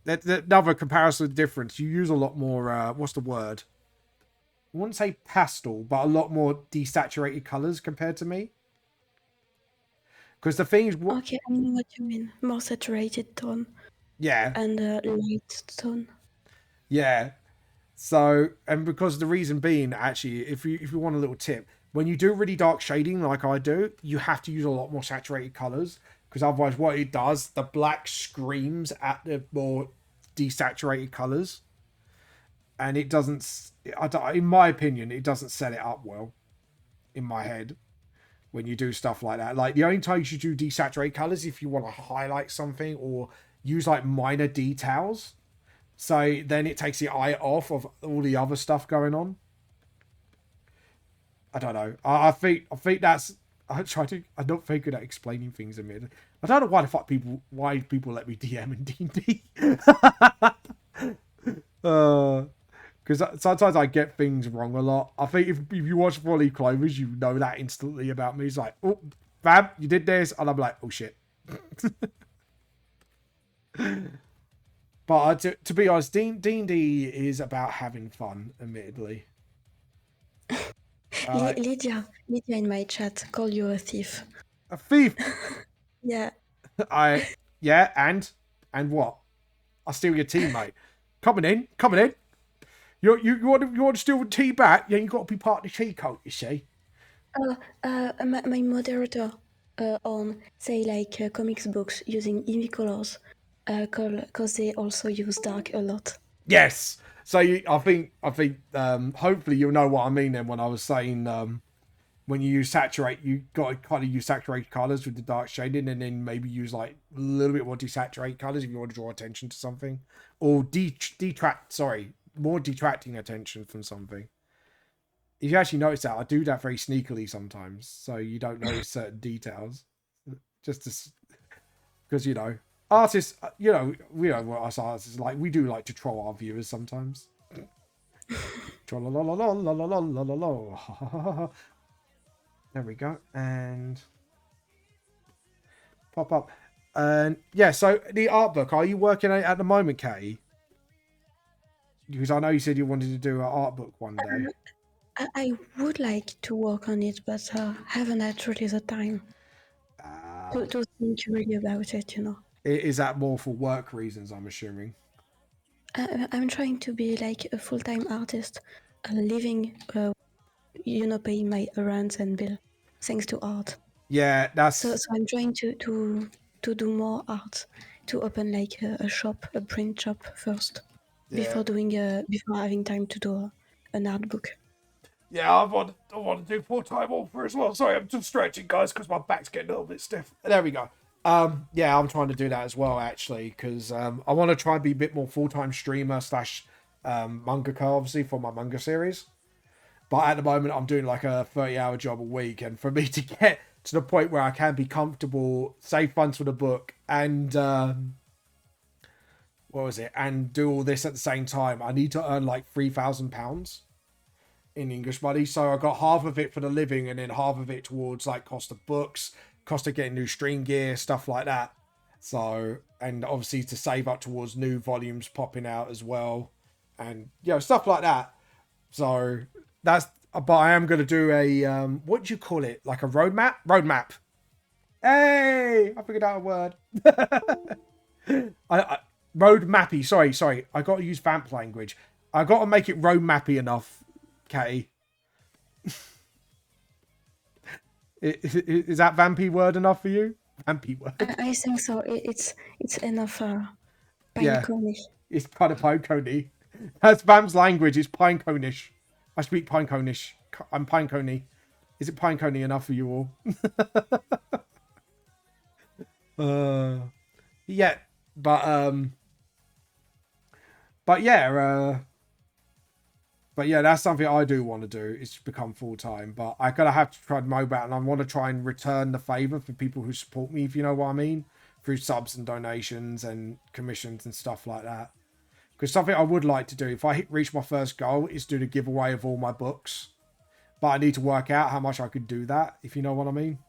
Another comparison difference. You use a lot more. What's the word? I wouldn't say pastel, but a lot more desaturated colours compared to me. Because the thing is, okay, I know what you mean. More saturated tone. Yeah. And light tone. Yeah. So, and because the reason being, actually, if you want a little tip, when you do really dark shading like I do, you have to use a lot more saturated colours. Because otherwise what it does, the black screams at the more desaturated colours. And it doesn't, in my opinion, it doesn't set it up well in my head when you do stuff like that. Like, the only time you should do desaturated colours if you want to highlight something or use like minor details. So then it takes the eye off of all the other stuff going on. I don't know. I think that's... I'm not very good at explaining things a minute. I don't know why people let me DM in D&D. Because sometimes I get things wrong a lot. I think if you watch 4 Leaf Clovers, you know that instantly about me. It's like, oh, fam, you did this. And I'm like, oh, shit. But to be honest, D&D is about having fun, admittedly. Lydia in my chat called you a thief. A thief? Yeah. Yeah, and what? I'll steal your tea, mate. Coming in. You want to steal the tea back? Yeah, you got to be part of the tea cult, you see. My moderator on say like comics books using EV colors, because they also use dark a lot. Yes. So I think hopefully you'll know what I mean then when I was saying when you use saturate, you got to kind of use saturated colors with the dark shading, and then maybe use like a little bit more desaturate colors if you want to draw attention to something, or more detracting attention from something. If you actually notice that, I do that very sneakily sometimes, so you don't notice certain details. Just because artists, what us artists like. We do like to troll our viewers sometimes. There we go, and pop up, and yeah. So the art book, are you working on it at the moment, Katie? Because I know you said you wanted to do an art book one day. I would like to work on it, but haven't had really the time to think really about it. Is that more for work reasons? I'm assuming. I'm trying to be like a full-time artist, living, paying my rent and bill thanks to art. Yeah, that's so I'm trying to do more art, to open like a shop, a print shop first, before having time to do an art book. Yeah, I want to do full-time author as well. Sorry, I'm just stretching, guys, because my back's getting a little bit stiff. There we go. Yeah, I'm trying to do that as well, actually, because I want to try and be a bit more full-time streamer / mangaka, obviously, for my manga series. But at the moment, I'm doing like a 30-hour job a week, and for me to get to the point where I can be comfortable, save funds for the book, and and do all this at the same time, I need to earn like £3,000 in English money. So I got half of it for the living, and then half of it towards like cost of books, cost of getting new stream gear, stuff like that. So, and obviously to save up towards new volumes popping out as well, and stuff like that. So that's, but I am going to do a what do you call it, like a roadmap. Hey, I figured out a word. Road mappy. Sorry, I got to use vamp language. I got to make it road mappy enough, Katie. Is that vampy word enough for you? Vampy word. I think so. It's enough. Pinecone. It's kind of Pinecone. That's Vamp's language. It's Pinecone-ish. I speak Pinecone-ish. I'm Pinecone. Is it Pinecone enough for you all? Yeah, but yeah, that's something I do want to do, is to become full-time. But I gotta have to try mobile, and I want to try and return the favor for people who support me, if you know what I mean, through subs and donations and commissions and stuff like that. Because something I would like to do, if I reach my first goal, is do the giveaway of all my books. But I need to work out how much I could do that, if you know what I mean.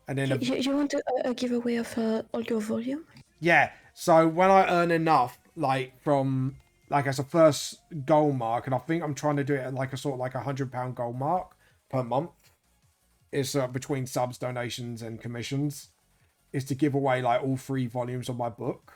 And then you want a giveaway of all your volume? Yeah. So when I earn enough, like from as a first goal mark, and I think I'm trying to do it at like a sort of like £100 goal mark per month, is between subs, donations, and commissions, is to give away like all 3 volumes of my book.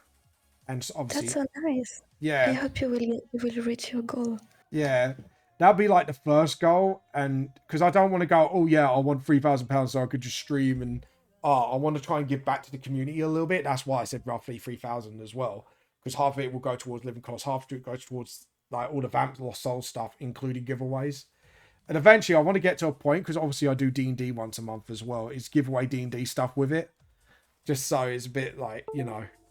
And obviously, that's so nice. Yeah. I hope you will reach your goal. Yeah. That'd be like the first goal, and because I don't want to go, oh yeah, I want £3,000 so I could just stream, and I want to try and give back to the community a little bit. That's why I said roughly 3,000 as well, because half of it will go towards living costs, half of it goes towards like all the Vamp Lost Soul stuff, including giveaways. And eventually, I want to get to a point, because obviously I do D&D once a month as well, is give away D&D stuff with it, just so it's a bit like,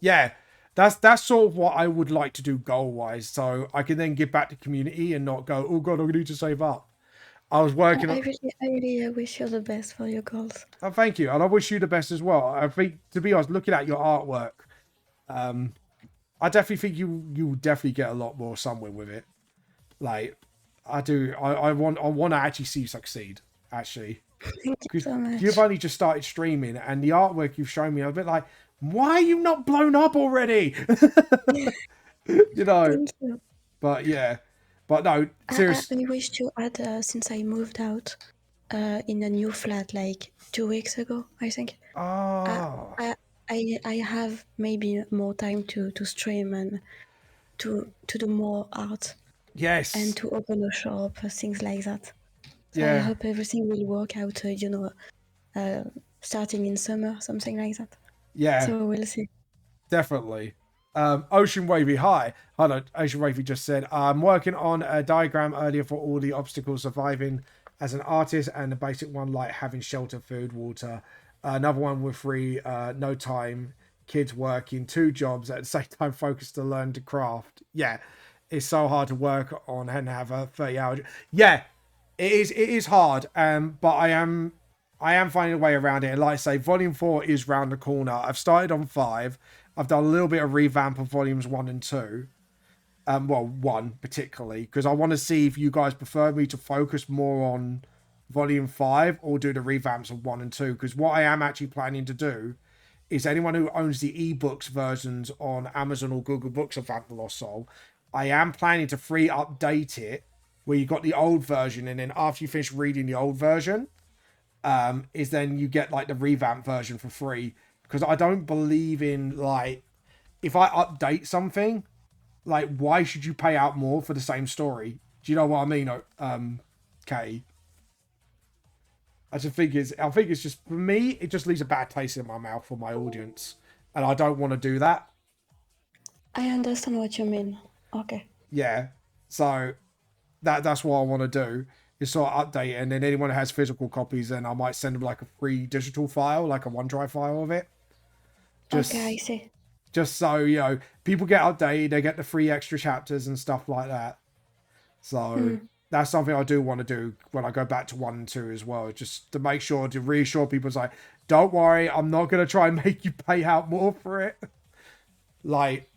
yeah. That's sort of what I would like to do goal-wise, so I can then give back to community and not go, oh god, I need to save up. I was working I really wish you the best for your goals. Oh, thank you, and I wish you the best as well. I think, to be honest, looking at your artwork, I definitely think you definitely get a lot more somewhere with it. Like, I do. I want to actually see you succeed, actually. Thank you so much. You've only just started streaming, and the artwork you've shown me, I'm a bit like, why are you not blown up already? Thank you. But yeah, but no, seriously. I wish to add, since I moved out in a new flat like 2 weeks ago, I think. Oh. I have maybe more time to stream and to do more art. Yes. And to open a shop, things like that. So yeah. I hope everything will work out, starting in summer, something like that. Yeah. So we'll see. Definitely. Ocean Wavy, hi. Hello, Ocean Wavy just said, I'm working on a diagram earlier for all the obstacles surviving as an artist, and the basic one like having shelter, food, water. Another one with free, no time, kids working, 2 jobs at the same time, focused to learn to craft. Yeah, it's so hard to work on and have a 30-hour. Yeah, it is. It is hard. But I am finding a way around it. And like I say, Volume 4 is round the corner. I've started on 5. I've done a little bit of revamp of Volumes 1 and 2. Well, 1 particularly, because I want to see if you guys prefer me to focus more on Volume 5 or do the revamps of 1 and 2. Because what I am actually planning to do is anyone who owns the ebooks versions on Amazon or Google Books of Vamp the Lost Soul, I am planning to free update it where you got the old version, and then after you finish reading the old version, is then you get like the revamp version for free. Because I don't believe in, like, if I update something, like, why should you pay out more for the same story? Do you know what I mean? Kay? I think it's just, for me, it just leaves a bad taste in my mouth for my audience. And I don't want to do that. I understand what you mean. Okay. Yeah. So that's what I want to do, is sort of update it. And then anyone who has physical copies, then I might send them like a free digital file, like a OneDrive file of it. Okay, I see. Just so, you know, people get updated, they get the free extra chapters and stuff like that. So that's something I do want to do when I go back to 1 and 2 as well, just to make sure, to reassure people, it's like, don't worry, I'm not going to try and make you pay out more for it. Like,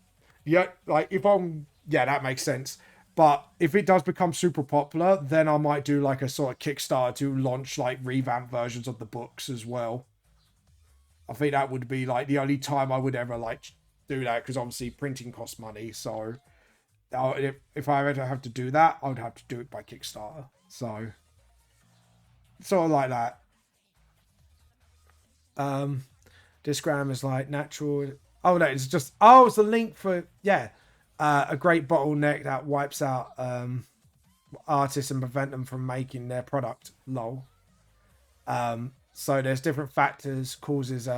yeah, like if I'm, yeah, that makes sense. But if it does become super popular, then I might do like a sort of Kickstarter to launch like revamp versions of the books as well. I think that would be like the only time I would ever like do that, because obviously printing costs money. So if I ever have to do that, I would have to do it by Kickstarter. So sort of like that. Discgram is like natural. Oh no, it's just, oh, it's a link for, yeah, a great bottleneck that wipes out artists and prevent them from making their product. Lol. So there's different factors causes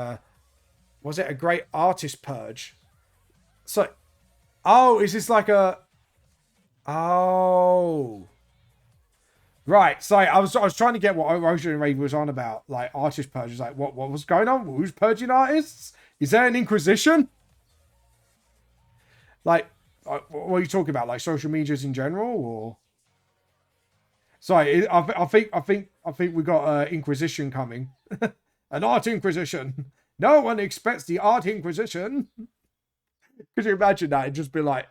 was it a great artist purge? So, oh, is this like a, oh, right. So I was trying to get what Ocean and Raven was on about, like artist purges. Like what was going on? Who's purging artists? Is there an inquisition? Like, what are you talking about? Like social medias in general, or? Sorry, I think we got Inquisition coming. An art inquisition. No one expects the art inquisition. Could you imagine that? It'd just be like,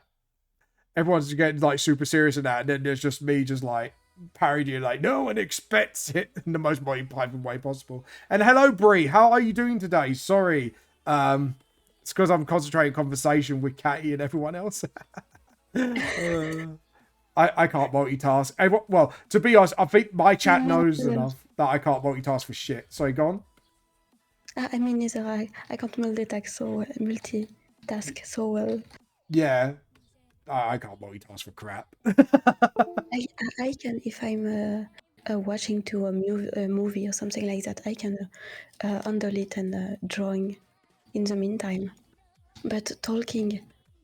everyone's getting like super serious in that, and then there's just me just like parodying, like, no one expects it in the most Monty Python way possible. And hello, Brie. How are you doing today? Sorry. It's because I'm concentrating conversation with Catty and everyone else. I can't multitask. Well, to be honest, I think my chat knows enough that I can't multitask for shit. Sorry, go on. I mean, neither I can't multitask so well. Yeah, I can't multitask for crap. I can, if I'm watching to a movie or something like that, I can handle it and drawing in the meantime. But talking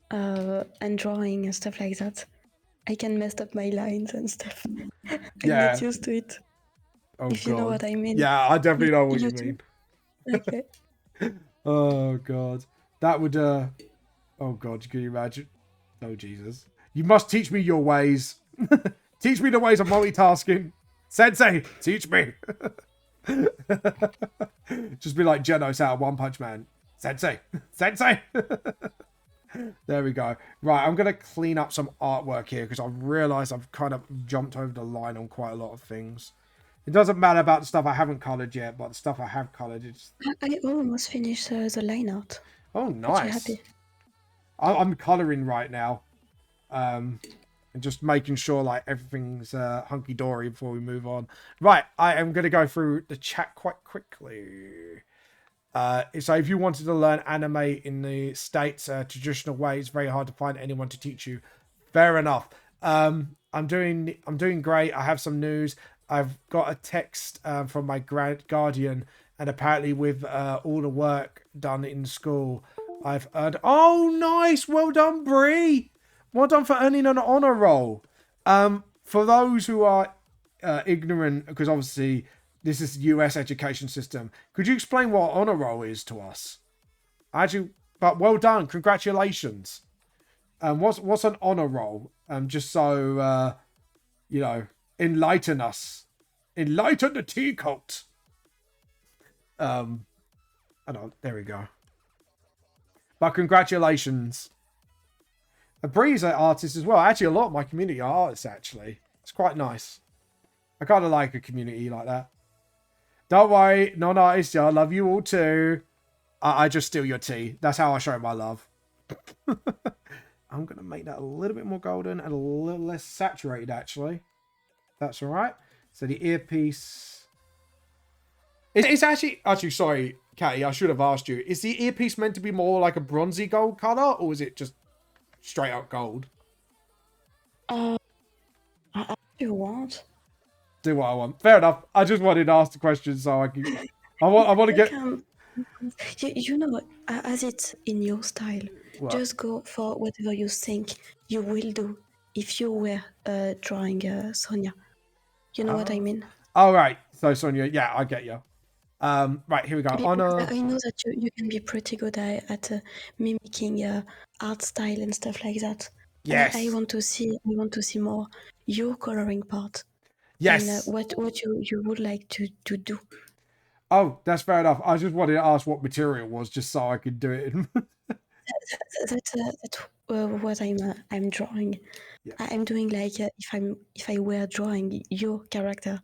and drawing and stuff like that, I can mess up my lines and stuff. I'm not used to it. Oh, if you know what I mean. Yeah, I definitely know what you mean. Okay. Oh, God. That would, oh, God, can you imagine? Oh, Jesus. You must teach me your ways. Teach me the ways of multitasking. Sensei, teach me. Just be like Genos out of One Punch Man. Sensei. There we go. Right, I'm going to clean up some artwork here because I've realised I've kind of jumped over the line on quite a lot of things. It doesn't matter about the stuff I haven't coloured yet, but the stuff I have coloured, it's... I almost finished the line art. Oh, nice. Happy. I'm colouring right now. And just making sure like everything's hunky-dory before we move on. Right, I am going to go through the chat quite quickly. So if you wanted to learn anime in the States traditional way, it's very hard to find anyone to teach you. Fair enough. I'm doing great. I have some news. I've got a text from my guardian, and apparently with all the work done in school, I've earned... Oh, nice! Well done, Bree! Well done for earning an honor roll. For those who are ignorant because obviously this is US education system. Could you explain what honor roll is to us? But well done, congratulations. What's an honor roll? Just so enlighten us, enlighten the tea cult. I don't. There we go. But congratulations. Bree's an artist as well. Actually, a lot of my community are artists. Actually, it's quite nice. I kind of like a community like that. Don't worry, non-artists, I love you all too. I just steal your tea. That's how I show my love. I'm going to make that a little bit more golden and a little less saturated, actually. That's all right. So the earpiece... It's actually... Sorry, Catty, I should have asked you. Is the earpiece meant to be more like a bronzy gold colour, or is it just straight up gold? You want? Do what I want. Fair enough. I just wanted to ask the question so I can... I want to get... You know, as it's in your style, What? just go for whatever you think you will do if you were drawing Sonia. You know what I mean? Oh, right. So, Sonia, yeah, I get you. Right, here we go. Honor. I know that you can be pretty good at mimicking art style and stuff like that. Yes. I want to see more your coloring part. Yes. And what you would like to do. Oh, that's fair enough. I just wanted to ask what material was just so I could do it. That's what I'm drawing. Yes. I'm doing like if I were drawing your character.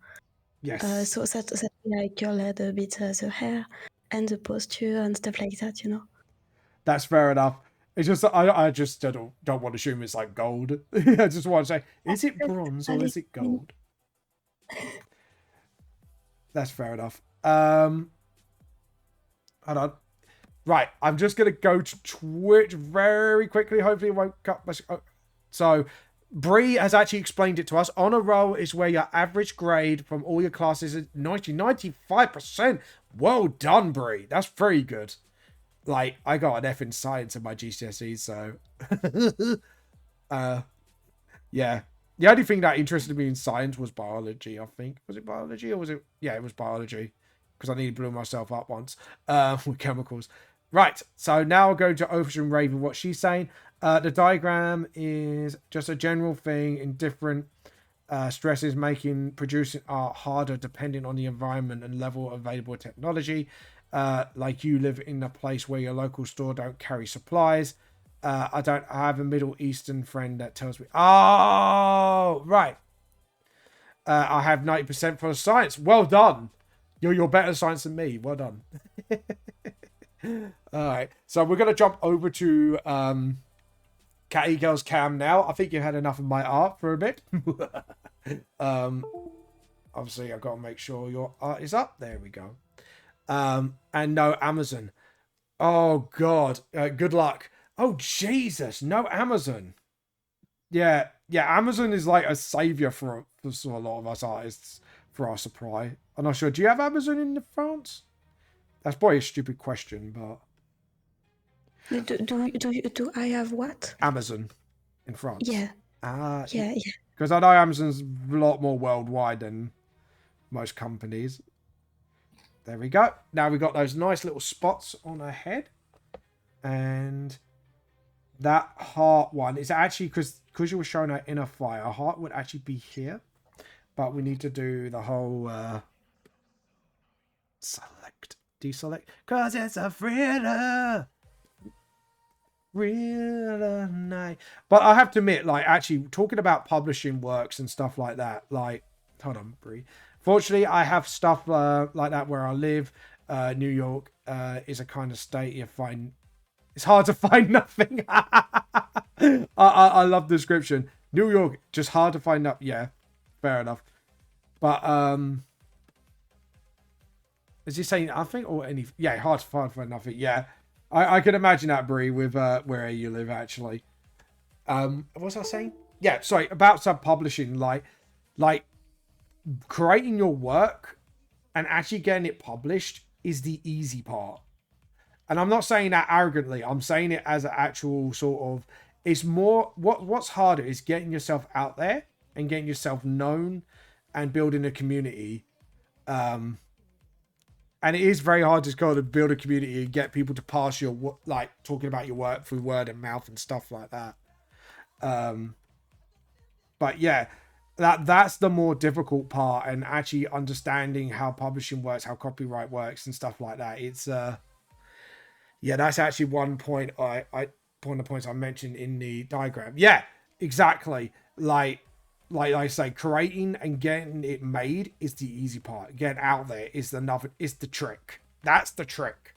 Yes. So that I colored a bit the hair and the posture and stuff like that, you know. That's fair enough. It's just I just don't want to assume it's like gold. I just want to say, is it bronze or is it gold? That's fair enough. Hold on. Right, I'm just gonna go to Twitch very quickly. Hopefully, it won't cut. So, Bree has actually explained it to us. Honor roll is where your average grade from all your classes is 95%. Well done, Bree. That's very good. Like, I got an F in science in my GCSEs, so yeah. The only thing that interested me in science was biology, I think. Was it biology or was it? Yeah, it was biology. Because I nearly blew myself up once with chemicals. Right, so now I'll go to Ocean Raven, what she's saying. The diagram is just a general thing in different stresses producing art harder depending on the environment and level of available technology. Like you live in a place where your local store don't carry supplies. I have a Middle Eastern friend that tells me, oh, right. I have 90% for science. Well done. You're better at science than me. Well done. All right. So we're going to jump over to Catty Girl's cam now. I think you had enough of my art for a bit. Obviously, I've got to make sure your art is up. There we go. And no Amazon. Oh, God. Good luck. Oh, Jesus. No Amazon. Yeah. Amazon is like a savior for a lot of us artists for our supply. I'm not sure. Do you have Amazon in France? That's probably a stupid question, but... Do I have what? Amazon in France. Yeah. Yeah. Because I know Amazon's a lot more worldwide than most companies. There we go. Now we got those nice little spots on her head. And that heart one is actually, because you were showing her inner fire, a heart would actually be here. But we need to do the whole deselect, because it's a thriller. Real night. But I have to admit, like, actually talking about publishing works and stuff like that, like, hold on, Brie. Fortunately, I have stuff like that where I live. New York is a kind of state you find it's hard to find nothing. I love the description. New York, just hard to find up. Yeah, fair enough. But is he saying nothing or any? Yeah, hard to find for nothing. Yeah, I can imagine that, Brie, with where you live actually. What was I saying? Yeah, sorry, about sub-publishing, like creating your work and actually getting it published is the easy part. And I'm not saying that arrogantly. I'm saying it as an actual sort of, it's more, what's harder is getting yourself out there and getting yourself known and building a community. And it is very hard to kind of build a community and get people to pass your, like, talking about your work through word of mouth and stuff like that. But yeah, that's the more difficult part, and actually understanding how publishing works, how copyright works and stuff like that. It's yeah, that's actually one point one of the points I mentioned in the diagram. Yeah, exactly. Like I say, creating and getting it made is the easy part. Getting out there is the trick. That's the trick.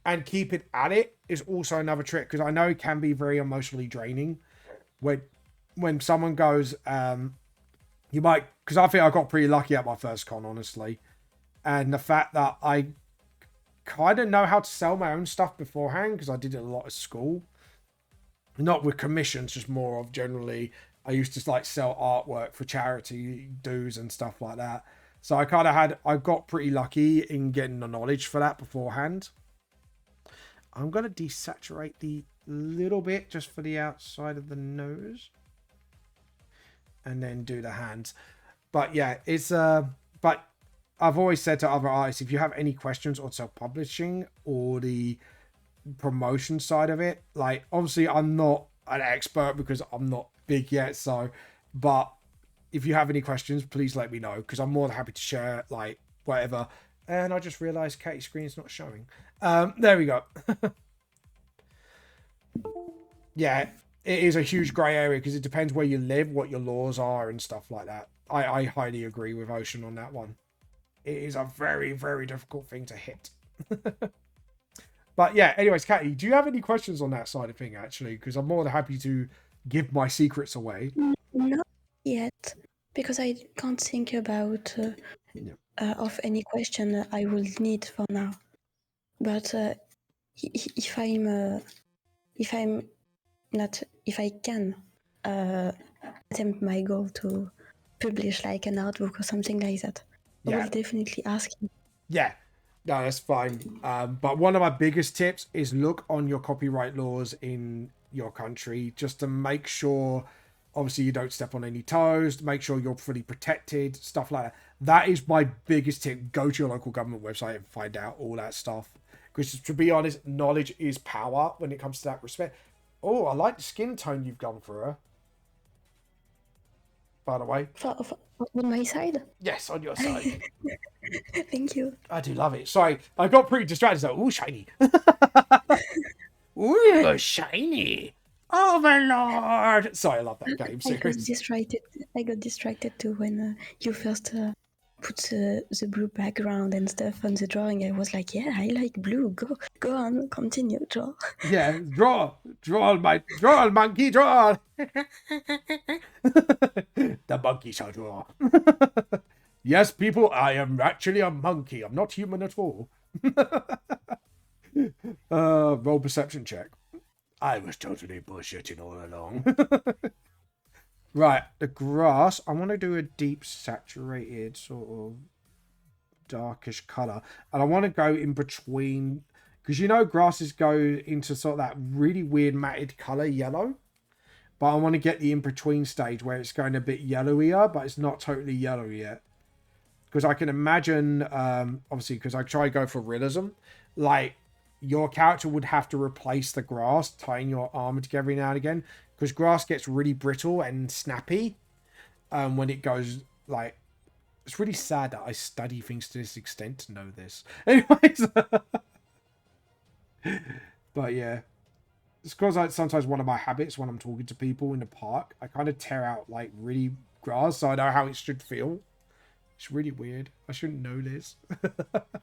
And keeping at it is also another trick, because I know it can be very emotionally draining when someone goes, you might, because I think I got pretty lucky at my first con, honestly. And the fact that I kind of know how to sell my own stuff beforehand, because I did it a lot at school. Not with commissions, just more of generally, I used to like sell artwork for charity dues and stuff like that. So I got pretty lucky in getting the knowledge for that beforehand. I'm going to desaturate the little bit just for the outside of the nose. And then do the hands. But yeah, it's but I've always said to other artists, if you have any questions on self-publishing or the promotion side of it, like, obviously I'm not an expert because I'm not big yet, so, but if you have any questions, please let me know, because I'm more than happy to share, like, whatever. And I just realized Katie's screen is not showing. There we go. Yeah, it is a huge grey area, because it depends where you live, what your laws are and stuff like that. I highly agree with Ocean on that one. It is a very, very difficult thing to hit. But yeah, anyways, Katie, do you have any questions on that side of thing, actually? Because I'm more than happy to give my secrets away. Not yet, because I can't think about of any question I will need for now. But if I can attempt my goal to publish like an art book or something like that, I will definitely ask you. Yeah, no, that's fine. But one of my biggest tips is look on your copyright laws in your country, just to make sure, obviously, you don't step on any toes, to make sure you're fully protected, stuff like that. That is my biggest tip. Go to your local government website and find out all that stuff. Because to be honest, knowledge is power when it comes to that respect. Oh, I like the skin tone you've gone for her. By the way. On my side? Yes, on your side. Thank you. I do love it. Sorry, I got pretty distracted. So, ooh, shiny. Ooh, shiny. Overlord. Sorry, I love that game. I got distracted too when you first put the blue background and stuff on the drawing. I was like, yeah, I like blue. Go on, continue, draw. Yeah, draw, monkey, draw. The monkey shall draw. Yes, people, I am actually a monkey. I'm not human at all. Roll perception check. I was totally bullshitting all along. Right, the grass. I want to do a deep saturated sort of darkish color, and I want to go in between, because you know grasses go into sort of that really weird matted color yellow, but I want to get the in between stage where it's going a bit yellowier, but it's not totally yellow yet. Because I can imagine, obviously, because I try to go for realism, like your character would have to replace the grass, tying your armor together every now and again, because grass gets really brittle and snappy when it goes, like, it's really sad that I study things to this extent to know this. Anyways, but yeah, it's because sometimes one of my habits when I'm talking to people in the park, I kind of tear out like really grass so I know how it should feel. It's really weird. I shouldn't know this.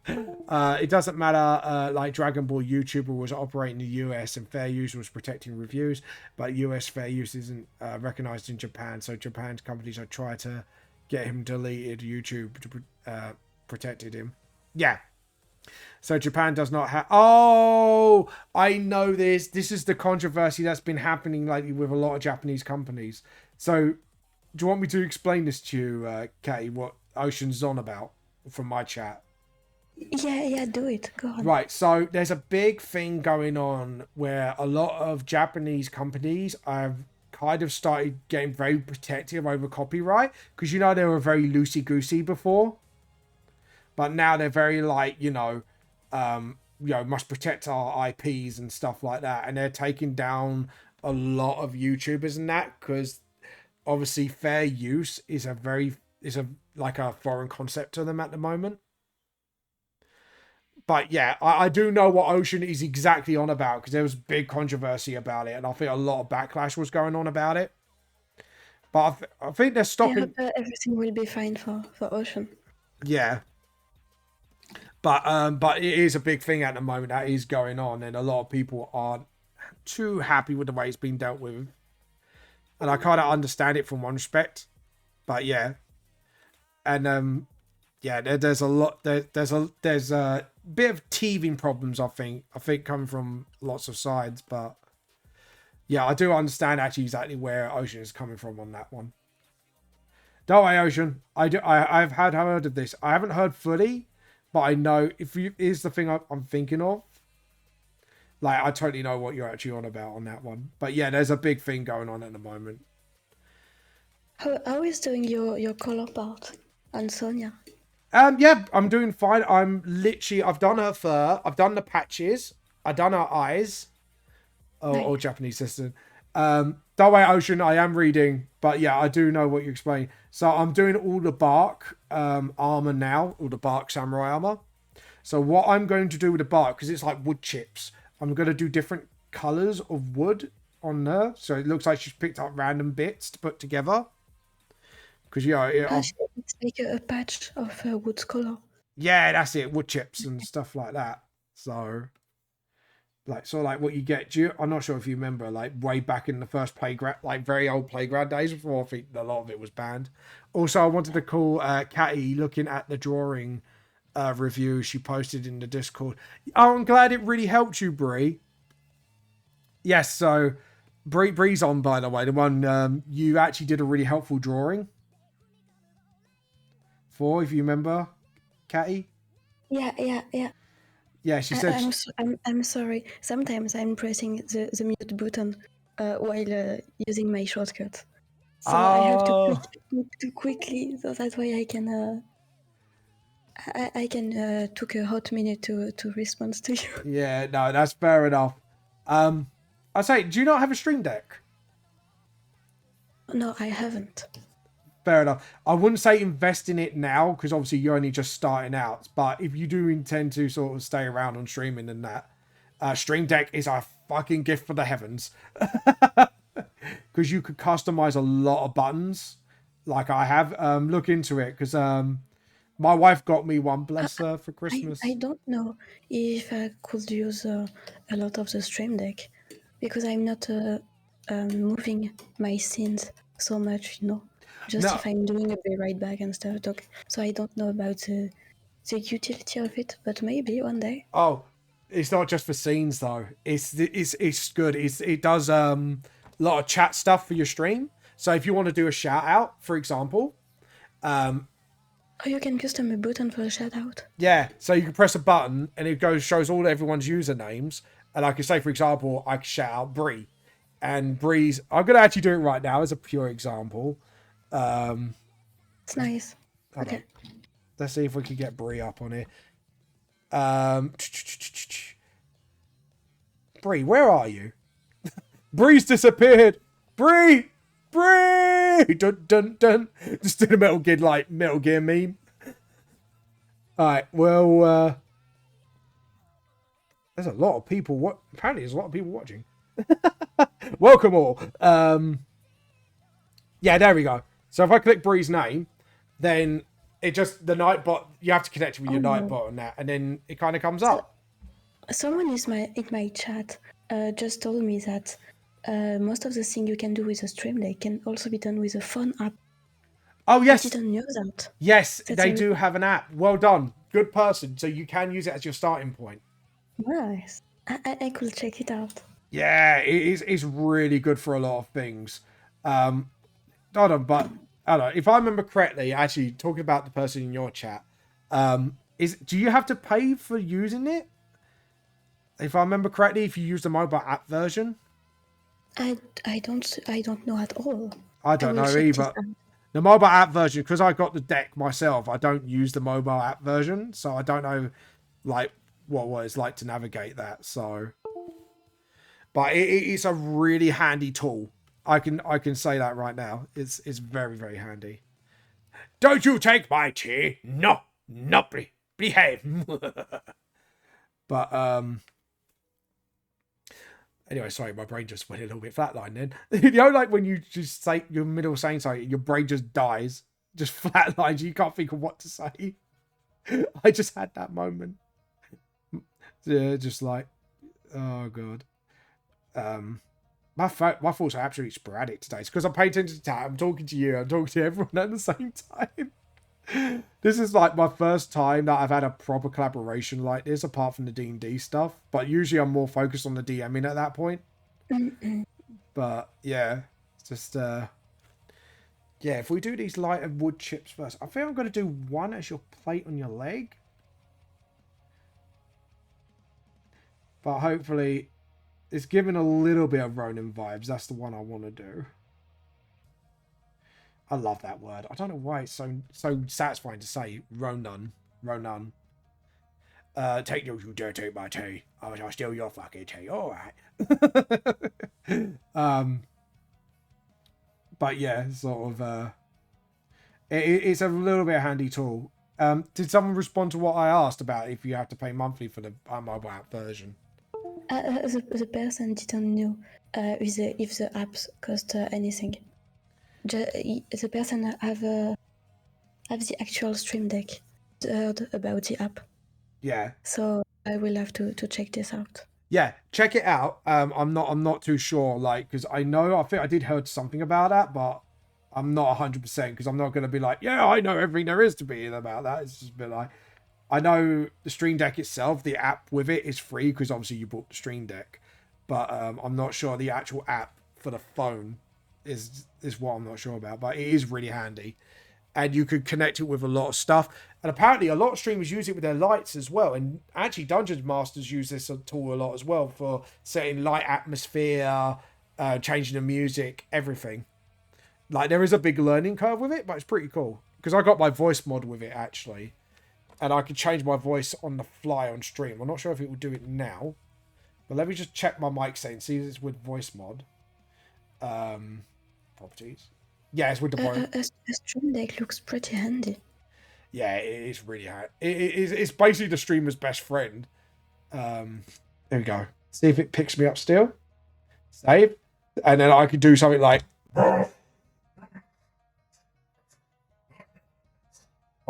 It doesn't matter. Like Dragon Ball YouTuber was operating in the US and fair use was protecting reviews, but US fair use isn't recognized in Japan. So Japan's companies are trying to get him deleted. YouTube protected him. Yeah. So Japan does not have... Oh, I know this. This is the controversy that's been happening lately with a lot of Japanese companies. So do you want me to explain this to you, Katie, what Ocean's on about from my chat? Yeah, do it. Go on. Right, so there's a big thing going on where a lot of Japanese companies have kind of started getting very protective over copyright, because you know they were very loosey goosey before, but now they're very like, must protect our IPs and stuff like that, and they're taking down a lot of YouTubers and that, because obviously fair use is a foreign concept to them at the moment. But yeah, I do know what Ocean is exactly on about, because there was big controversy about it, and I think a lot of backlash was going on about it. But I think they're stopping. I hope everything will be fine for Ocean. Yeah. But it is a big thing at the moment that is going on, and a lot of people aren't too happy with the way it's been dealt with. And I kind of understand it from one respect. But yeah. And yeah, there's a lot. There's a bit of teething problems. I think coming from lots of sides, but yeah, I do understand actually exactly where Ocean is coming from on that one. Don't worry, Ocean. I've heard of this. I haven't heard fully, but I know is the thing I'm thinking of. Like, I totally know what you're actually on about on that one. But yeah, there's a big thing going on at the moment. How is doing your color part on Sonia? Yeah, I'm doing fine. I've done her fur, I've done the patches, I've done her eyes. Oh, Japanese system. Don't worry, Ocean, I am reading, but yeah, I do know what you explain. So I'm doing all the bark armor now, all the bark samurai armor. So what I'm going to do with the bark, because it's like wood chips, I'm going to do different colors of wood on her. So it looks like she's picked up random bits to put together. Because it's like a patch of wood color. Yeah, that's it, wood chips and stuff like that. So like what you get. I'm not sure if you remember, like way back in the first playground, like very old playground days before I think a lot of it was banned. Also, I wanted to call Catty looking at the drawing review she posted in the Discord. Oh, I'm glad it really helped you, Bree. Yes, so Bree's on, by the way, the one you actually did a really helpful drawing for, if you remember, Catty. Yeah. Yeah, she said. I'm sorry. Sometimes I'm pressing the mute button while using my shortcut. So I have to click too quickly. So that's why I can. I can took a hot minute to respond to you. Yeah, no, that's fair enough. I say, do you not have a Stream Deck? No, I haven't. Fair enough. I wouldn't say invest in it now, because obviously you're only just starting out. But if you do intend to sort of stay around on streaming and that, Stream Deck is a fucking gift for the heavens. Because you could customize a lot of buttons, like I have. Look into it, because my wife got me one, bless her, for Christmas. I don't know if I could use a lot of the Stream Deck, because I'm not moving my scenes so much, if I'm doing a be right back and stuff. So I don't know about the utility of it, but maybe one day. Oh, it's not just for scenes though. It's good. It does a lot of chat stuff for your stream. So if you want to do a shout out, for example, you can custom a button for a shout out. Yeah, so you can press a button and it shows all everyone's usernames. And I can say, for example, I can shout out Bree, and Bree's. I'm gonna actually do it right now as a pure example. It's nice. Okay. Let's see if we can get Bree up on here. Bree, where are you? Bree's disappeared. Bree! Dun dun dun. Just did a Metal Gear meme. Alright, well, there's a lot of people. Apparently, there's a lot of people watching. Welcome all. Yeah, there we go. So if I click Bree's name, then it just the Nightbot. You have to connect with your Nightbot on that, and then it kind of comes up. Someone in my chat just told me that most of the things you can do with a Stream Deck can also be done with a phone app. Oh yes, I didn't know that. Yes, they do have an app. Well done, good person. So you can use it as your starting point. Nice. I could check it out. Yeah, it's really good for a lot of things. I don't know if I remember correctly. Actually, talking about the person in your chat, do you have to pay for using it? If I remember correctly, if you use the mobile app version. I don't know at all. I I don't will know check this either. out. The mobile app version, because I got the deck myself, I don't use the mobile app version, so I don't know like what it's like to navigate that. So, but it's a really handy tool. I can say that right now. It's very very handy. Don't you take my tea? No, no, behave. But anyway, sorry, my brain just went a little bit flatline then. You know, like when you just say you're middle of saying something, your brain just dies, just flatlines. You can't think of what to say. I just had that moment. Yeah, just like, oh god. My thoughts are absolutely sporadic today. It's because I'm paying attention to chat. I'm talking to you. I'm talking to everyone at the same time. This is like my first time that I've had a proper collaboration like this, apart from the D&D stuff. But usually I'm more focused on the DMing at that point. But yeah, it's just yeah. If we do these lighter wood chips first, I think I'm gonna do one as your plate on your leg. But hopefully, it's giving a little bit of Ronin vibes. That's the one I want to do. I love that word. I don't know why it's so satisfying to say. Ronin. Take you dare take my tea. I'll steal your fucking tea. All right. But yeah, sort of. It's a little bit handy tool. Did someone respond to what I asked about if you have to pay monthly for the mobile app version? The person didn't know if the apps cost anything. The person have the actual Stream Deck heard about the app. Yeah. So I will have to check this out. Yeah, check it out. I'm not too sure, like, because I think I did heard something about that, but I'm not 100% because I'm not going to be like, yeah, I know everything there is to be about that. It's just a bit like, I know the Stream Deck itself, the app with it is free because obviously you bought the Stream Deck, but I'm not sure the actual app for the phone is what I'm not sure about, but it is really handy. And you could connect it with a lot of stuff. And apparently a lot of streamers use it with their lights as well. And actually Dungeons Masters use this tool a lot as well for setting light atmosphere, changing the music, everything. Like there is a big learning curve with it, but it's pretty cool. Because I got my voice mod with it actually. And I can change my voice on the fly on stream. I'm not sure if it will do it now. But let me just check my mic setting. See if it's with voice mod. Properties. Yeah, it's with the voice. A Stream Deck looks pretty handy. Yeah, it is really hard. It's basically the streamer's best friend. There we go. See if it picks me up still. Save. And then I could do something like...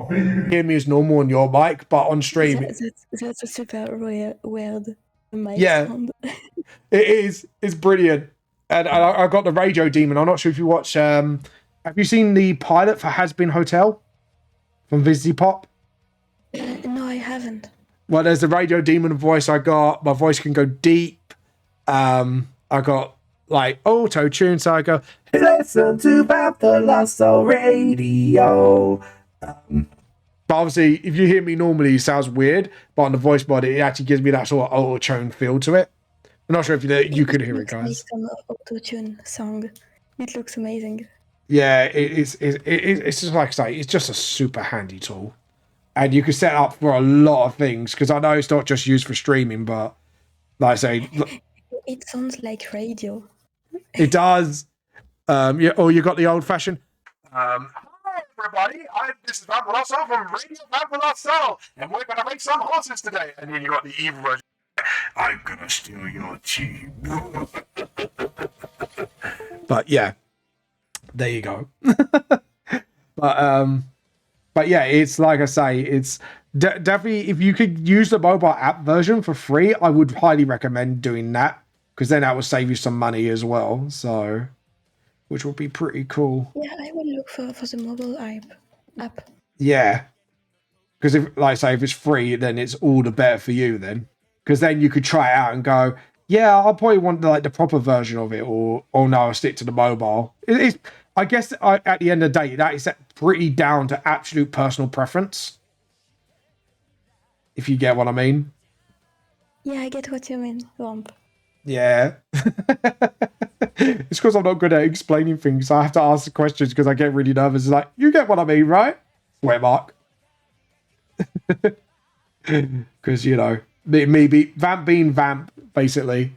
hear me as normal on your mic, but on stream... That's a super weird mic sound. It is. It's brilliant. And I got the Radio Demon. I'm not sure if you watch... have you seen the pilot for Has Been Hotel? From VisiPop? No, I haven't. Well, there's the Radio Demon voice I got. My voice can go deep. I got like auto tune, so I go listen to Bab the Lost Soul Radio. But obviously, if you hear me normally, it sounds weird. But on the voice mod, it actually gives me that sort of auto tune feel to it. I'm not sure if you could hear it, guys. Like some auto tune song. It looks amazing. Yeah, it's just like I say, it's just a super handy tool. And you can set it up for a lot of things, because I know it's not just used for streaming, but like I say... It sounds like radio. It does. Yeah, or you got the old-fashioned... Hi, everybody. This is Vampire Soul from Radio Vampire Soul, and we're going to make some horses today. And then you got the evil version. I'm going to steal your cheese. But yeah. There you go. But yeah, it's like I say, it's definitely, if you could use the mobile app version for free, I would highly recommend doing that, because then that will save you some money as well. So, which would be pretty cool. Yeah, I will look for the mobile app. Yeah, because if, like I say, if it's free, then it's all the better for you then, because then you could try it out and go, yeah, I'll probably want the proper version of it, or no, I'll stick to the mobile. It's, I guess at the end of the day, that is pretty down to absolute personal preference. If you get what I mean. Yeah, I get what you mean, Romp. Yeah. It's because I'm not good at explaining things. So I have to ask the questions because I get really nervous. It's like, you get what I mean, right? Swear mark. Because, you know, me be Vamp being Vamp, basically.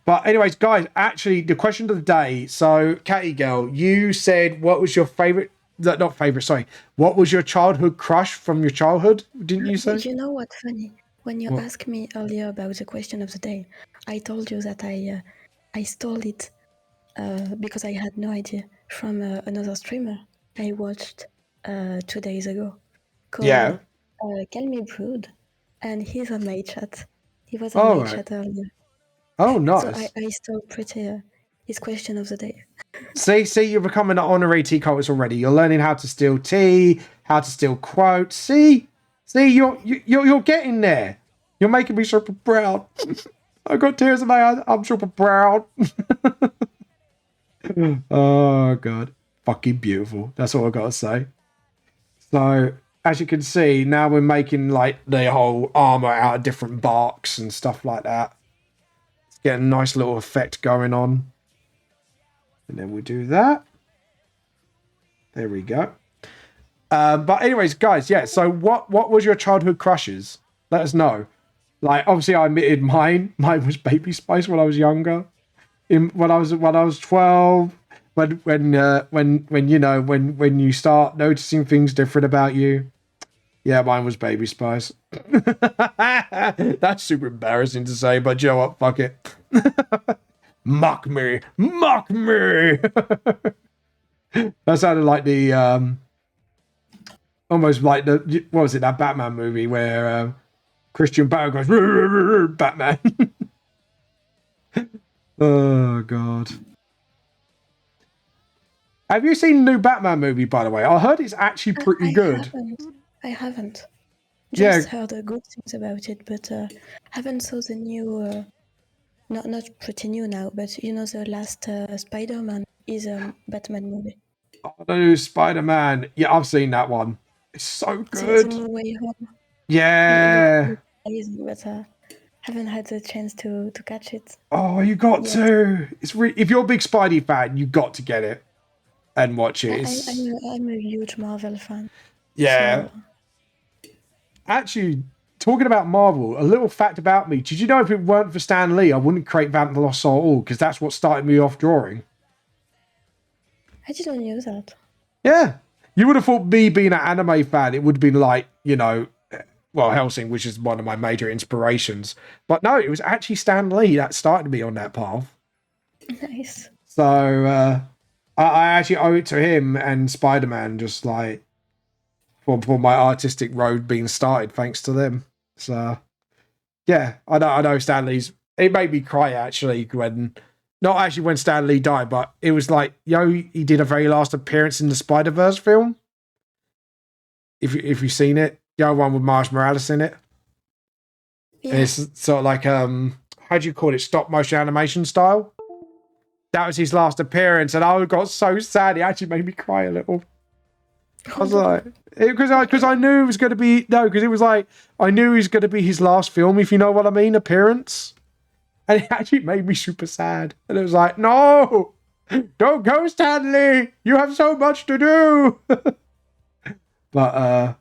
But anyways, guys, actually, the question of the day. So, CactiGril, you said what was your favorite? Not favorite. Sorry. What was your childhood crush from your childhood? Didn't you say? You know what's funny? When you What? asked me earlier about the question of the day, I told you that I stole it because I had no idea from another streamer I watched 2 days ago called Yeah. Call Me Brood, and he's on my chat. He was on All my right. chat earlier. Oh, So nice. I stole pretty his question of the day. See, you're becoming an honorary tea cultist already. You're learning how to steal tea, how to steal quotes. See, you're getting there. You're making me super proud. I got tears in my eyes. I'm super proud. Oh god, fucking beautiful. That's all I gotta say. So, as you can see, now we're making like the whole armor out of different barks and stuff like that. It's getting a nice little effect going on. And then we do that. There we go. But anyways, guys, yeah. So what was your childhood crushes? Let us know. Like, obviously, I admitted mine. Mine was Baby Spice when I was younger. When I was 12. When you know when you start noticing things different about you. Yeah, mine was Baby Spice. That's super embarrassing to say, but you know what? Fuck it. Mock me. Mock me. That sounded like the almost like the, what was it, that Batman movie where Christian Bale goes Batman. Oh god. Have you seen the new Batman movie, by the way? I heard it's actually pretty good. I haven't. Yeah. Just heard good things about it, but haven't saw the new. Not pretty new now, but you know the last Spider-Man is a Batman movie. The new Spider-Man. Yeah, I've seen that one. It's so good. The No Way Home. Yeah. Amazing, but haven't had the chance to catch it. Oh, you got to. It's if you're a big Spidey fan, you got to get it and watch it. I'm a huge Marvel fan. Yeah. So. Actually, talking about Marvel, a little fact about me. Did you know if it weren't for Stan Lee, I wouldn't create Vamp the Lost Soul at all, because that's what started me off drawing. I didn't know that. Yeah. You would have thought me being an anime fan, it would have been like, you know, well, Hellsing, which is one of my major inspirations. But no, it was actually Stan Lee that started me on that path. Nice. So I actually owe it to him and Spider-Man, just like for my artistic road being started thanks to them. So yeah, I know Stan Lee's, it made me cry actually when, not actually when Stan Lee died, but it was like, he did a very last appearance in the Spider-Verse film. If you've seen it, one with Miles Morales in it. Yeah. And it's sort of like how do you call it, stop motion animation style. That was his last appearance, and I got so sad. It actually made me cry a little. I was like, because I knew it was going to be, because it was like, I knew it was going to be his last film, if you know what I mean, appearance. And it actually made me super sad. And it was like, no, don't go, Stanley. You have so much to do. But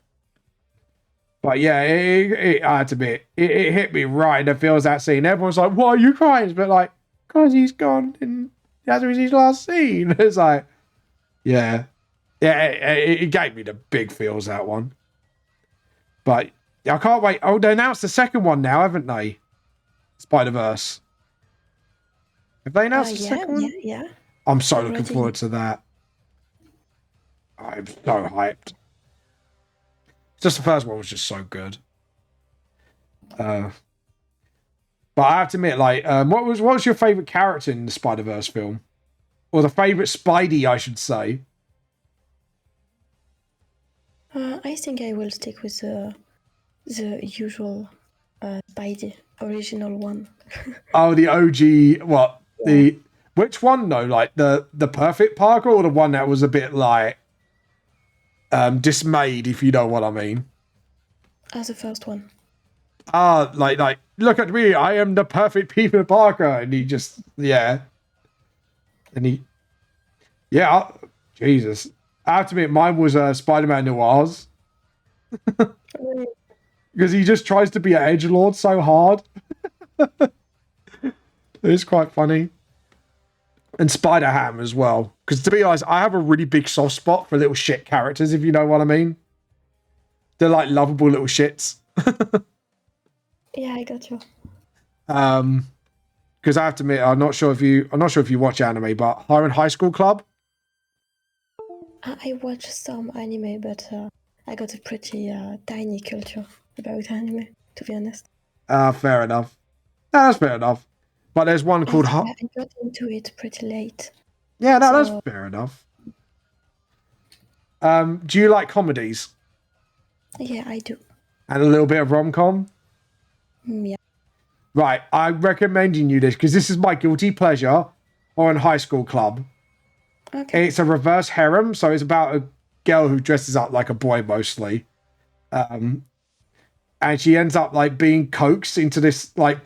yeah, I had to admit, it hit me right in the feels, that scene. Everyone's like, why are you crying? But like, because he's gone and that was his last scene. It's like, yeah, it gave me the big feels, that one. But I can't wait. Oh, they announced the second one now, haven't they? Spider-Verse. Have they announced the second one? Yeah. I'm so looking forward to that. I'm so hyped. Just the first one was just so good. But I have to admit, like, what was your favorite character in the Spider-Verse film? Or the favorite Spidey, I should say? I think I will stick with the usual Spidey, original one. Oh, the OG, what? Yeah. Which one though? Like the perfect Parker, or the one that was a bit like dismayed, if you know what I mean? The first one. Like, look at me, I am the perfect Peter Parker, and he just, yeah, and he, yeah, Jesus. I have to admit, mine was Spider-Man Noirs because he just tries to be an edgelord so hard. It's quite funny. And Spider-Ham as well. Because to be honest, I have a really big soft spot for little shit characters, if you know what I mean. They're like lovable little shits. Yeah, I got you. Because I have to admit, I'm not sure if you watch anime, but High School Club. I watch some anime, but I got a pretty tiny culture about anime, to be honest. Fair enough. No, that's fair enough. But there's one called... I got into it pretty late. Yeah, no, that's fair enough. Do you like comedies? Yeah, I do. And a little bit of rom-com? Yeah. Right, I'm recommending you this because this is my guilty pleasure on High School Club. Okay. It's a reverse harem, so it's about a girl who dresses up like a boy mostly. And she ends up like being coaxed into this, like,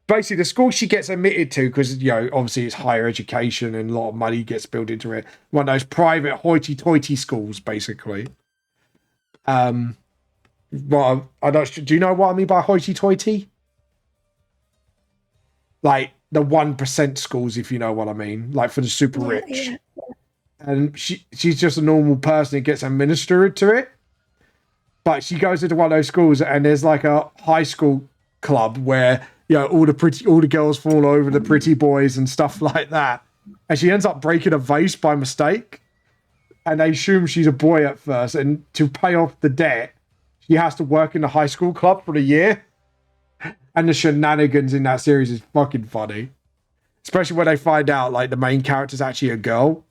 basically the school she gets admitted to, because, you know, obviously it's higher education and a lot of money gets built into it. One of those private hoity-toity schools, basically. Well, do you know what I mean by hoity-toity? Like the 1% schools, if you know what I mean, like for the super rich. Yeah. And she's just a normal person who gets administered to it. But she goes into one of those schools and there's like a high school club where, you know, all the girls fall over the pretty boys and stuff like that. And she ends up breaking a vase by mistake. And they assume she's a boy at first. And to pay off the debt, she has to work in the high school club for a year. And the shenanigans in that series is fucking funny. Especially when they find out, like, the main character's actually a girl.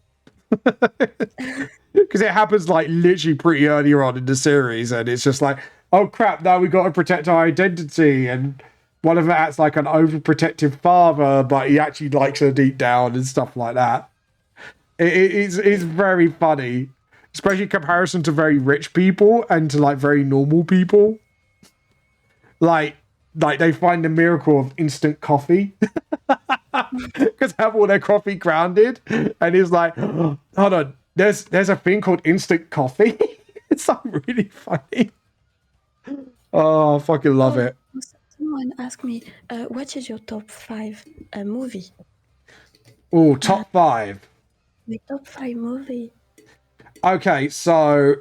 Because it happens, like, literally pretty earlier on in the series. And it's just like, oh, crap, now we got to protect our identity. And one of them acts like an overprotective father, but he actually likes her deep down and stuff like that. It's very funny. Especially in comparison to very rich people and to, like, very normal people. Like they find the miracle of instant coffee because they have all their coffee grounded, and it's like, hold on, there's a thing called instant coffee. It's like really funny. Oh, I fucking love it. Someone asked me, what is your top 5 movie? Oh, top 5. My top 5 movie. Okay, so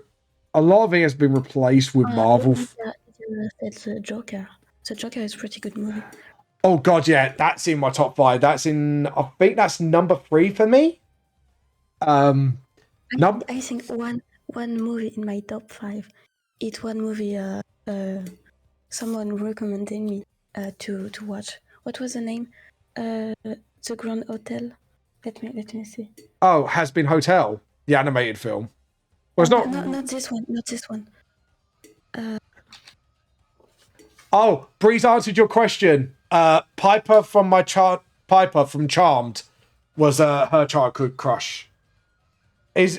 a lot of it has been replaced with Marvel. It's a Joker. The Joker is a pretty good movie. Oh god, yeah, that's in my top 5. That's in, I think that's number 3 for me. I think one movie in my top 5. It's one movie someone recommended me to watch. What was the name? The Grand Hotel. Let me see. Oh, Has Been Hotel, the animated film. Well, it's not this one. Not this one. Oh, Breeze answered your question. Piper from Charmed was her childhood crush. Okay.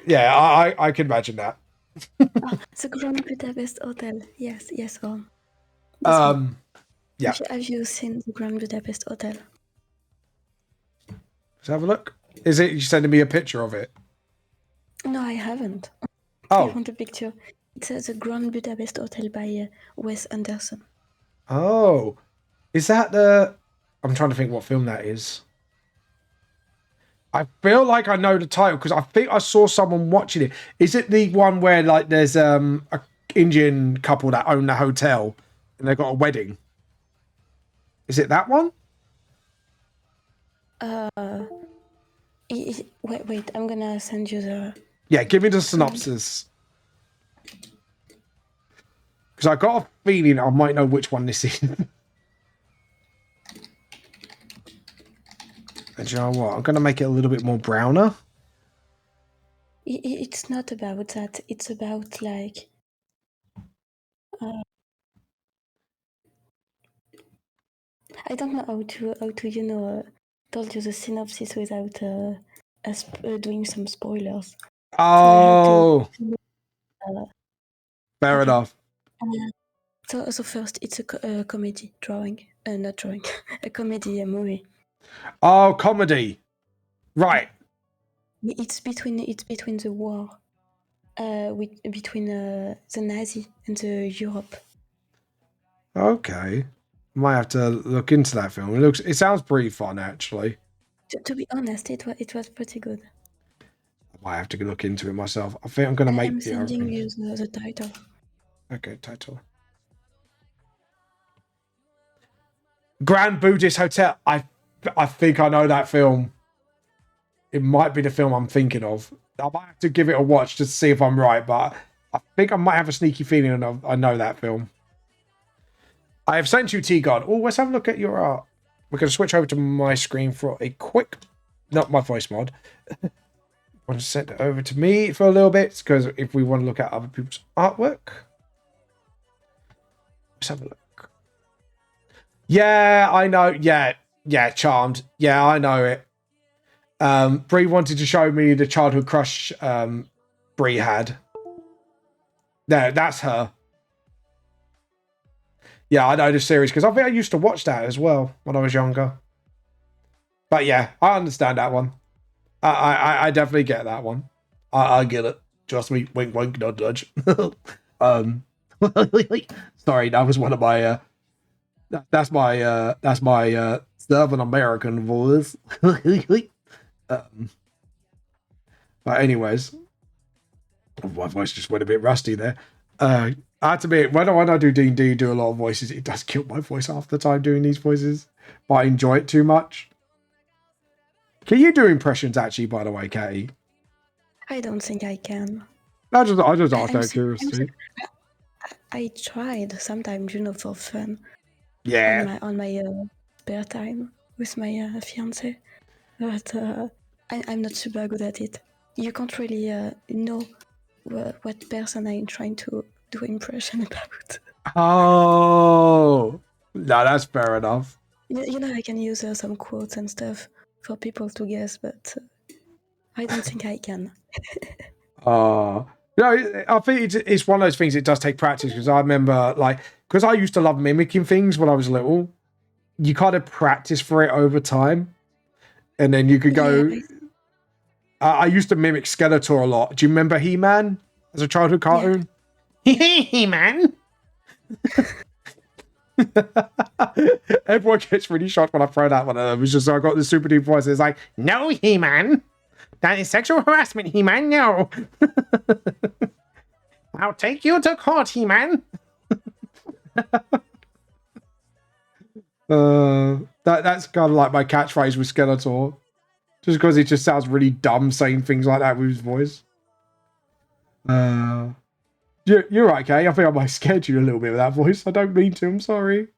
Yeah, I can imagine that. The Grand Budapest Hotel. Yes. Yeah. Have you seen the Grand Budapest Hotel? Let's have a look. Is it you sending me a picture of it? No, I haven't. Oh. I want a picture. It's the Grand Budapest Hotel by Wes Anderson. Oh. Is that the... I'm trying to think what film that is. I feel like I know the title because I think I saw someone watching it. Is it the one where, like, there's a Indian couple that own the hotel and they've got a wedding? Is it that one? Wait, I'm gonna send you the... Yeah, give me the synopsis. Because I got a feeling I might know which one this is. And you know what? I'm going to make it a little bit more browner. It's not about that. It's about, like... I don't know how to you know, told you the synopsis without doing some spoilers. Oh, fair enough. So first, it's a comedy drawing, not drawing, a comedy movie. Oh, comedy. Right. It's between the war, between the Nazi and the Europe. Okay. Might have to look into that film. It sounds pretty fun, actually. To be honest, it was pretty good. I might have to look into it myself. I think I'm going to make I'm the sending you opening. the title. Okay, title. Grand Buddhist Hotel. I think I know that film. It might be the film I'm thinking of. I might have to give it a watch to see if I'm right, but I think I might have a sneaky feeling I know that film. I have sent you T-God. Oh, let's have a look at your art. We're going to switch over to my screen for a quick... Not my voice mod. I want to send it over to me for a little bit, because if we want to look at other people's artwork... Let's have a look. Yeah, I know. Yeah, Charmed. Yeah, I know it. Brie wanted to show me the childhood crush Brie had. No, that's her. Yeah, I know the series because I think I used to watch that as well when I was younger. But yeah, I understand that one. I definitely get that one. I get it. Trust me, wink, wink, nudge, nudge. Sorry, that was one of my. That's my Southern American voice. But anyways, my voice just went a bit rusty there. I have to admit, when I do D&D, do a lot of voices, it does kill my voice half the time doing these voices, but I enjoy it too much. Can you do impressions, actually, by the way, Katie? I don't think I can. I just asked out of curiosity. I tried sometimes, for fun. Yeah. On my spare time with my fiance, but I'm not super good at it. You can't really know what person I'm trying to do impression about. Oh, no, that's fair enough. I can use some quotes and stuff for people to guess, but I don't think I can. I think it's one of those things. It does take practice because I remember, because I used to love mimicking things when I was little. You kind of practice for it over time, and then you could go. Yeah, I used to mimic Skeletor a lot. Do you remember He-Man as a childhood cartoon? Yeah. He-Man. Everyone gets really shocked when I throw that one at them. It's just I got the super deep voice. It's like, no, He-Man. That is sexual harassment, He-Man. No. I'll take you to court, He-Man. That's kind of like my catchphrase with Skeletor. Just because it just sounds really dumb saying things like that with his voice. You're right, Kay. I think I might scared you a little bit with that voice. I don't mean to. I'm sorry.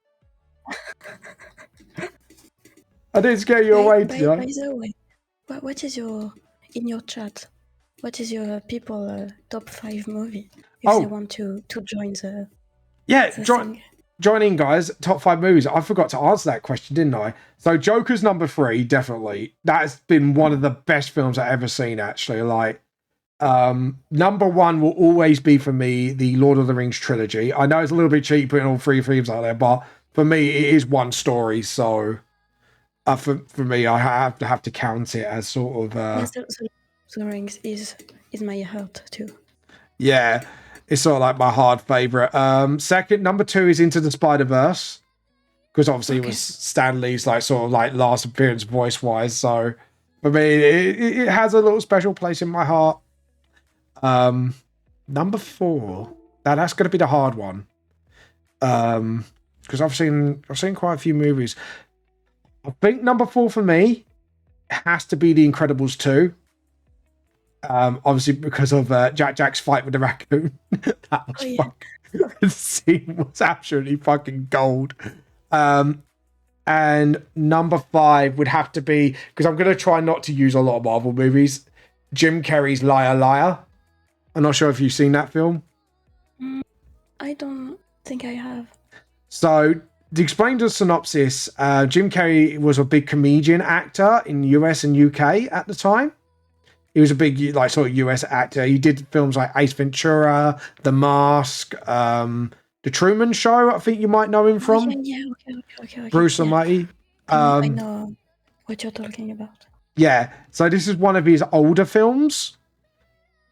I didn't scare you away, by the way, what is in your chat? What is your people top 5 movie if they want to join the? Yeah, join in, guys. Top 5 movies. I forgot to answer that question, didn't I? So Joker's number 3, definitely. That's been one of the best films I've ever seen, actually. Number 1 will always be for me the Lord of the Rings trilogy. I know it's a little bit cheap putting all 3 themes out there, but for me it is one story. So for me, I have to count it as sort of. Yes, the Rings is my heart too. Yeah. It's sort of like my hard favorite. Second, number 2 is Into the Spider-Verse, because obviously it was Stan Lee's last appearance voice-wise. So for me, it has a little special place in my heart. Number 4, that's going to be the hard one, because I've seen quite a few movies. I think number 4 for me has to be The Incredibles 2. Obviously because of Jack's fight with the raccoon. That was the scene was absolutely fucking gold. And number 5 would have to be, because I'm going to try not to use a lot of Marvel movies, Jim Carrey's Liar Liar. I'm not sure if you've seen that film. I don't think I have. So to explain the synopsis, Jim Carrey was a big comedian actor in the US and UK at the time. He was a big US actor. He did films like Ace Ventura, The Mask, The Truman Show, I think you might know him from. Yeah. Okay. Bruce Yeah. Almighty. I know what you're talking about. Yeah. So this is one of his older films.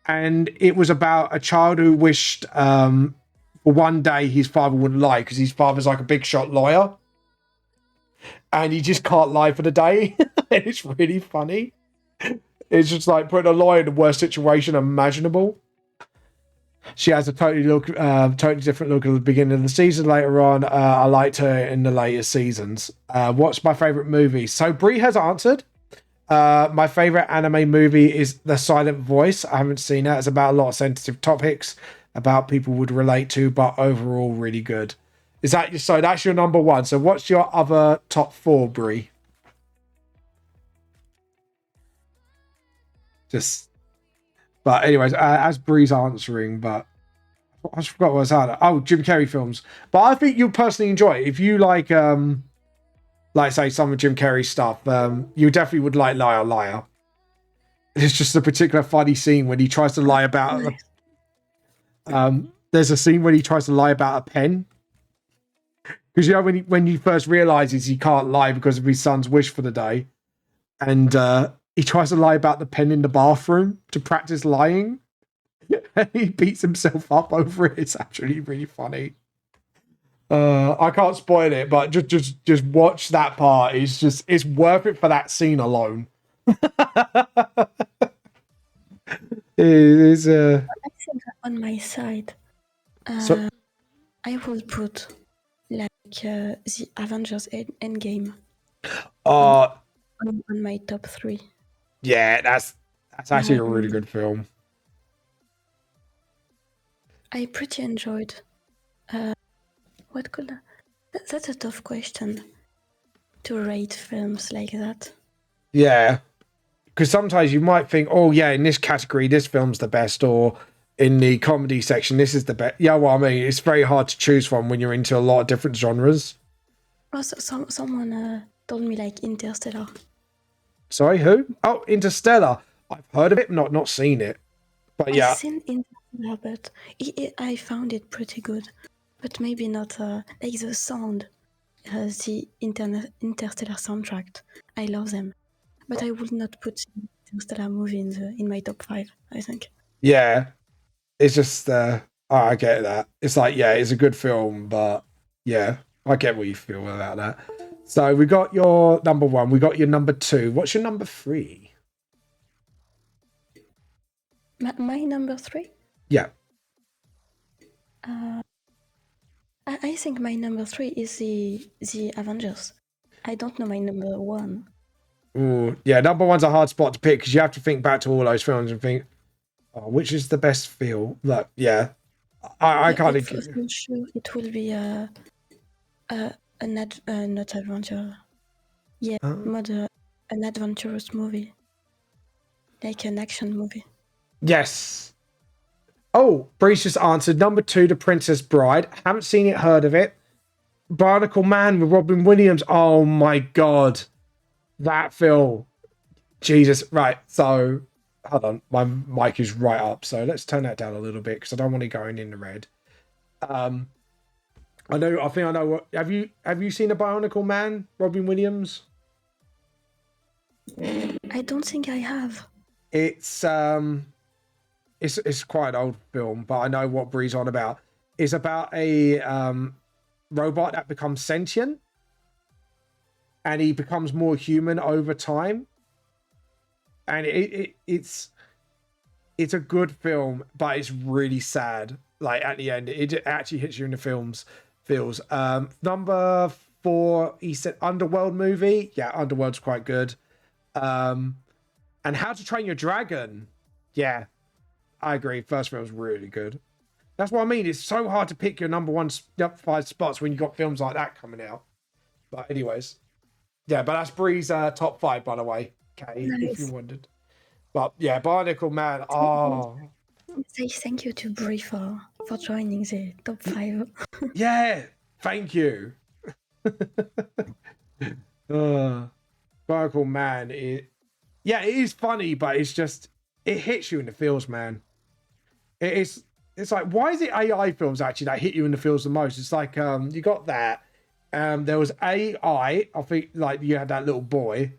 And it was about a child who wished for one day his father wouldn't lie because his father's like a big shot lawyer. And he just can't lie for the day. And it's really funny. It's just like putting a lawyer in the worst situation imaginable. She has a totally different look at the beginning of the season. Later on, I liked her in the later seasons. What's my favorite movie? So Brie has answered. My favorite anime movie is The Silent Voice. I haven't seen that. It's about a lot of sensitive topics about people would relate to, but overall really good. Is that so? That's your number one. So what's your other top four, Brie? But anyways, as Bree's answering, but I just forgot what I was at. Oh, Jim Carrey films. But I think you'll personally enjoy it if you like say some of Jim Carrey's stuff. You definitely would like Liar Liar. It's just a particular funny scene when he tries to lie about. There's a scene when he tries to lie about a pen. Because when he first realizes he can't lie because of his son's wish for the day, and he tries to lie about the pen in the bathroom to practice lying, and he beats himself up over it. It's actually really funny. I can't spoil it, but just watch that part. It's worth it for that scene alone. It is. I think on my side, I will put like the Avengers Endgame on my top 3. Yeah, that's actually a really good film. I pretty enjoyed. That's a tough question to rate films like that. Yeah, because sometimes you might think, oh yeah, in this category, this film's the best, or in the comedy section, this is the best. Yeah, well, I mean, it's very hard to choose from when you're into a lot of different genres. Also, someone told me like Interstellar. Sorry, who? Oh, Interstellar. I've heard of it, not seen it. But yeah. I've seen Interstellar, but I found it pretty good. But maybe not like the sound, the Interstellar soundtrack. I love them. But I would not put the Interstellar movie in my top 5, I think. Yeah. It's just, I get that. It's like, yeah, it's a good film, but yeah, I get what you feel about that. So we got your number 1, we got your number 2. What's your number 3? My number 3? Yeah. I think my number 3 is the Avengers. I don't know my number 1. Ooh, yeah, number 1's a hard spot to pick because you have to think back to all those films and think, oh, which is the best feel? Like, yeah, I can't. For sure, it will be not adventure. Yeah, an adventurous movie, like an action movie. Yes. Oh, Breeze just answered number 2, The Princess Bride. Haven't seen it, heard of it. Barnacle Man with Robin Williams. Oh my god, that film. Jesus. Right. So, hold on. My mic is right up. So let's turn that down a little bit because I don't want it going in the red. I think I know what. Have you seen a Barnacle Man, Robin Williams? I don't think I have. It's quite an old film, but I know what Bree's on about. It's about a robot that becomes sentient, and he becomes more human over time. And it's a good film, but it's really sad. Like at the end, it actually hits you in the feels. Number 4, he said Underworld movie. Yeah, Underworld's quite good. And How to Train Your Dragon. Yeah, I agree. First film's really good. That's what I mean. It's so hard to pick your number 5 spots when you got films like that coming out. But anyways, yeah. But that's Bree's top 5, by the way. Okay, nice. If you wondered. But yeah, Barnacle Man. Oh, say thank you to Bree for joining the top 5. Yeah, thank you. Barnacle Man. It is funny, but it's just it hits you in the feels, man. It is. it's like, why is it AI films actually that hit you in the feels the most? It's like, you got that. There was AI. I think like you had that little boy,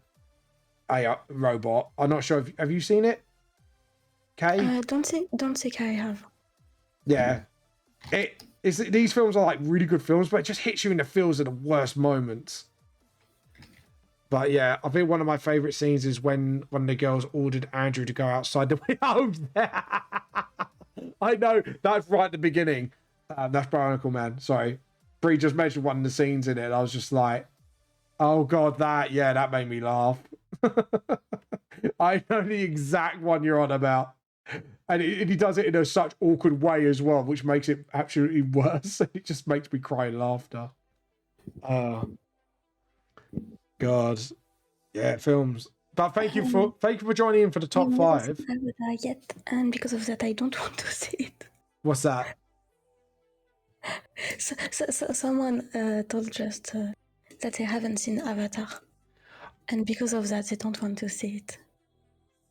AI robot. I'm not sure. Have you seen it? Okay. Don't think I have. Yeah. These films are like really good films, but it just hits you in the feels at the worst moments. But yeah, I think one of my favorite scenes is when one of the girls ordered Andrew to go outside the window. I know, that's right at the beginning. That's Bionicle Man. Sorry. Bree just mentioned one of the scenes in it. I was just like, oh God, that made me laugh. I know the exact one you're on about. And he does it in a such awkward way as well, which makes it absolutely worse. It just makes me cry in laughter. God, yeah, films. But thank you for joining in for the top 5. I haven't yet, and because of that, I don't want to see it. What's that? So someone told just that they haven't seen Avatar, and because of that, they don't want to see it.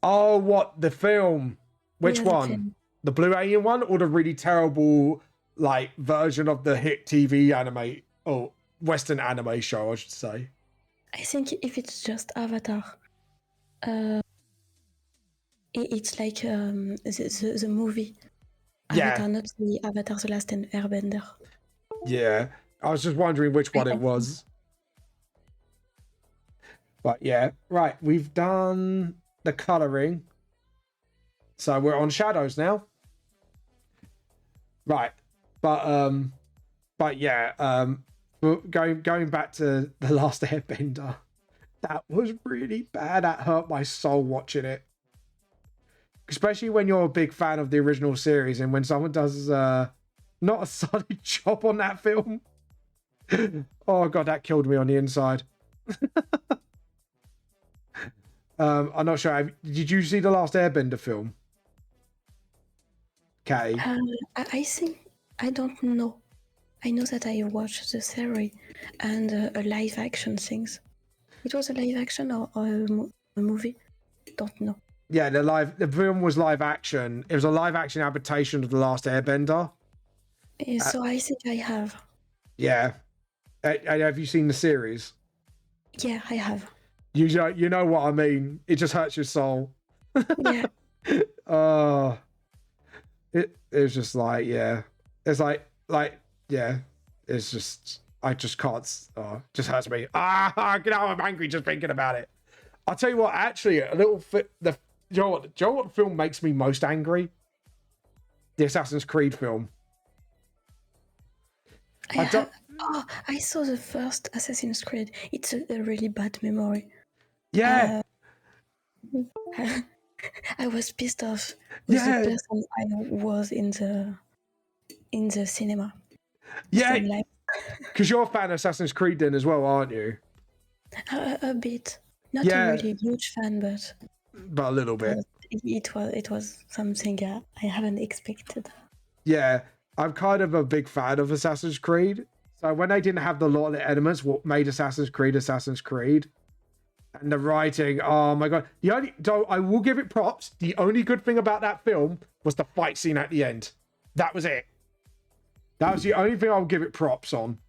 Oh, what, the film? Which one? The blue alien one, or the really terrible like version of the hit TV anime or Western anime show, I should say? I think if it's just Avatar, it's like the movie. Yeah. Avatar, not the Avatar: The Last Airbender. Yeah, I was just wondering which one it was. But yeah, right. We've done the coloring, so we're on shadows now. Right, but yeah, going back to The Last Airbender, that was really bad. That hurt my soul watching it, especially when you're a big fan of the original series, and when someone does not a solid job on that film. Oh God, that killed me on the inside. I'm not sure. Did you see the Last Airbender film? Okay. I think I don't know. I know that I watched the series and a live action things. It was a live action or a movie? Don't know. Yeah, the film was live action. It was a live action adaptation of The Last Airbender. So I think I have. Yeah. Have you seen the series? Yeah, I have. You know what I mean. It just hurts your soul. Yeah. It's just like, yeah. It's like yeah. It's just, I just can't. It just hurts me. Get out! I'm angry just thinking about it. I'll tell you what. Actually, a little do you know what film makes me most angry? The Assassin's Creed film. I saw the first Assassin's Creed. It's a really bad memory. Yeah. I was pissed off with the person I was in the cinema. Yeah. Because you're a fan of Assassin's Creed then as well, aren't you? A bit. Not a really huge fan, but a little bit. It was something I haven't expected. Yeah, I'm kind of a big fan of Assassin's Creed. So when they didn't have a lot of the elements, what made Assassin's Creed, and the writing, oh my God. I will give it props. The only good thing about that film was the fight scene at the end. That was it. That was the only thing I'll give it props on.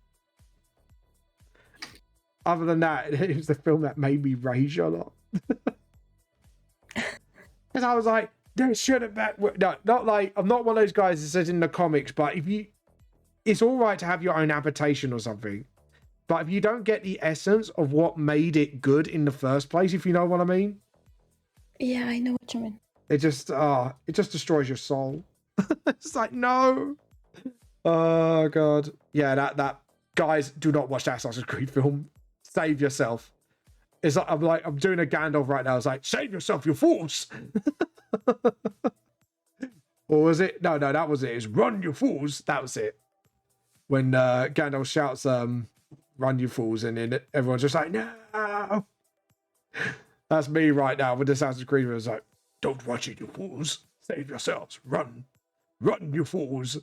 Other than that, it was the film that made me rage a lot. Because I was like, there should have been... No, not like... I'm not one of those guys that says in the comics, but it's all right to have your own adaptation or something. But if you don't get the essence of what made it good in the first place, if you know what I mean. Yeah, I know what you mean. It just destroys your soul. It's like, no. Oh, God. Yeah, that... Guys, do not watch that Assassin's Creed film. Save yourself. It's like I'm doing a Gandalf right now. It's like, save yourself, you fools. Or was it? No, that was it. It's run, you fools. That was it. When Gandalf shouts, run, you fools. And then everyone's just like, no. That's me right now with the Assassin's Creed. It's like, don't watch it, you fools. Save yourselves. Run. Run, you fools.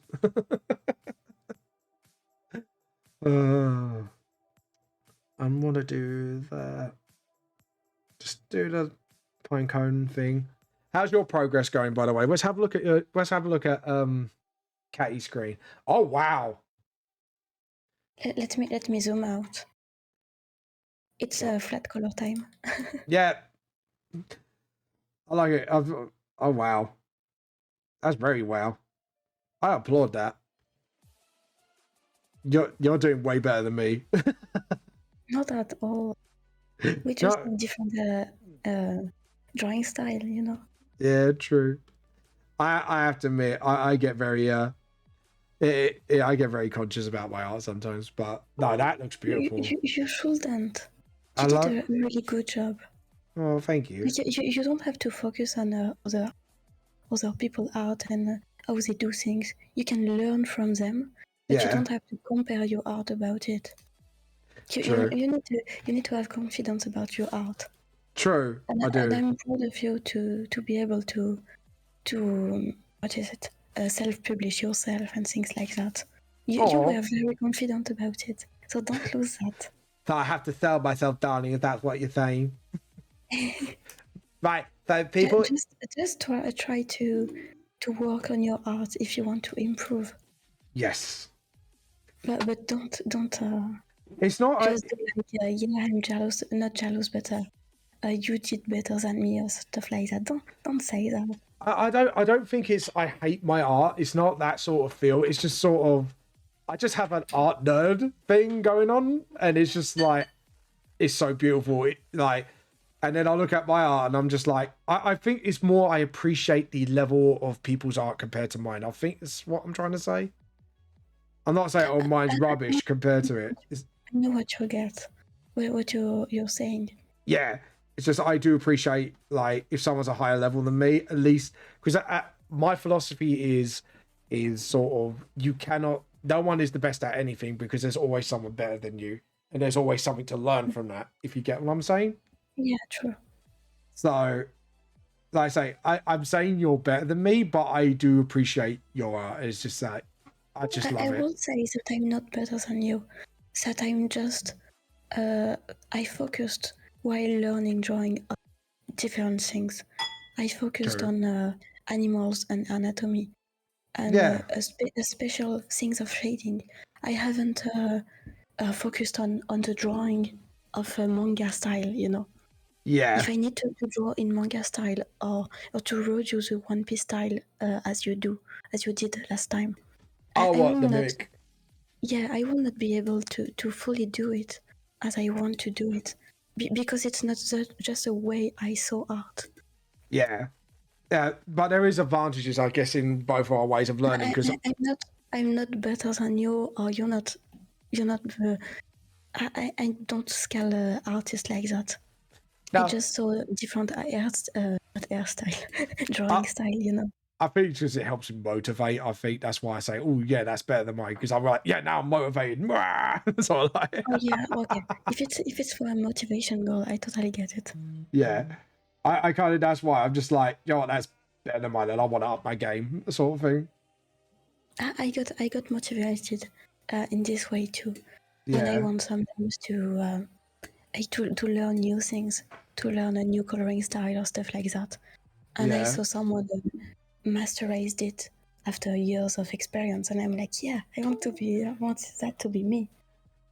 I'm gonna do the... Just do the pine cone thing. How's your progress going, by the way? Let's have a look at catty screen. Oh wow. Let me zoom out. It's a flat color time. Yeah. I like it. Oh wow. That's very wow. I applaud that. You're doing way better than me. Not at all. We just have different drawing style, you know. Yeah, true. I have to admit, I get very I get very conscious about my art sometimes, but no, that looks beautiful. You shouldn't. I You did a really good job. Oh, thank you. You don't have to focus on other people's art and how they do things. You can learn from them, but you don't have to compare your art about it. You need to have confidence about your art. True, I do. And I'm proud of you to be able to what is it? Self-publish yourself and things like that. You were very confident about it, so don't lose that. So I have to sell myself, darling, if that's what you're saying. Right, so people just try to work on your art if you want to improve. Yes. But don't it's not just like I'm jealous, not jealous, but you did better than me or stuff like that. Don't say that. I don't think it's I hate my art. It's not that sort of feel. It's just sort of I just have an art nerd thing going on, and it's just like it's so beautiful. And then I look at my art and I'm just like, I think it's more I appreciate the level of people's art compared to mine. I think that's what I'm trying to say. I'm not saying, oh, mine's rubbish compared to it. I know what you get, what you're saying. Yeah, it's just I do appreciate, like, if someone's a higher level than me, at least, because my philosophy is sort of, you cannot, no one is the best at anything because there's always someone better than you. And there's always something to learn from that, if you get what I'm saying. Yeah, true. So, like I say, I'm saying you're better than me, but I do appreciate your art. It's just that I just love it. I won't say that I'm not better than you. That I'm just I focused while learning drawing different things. I focused on animals and anatomy and special things of shading. I haven't focused on the drawing of a manga style, you know. Yeah. If I need to draw in manga style or to reproduce the One Piece style as you did last time. Oh, what, the Mick? Yeah, I will not be able to fully do it as I want to do it because it's not just a way I saw art. Yeah. Yeah, but there is advantages, I guess, in both our ways of learning. Because I'm not better than you, or you're not. I don't scale artists like that. No. I just saw different drawing style, you know. I think it's because it helps me motivate. I think that's why I say, oh, yeah, that's better than mine. Because I'm like, yeah, now I'm motivated. So I'm like, oh, yeah, okay. If it's for a motivation goal, I totally get it. Yeah. I kind of, that's why I'm just like, you know what, that's better than mine, and I want to up my game, sort of thing. I got motivated in this way too. Yeah. When I want sometimes to learn new things, to learn a new coloring style or stuff like that. And I saw someone masterized it after years of experience, and I'm like, yeah, I want that to be me.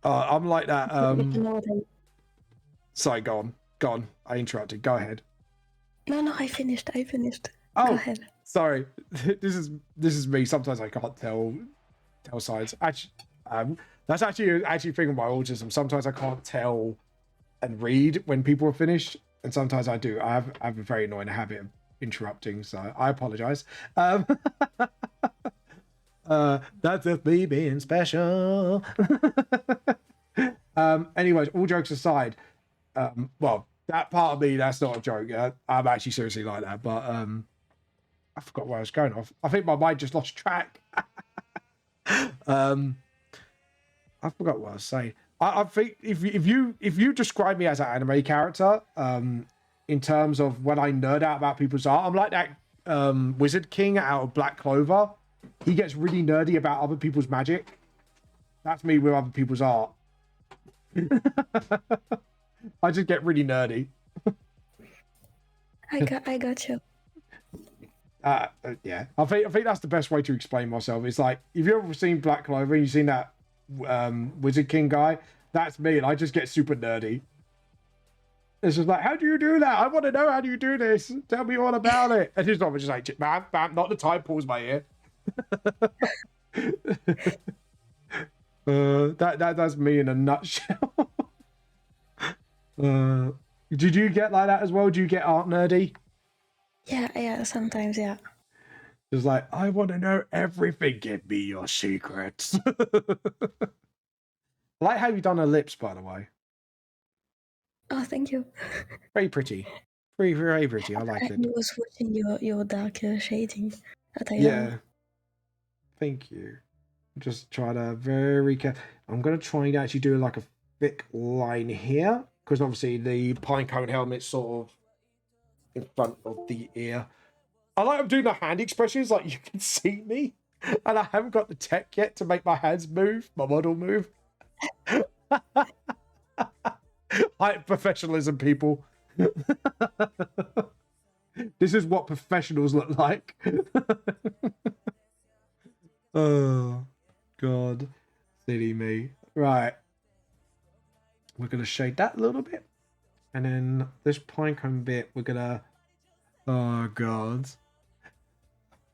I'm like that. Sorry, go on. I interrupted. Go ahead. No, I finished. Oh, go ahead. Sorry. This is me. Sometimes I can't tell sides. Actually, that's actually a thing with my autism. Sometimes I can't tell and read when people are finished, and sometimes I do. I have a very annoying habit of interrupting, so I apologize. That's just me being special. Anyways, all jokes aside, well, that part of me, that's not a joke. I'm actually seriously like that, but I forgot where I was going off. I think my mind just lost track. I forgot what I was saying. I think if you describe me as an anime character, in terms of when I nerd out about people's art, I'm like that Wizard King out of Black Clover. He gets really nerdy about other people's magic. That's me with other people's art. I just get really nerdy. I got you. Yeah, I think that's the best way to explain myself. It's like, if you've ever seen Black Clover and you've seen that Wizard King guy, that's me, and I just get super nerdy. It's just like, how do you do that? I want to know, how do you do this? Tell me all about it. And his mom was just like, man, not the time, pulls my ear. That's me in a nutshell. Did you get like that as well? Do you get art nerdy? Yeah, sometimes, yeah. It's like, I want to know everything. Give me your secrets. I like how you've done her lips, by the way. Oh, thank you. Very pretty. Very pretty. I like it. I was watching your dark shading that I Yeah. love. Thank you. Just try to very careful. I'm going to try and actually do like a thick line here, because obviously the pinecone helmet's sort of in front of the ear. I like I'm doing the hand expressions like you can see me, and I haven't got the tech yet to make my hands move, my model move. Like professionalism, people. This is what professionals look like. Oh, God. Silly me. Right. We're going to shade that a little bit. And then this pinecone bit, we're going to... Oh, God.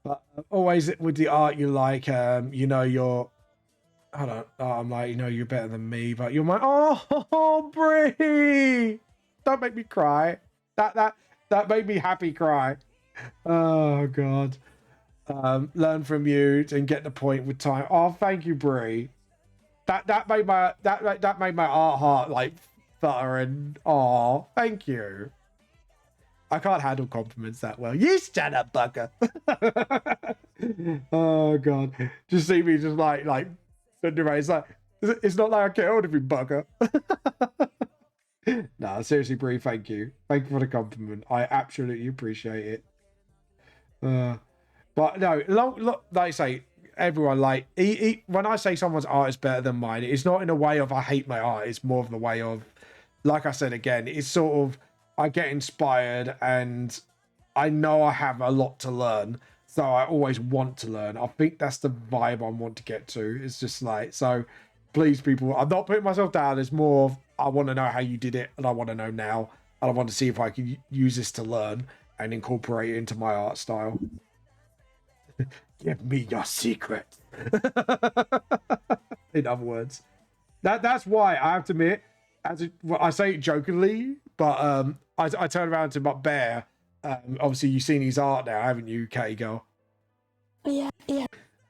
But always with the art, you like, you know, you're... I'm like, you know, you're better than me, but you're my... Oh, Brie! Don't make me cry. That made me happy cry. Oh, God. Learn from you and get the point with time. Oh, thank you, Brie. That made my art heart like flutter, and oh, thank you. I can't handle compliments that well. You stand up, Bucker. Oh, God. Just see me just like it's like, it's not like I get hold of you, Bucker. No, seriously, Brie, thank you. Thank you for the compliment. I absolutely appreciate it. But no, like I say, everyone, like, when I say someone's art is better than mine, it's not in a way of I hate my art. It's more of the way of, like I said again, it's sort of, I get inspired and I know I have a lot to learn. So I always want to learn. I think that's the vibe I want to get to. It's just like, so please, people, I'm not putting myself down. It's more of, I want to know how you did it and I want to know now. And I want to see if I can use this to learn and incorporate it into my art style. Give me your secret. In other words, that's why I have to admit, I say it jokingly, but I turn around to my bear. Obviously, you've seen his art now, haven't you, Katie girl? Yeah.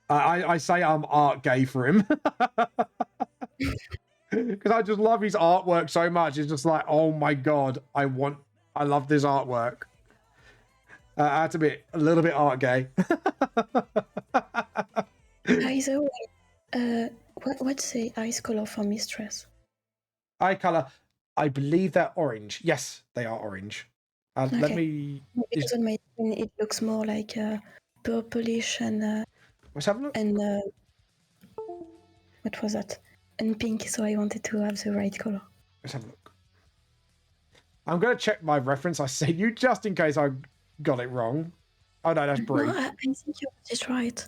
I say I'm art gay for him because I just love his artwork so much. It's just like, oh my God, I love this artwork. I have to be a little bit art gay. By the way, what's the eyes color for Mistress? Eye color, I believe they're orange. Yes, they are orange. Okay. Let me. Because on my screen it looks more like purplish and. Let's have a look. And what was that? And pink. So I wanted to have the right color. Let's have a look. I'm gonna check my reference I sent you just in case I got it wrong. Oh no, that's Brie. No, I think you got it right.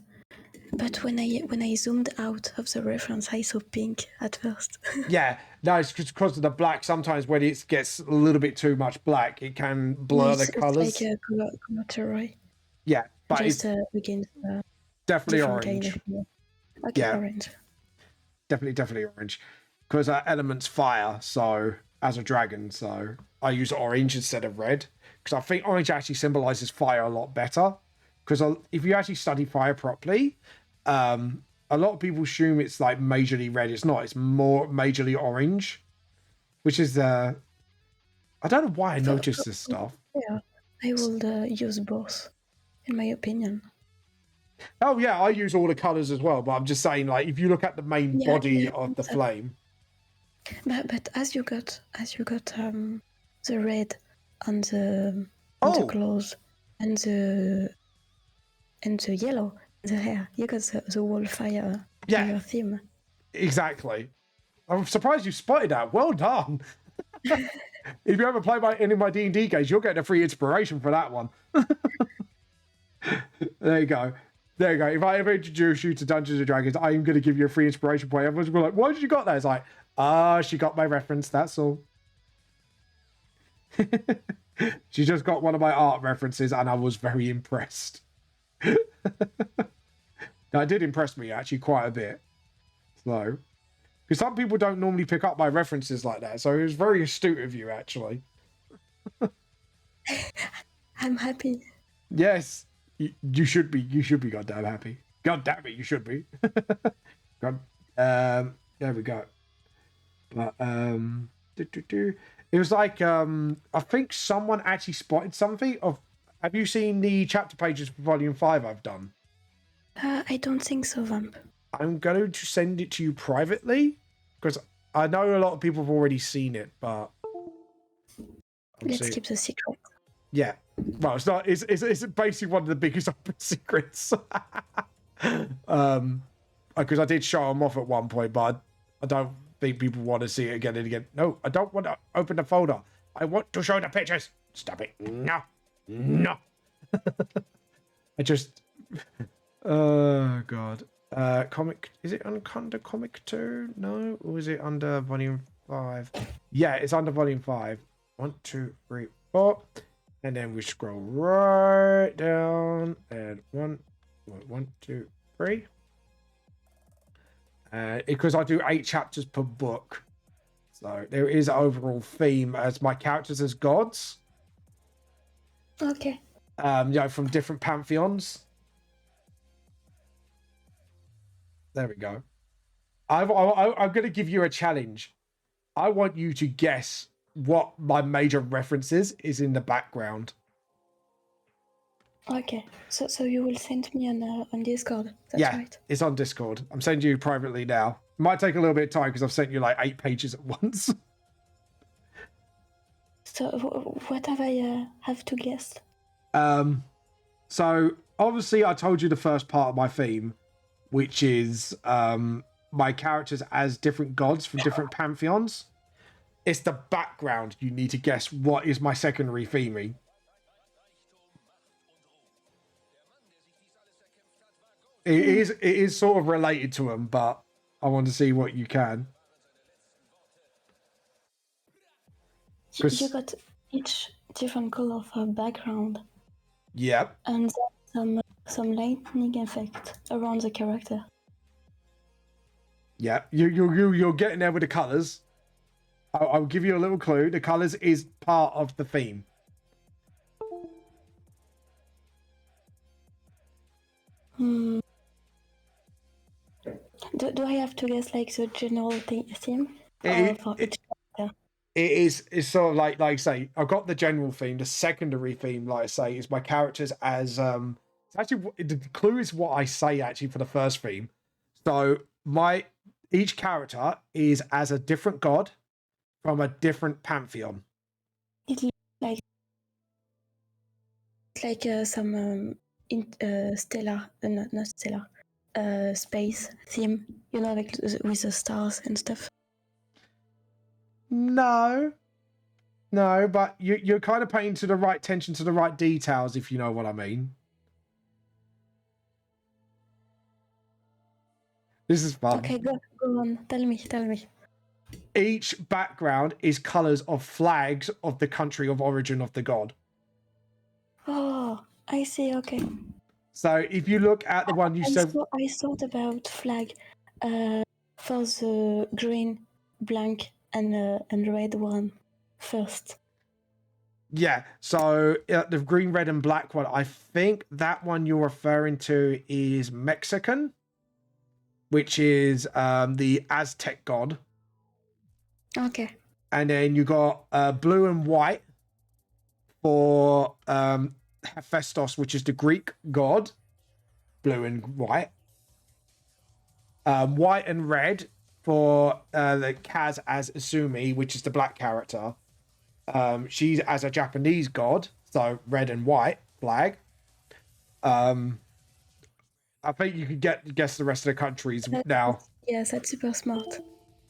But when I zoomed out of the reference, I saw pink at first. Yeah, no, it's because of the black. Sometimes when it gets a little bit too much black, it can blur the colors. It's like a color terroir. Yeah, but just it's against definitely orange. Okay, yeah. Orange. Definitely orange. Because our element's fire, so as a dragon, so I use orange instead of red. Because I think orange actually symbolizes fire a lot better. Because if you actually study fire properly, a lot of people assume it's like majorly red. It's not. It's more majorly orange, which is I don't know why I noticed this stuff. Yeah, I will use both, in my opinion. Oh yeah, I use all the colors as well. But I'm just saying, like, if you look at the main body of the flame. But as you got the red on the clothes and the yellow, the hair, you got the whole fire theme. Exactly. I'm surprised you spotted that. Well done. If you ever play any of my D&D games, you'll get a free inspiration for that one. There you go. There you go. If I ever introduce you to Dungeons and Dragons, I'm going to give you a free inspiration point. Everyone's going to be like, why did you got that? It's like, she got my reference. That's all. She just got one of my art references and I was very impressed. That did impress me actually quite a bit. So, because some people don't normally pick up my references like that. So it was very astute of you actually. I'm happy. Yes, you should be. You should be goddamn happy. God damn it, you should be. God, there we go. But it was like I think someone actually spotted something. Have you seen the chapter pages for Volume 5 I've done? I don't think so, Vamp. I'm going to send it to you privately because I know a lot of people have already seen it, but let's keep the secret. Yeah. Well, it's not. It's basically one of the biggest open secrets. Because I did show them off at one point, but I don't think people want to see it again and again. No, I don't want to open the folder. I want to show the pictures. Stop it. No. I just. Oh God. Comic. Is it under Comic 2? No, or is it under Volume 5? Yeah, it's under Volume 5. 1, 2, 3, 4. And then we scroll right down and 1, 2, 3. Because I do 8 chapters per book. So there is an overall theme as my characters as gods. Okay. From different pantheons. There we go. I'm going to give you a challenge. I want you to guess what my major reference is in the background. Okay, so you will send me on Discord. That's right. It's on Discord. I'm sending you privately now. It might take a little bit of time because I've sent you like 8 pages at once. So what have I have to guess? So obviously I told you the first part of my theme, which is my characters as different gods from different pantheons. It's the background you need to guess what is my secondary theming. It is sort of related to them, but I want to see what you can. You got each different color for background. Yep. And some lightning effect around the character. Yeah, you're getting there with the colors. I'll give you a little clue. The colors is part of the theme. Do I have to guess like the general theme for each character? It's sort of like I say, I've got the general theme. The secondary theme, like I say, is my characters as it's actually the clue is what I say actually for the first theme. So each character is as a different god from a different pantheon. It's like some stellar, not stellar, space theme. You know, like with the stars and stuff. No, but you're kind of paying to the right attention to the right details, if you know what I mean. This is fun. Okay, go on. Tell me. Each background is colors of flags of the country of origin of the god. Oh, I see. Okay. So if you look at the one you said, I thought about flag, for the green, blank, and red one first. Yeah. So the green, red, and black one, I think that one you're referring to is Mexican, which is the Aztec god. Okay. And then you got blue and white for Hephaestus, which is the Greek god. Blue and white. White and red for the Kaz as Izumi, which is the black character. She's as a Japanese god, so red and white flag. I think you could guess the rest of the countries now. Yes, that's super smart.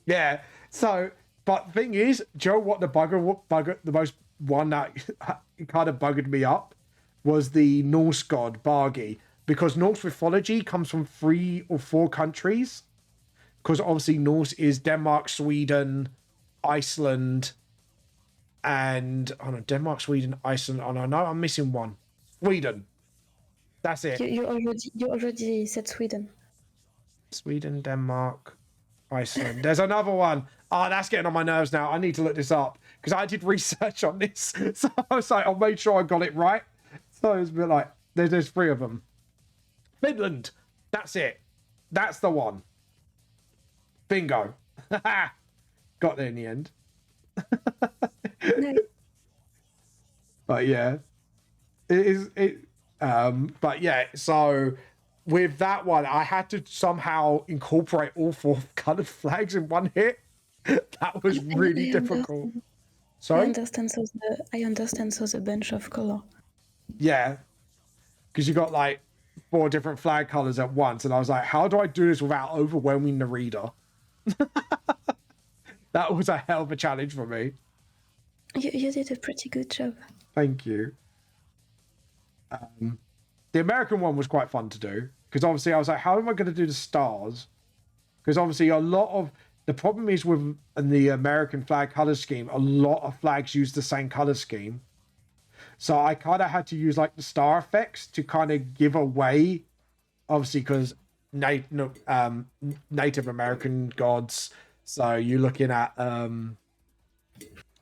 Yeah. So, but thing is, Joe, what the most one that kind of buggered me up was the Norse god Bargi, because Norse mythology comes from 3 or 4 countries. Because obviously Norse is Denmark, Sweden, Iceland, and Denmark, Sweden, Iceland. Oh no, I'm missing one. Sweden. That's it. You already said Sweden. Sweden, Denmark, Iceland. There's another one. Oh, that's getting on my nerves now. I need to look this up because I did research on this. So I was like, I'll make sure I got it right. So it's a bit like, there's 3 of them. Finland. That's it. That's the one. Bingo. Got there in the end. No. But yeah. But yeah, so with that one, I had to somehow incorporate all 4 colored flags in one hit. That was really difficult. Sorry? I understand. So the bunch of color. Yeah. Because you got like 4 different flag colors at once. And I was like, how do I do this without overwhelming the reader? That was a hell of a challenge for me. You did a pretty good job. Thank you. The American one was quite fun to do. Because obviously I was like, how am I going to do the stars? Because obviously the problem is with the American flag color scheme, a lot of flags use the same color scheme. So I kind of had to use like the star effects to kind of give away, obviously, because Native American gods. So you're looking at,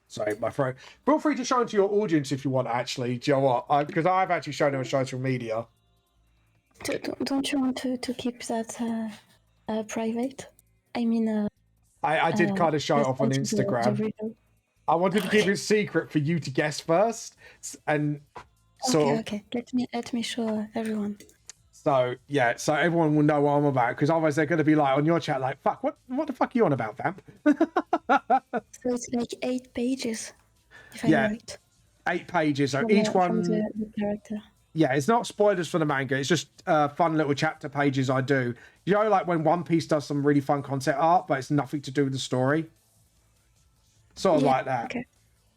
sorry, my throat. Feel free to show it to your audience if you want, actually. Do you know what? Because I've actually shown it on social media. Don't you want to keep that private? I mean, I did kind of show it off on Instagram. I wanted to keep it secret for you to guess first, and so okay. Let me show everyone. So yeah, so everyone will know what I'm about, because otherwise they're going to be like on your chat, like, "Fuck, what the fuck are you on about, Vamp?" So it's like 8 pages, if I'm right. 8 pages. So each one. From the character. Yeah, it's not spoilers for the manga. It's just fun little chapter pages I do. You know, like when One Piece does some really fun concept art, but it's nothing to do with the story. Sort of like that. Okay.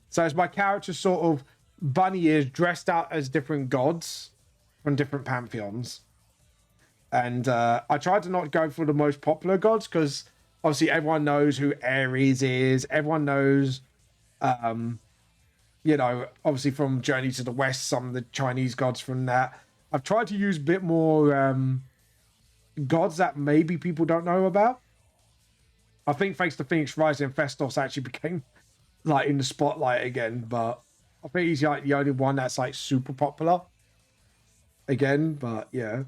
So it's my character sort of bunny ears dressed out as different gods from different pantheons. And I tried to not go for the most popular gods because obviously everyone knows who Ares is. Everyone knows, you know, obviously from Journey to the West, some of the Chinese gods from that. I've tried to use a bit more gods that maybe people don't know about. I think thanks to Phoenix Rising, Festos actually became like in the spotlight again, but I think he's like the only one that's like super popular again. But yeah,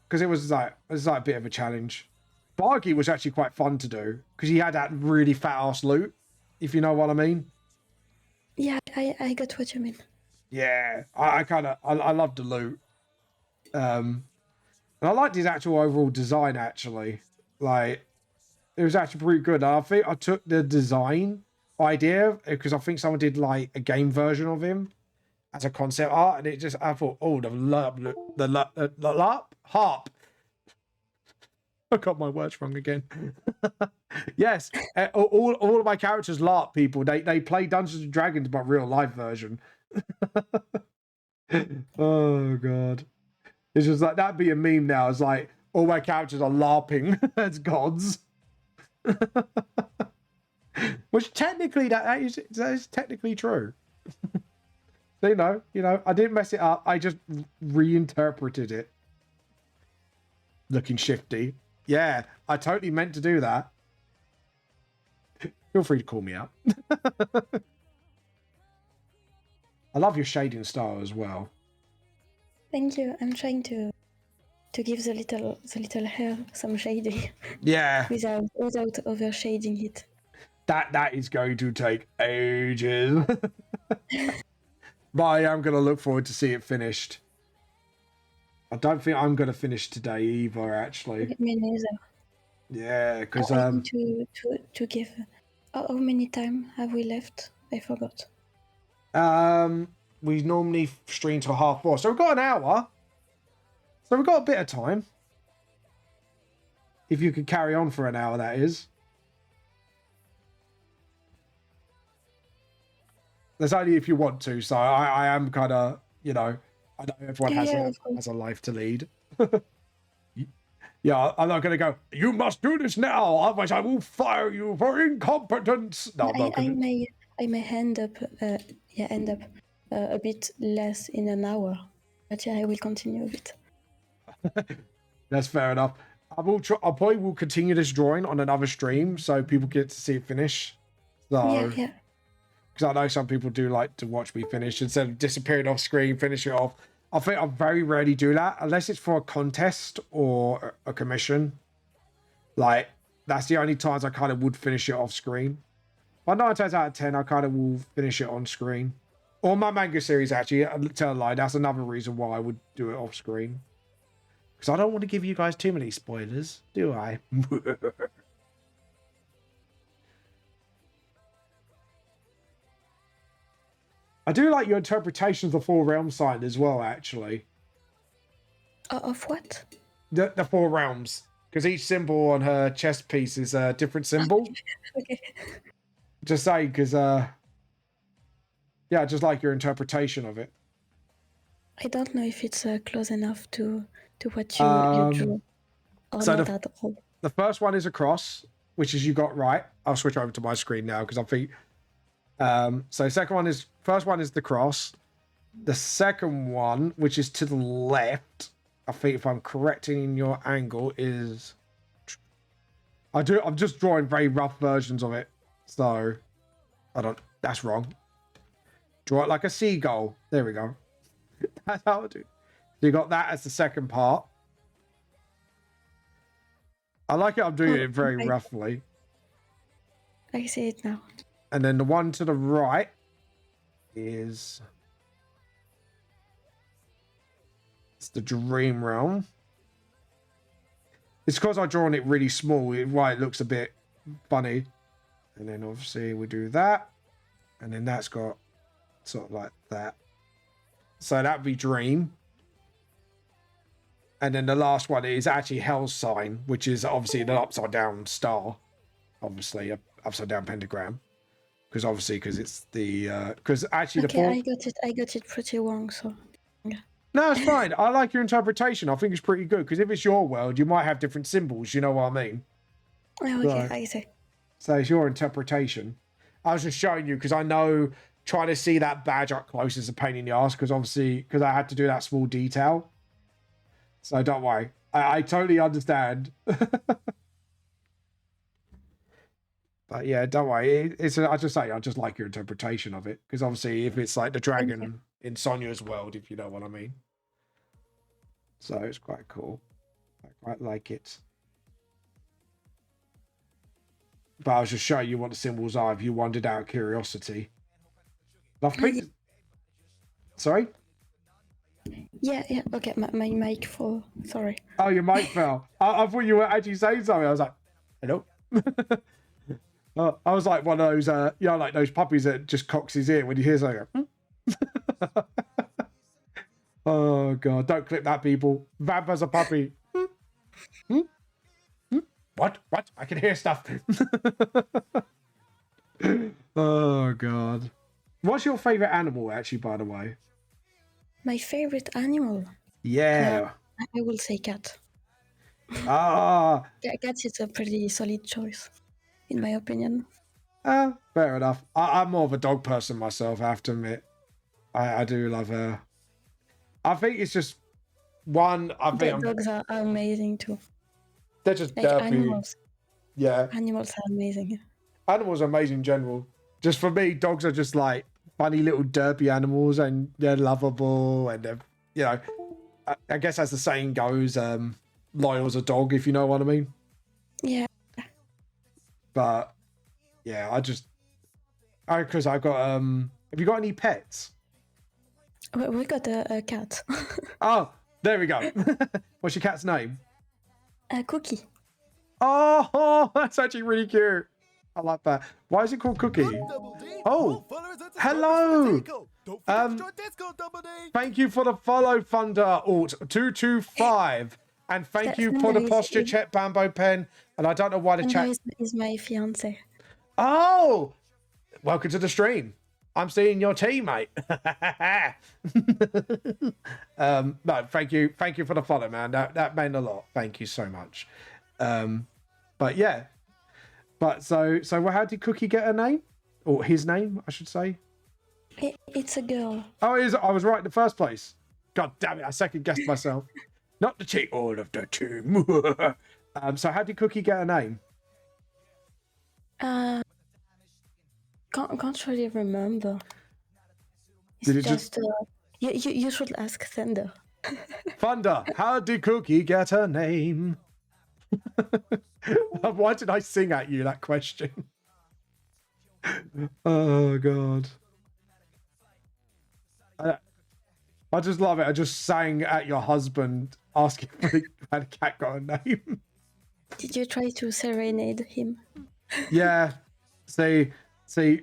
because it was like a bit of a challenge. Bargy was actually quite fun to do because he had that really fat ass loot, if you know what I mean. Yeah, I got what you mean. Yeah, I loved the loot. And I liked his actual overall design actually. Like, it was actually pretty good. I think I took the design idea because I think someone did like a game version of him as a concept art, and it just, I thought, oh, the harp. I got my words wrong again. Yes, all of my characters LARP people. They play Dungeons and Dragons, but real life version. Oh god, it's just like that'd be a meme now. It's like all my characters are LARPing as gods. Which technically that is technically true. So, you know, I didn't mess it up. I just reinterpreted it. Looking shifty. Yeah, I totally meant to do that. Feel free to call me out. I love your shading style as well. Thank you. I'm trying to give the little hair some shading. Yeah. without overshading it. That is going to take ages. But I am going to look forward to see it finished. I don't think I'm going to finish today either, actually. Me neither. Yeah, because I need to give. How many time have we left? I forgot. We normally stream till 4:30, so we've got an hour. So we've got a bit of time. If you could carry on for an hour, that is. That's only if you want to, so I am kind of you know, I know everyone Yeah, of course. has a life to lead. Yeah, I'm not going to go, you must do this now, otherwise I will fire you for incompetence. No, I'm not I going to. may end up a bit less in an hour, but yeah, I will continue a bit. That's fair enough. I probably will continue this drawing on another stream so people get to see it finish. So, Yeah. because I know some people do like to watch me finish instead of disappearing off screen, finish it off. I think I very rarely do that unless it's for a contest or a commission. Like, that's the only times I kind of would finish it off screen. But 9 times out of 10, I kind of will finish it on screen. Or my manga series, actually, tell a lie, that's another reason why I would do it off screen. Because I don't want to give you guys too many spoilers, do I? I do like your interpretation of the Four Realms sign as well, actually. Of what? The Four Realms. Because each symbol on her chest piece is a different symbol. Okay. Just say, because, yeah, I just like your interpretation of it. I don't know if it's close enough to what you drew. Or so not at all. The first one is a cross, which is you got right. I'll switch over to my screen now because I think... so first one is the cross. The second one, which is to the left, I think if I'm correcting your angle, is... I'm just drawing very rough versions of it. So, that's wrong. Draw it like a seagull. There we go. That's how I do. So you got that as the second part. I like it. I'm doing it very roughly. I see it now. And then the one to the right is... It's the Dream Realm. It's because I've drawn it really small, why it looks a bit funny. And then obviously we do that. And then that's got sort of like that. So that'd be Dream. And then the last one is actually Hell's Sign, which is obviously an upside down star. Obviously, a upside down pentagram. Because it's the... Because actually okay, I got it pretty wrong, so... Yeah. No, it's fine. I like your interpretation. I think it's pretty good. Because if it's your world, you might have different symbols. You know what I mean? Oh, okay, I see. So it's your interpretation. I was just showing you because I know trying to see that badge up close is a pain in the ass because I had to do that small detail. So don't worry. I totally understand. But yeah, don't worry. I just like your interpretation of it because obviously if it's like the dragon in Sonia's world, if you know what I mean. So it's quite cool. I quite like it. But I was just showing you what the symbols are if you wondered out of curiosity. Sorry? Yeah. Okay, my mic fell. Sorry. Oh, your mic fell. I thought you were actually saying something. I was like, hello? I was like one of those, like those puppies that just cocks his ear when he hears something. Oh, God. Don't clip that, people. Vamp as a puppy. What? I can hear stuff. Oh, God. What's your favorite animal, actually, by the way? My favorite animal? Yeah. I will say cat. Ah. Cat is a pretty solid choice, in my opinion. Fair enough. I'm more of a dog person myself, I have to admit. I do love her. I think it's just one... Dogs are amazing, too. They're just like derpy. Animals. Yeah. Animals are amazing. Animals are amazing in general. Just for me, dogs are just like funny little derpy animals and they're lovable and they're, I guess as the saying goes, loyal as a dog, if you know what I mean. Yeah. But yeah, because I got, have you got any pets? We got a cat. Oh, there we go. What's your cat's name? Cookie. Oh, that's actually really cute. I like that. Why is it called Cookie? Oh, hello. Thank you for the follow, Thunder Alt 225, and thank you for the posture check, Bambo Pen. And I don't know why the chat is my fiance. Oh, welcome to the stream. I'm seeing your teammate. No, thank you for the follow, man. That meant a lot. Thank you so much. But yeah, but so how did Cookie get her name, or his name, I should say? It's a girl. Oh, I was right in the first place. God damn it! I second guessed myself. Not to cheat all of the team. So how did Cookie get her name? Can't really remember. Did It's it just you should ask Thunder. Thunder, how did Cookie get her name? Why did I sing at you that question? Oh god. I just love it. I just sang at your husband asking for how the cat got a name. Did you try to serenade him? Yeah. See,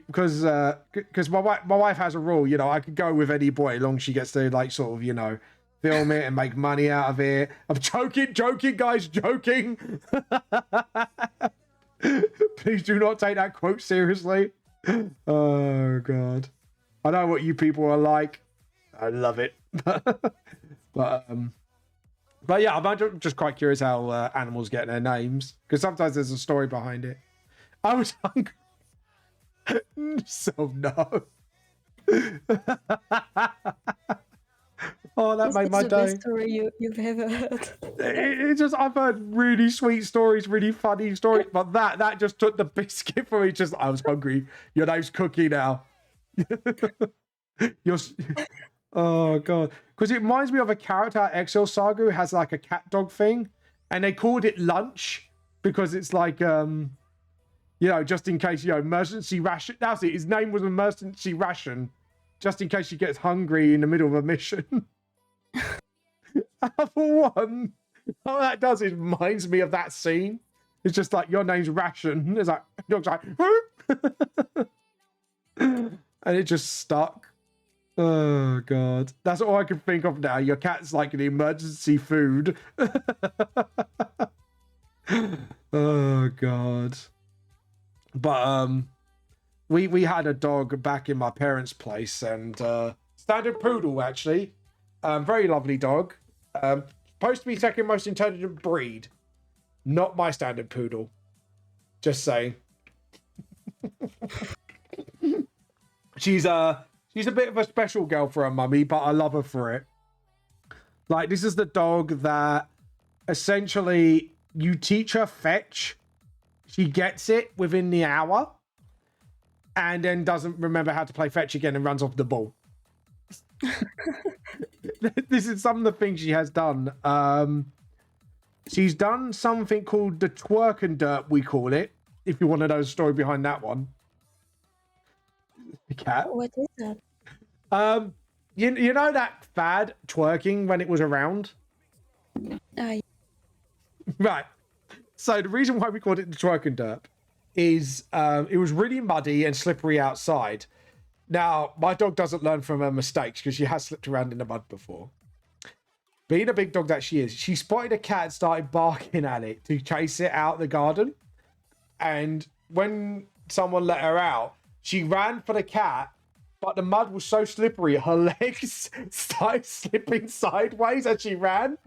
because my wife has a rule, you know, I could go with any boy as long as she gets to like sort of, you know, film it and make money out of it. I'm joking, guys, joking. Please do not take that quote seriously. Oh god, I know what you people are like. I love it. but yeah, I'm just quite curious how animals get their names, because sometimes there's a story behind it. I was hungry. So no. Oh, that made my day. That's the best story you've ever heard. It's just, I've heard really sweet stories, really funny stories, but that just took the biscuit for me. Just, I was hungry. Your name's Cookie now. Oh god, because it reminds me of a character at Exile Saga who has like a cat dog thing, and they called it Lunch because it's like you know, just in case, you know, emergency ration. That's it. His name was Emergency Ration, just in case she gets hungry in the middle of a mission. For one, all that does is reminds me of that scene. It's just like, your name's Ration. It's like, dog's like, and it just stuck. Oh god, that's all I can think of now. Your cat's like an emergency food. Oh god. But we had a dog back in my parents' place, and standard poodle actually, very lovely dog. Supposed to be second most intelligent breed, not my standard poodle. Just saying. She's a bit of a special girl for her mummy, but I love her for it. Like, this is the dog that essentially you teach her fetch. She gets it within the hour and then doesn't remember how to play fetch again and runs off the ball. This is some of the things she has done. She's done something called the twerk and dirt, we call it, if you want to know the story behind that one. Cat. What is that? You know that fad twerking when it was around? Right. So the reason why we called it the twerk and derp is it was really muddy and slippery outside. Now, my dog doesn't learn from her mistakes because she has slipped around in the mud before. Being a big dog that she is, she spotted a cat and started barking at it to chase it out the garden. And when someone let her out, she ran for the cat, but the mud was so slippery, her legs started slipping sideways as she ran.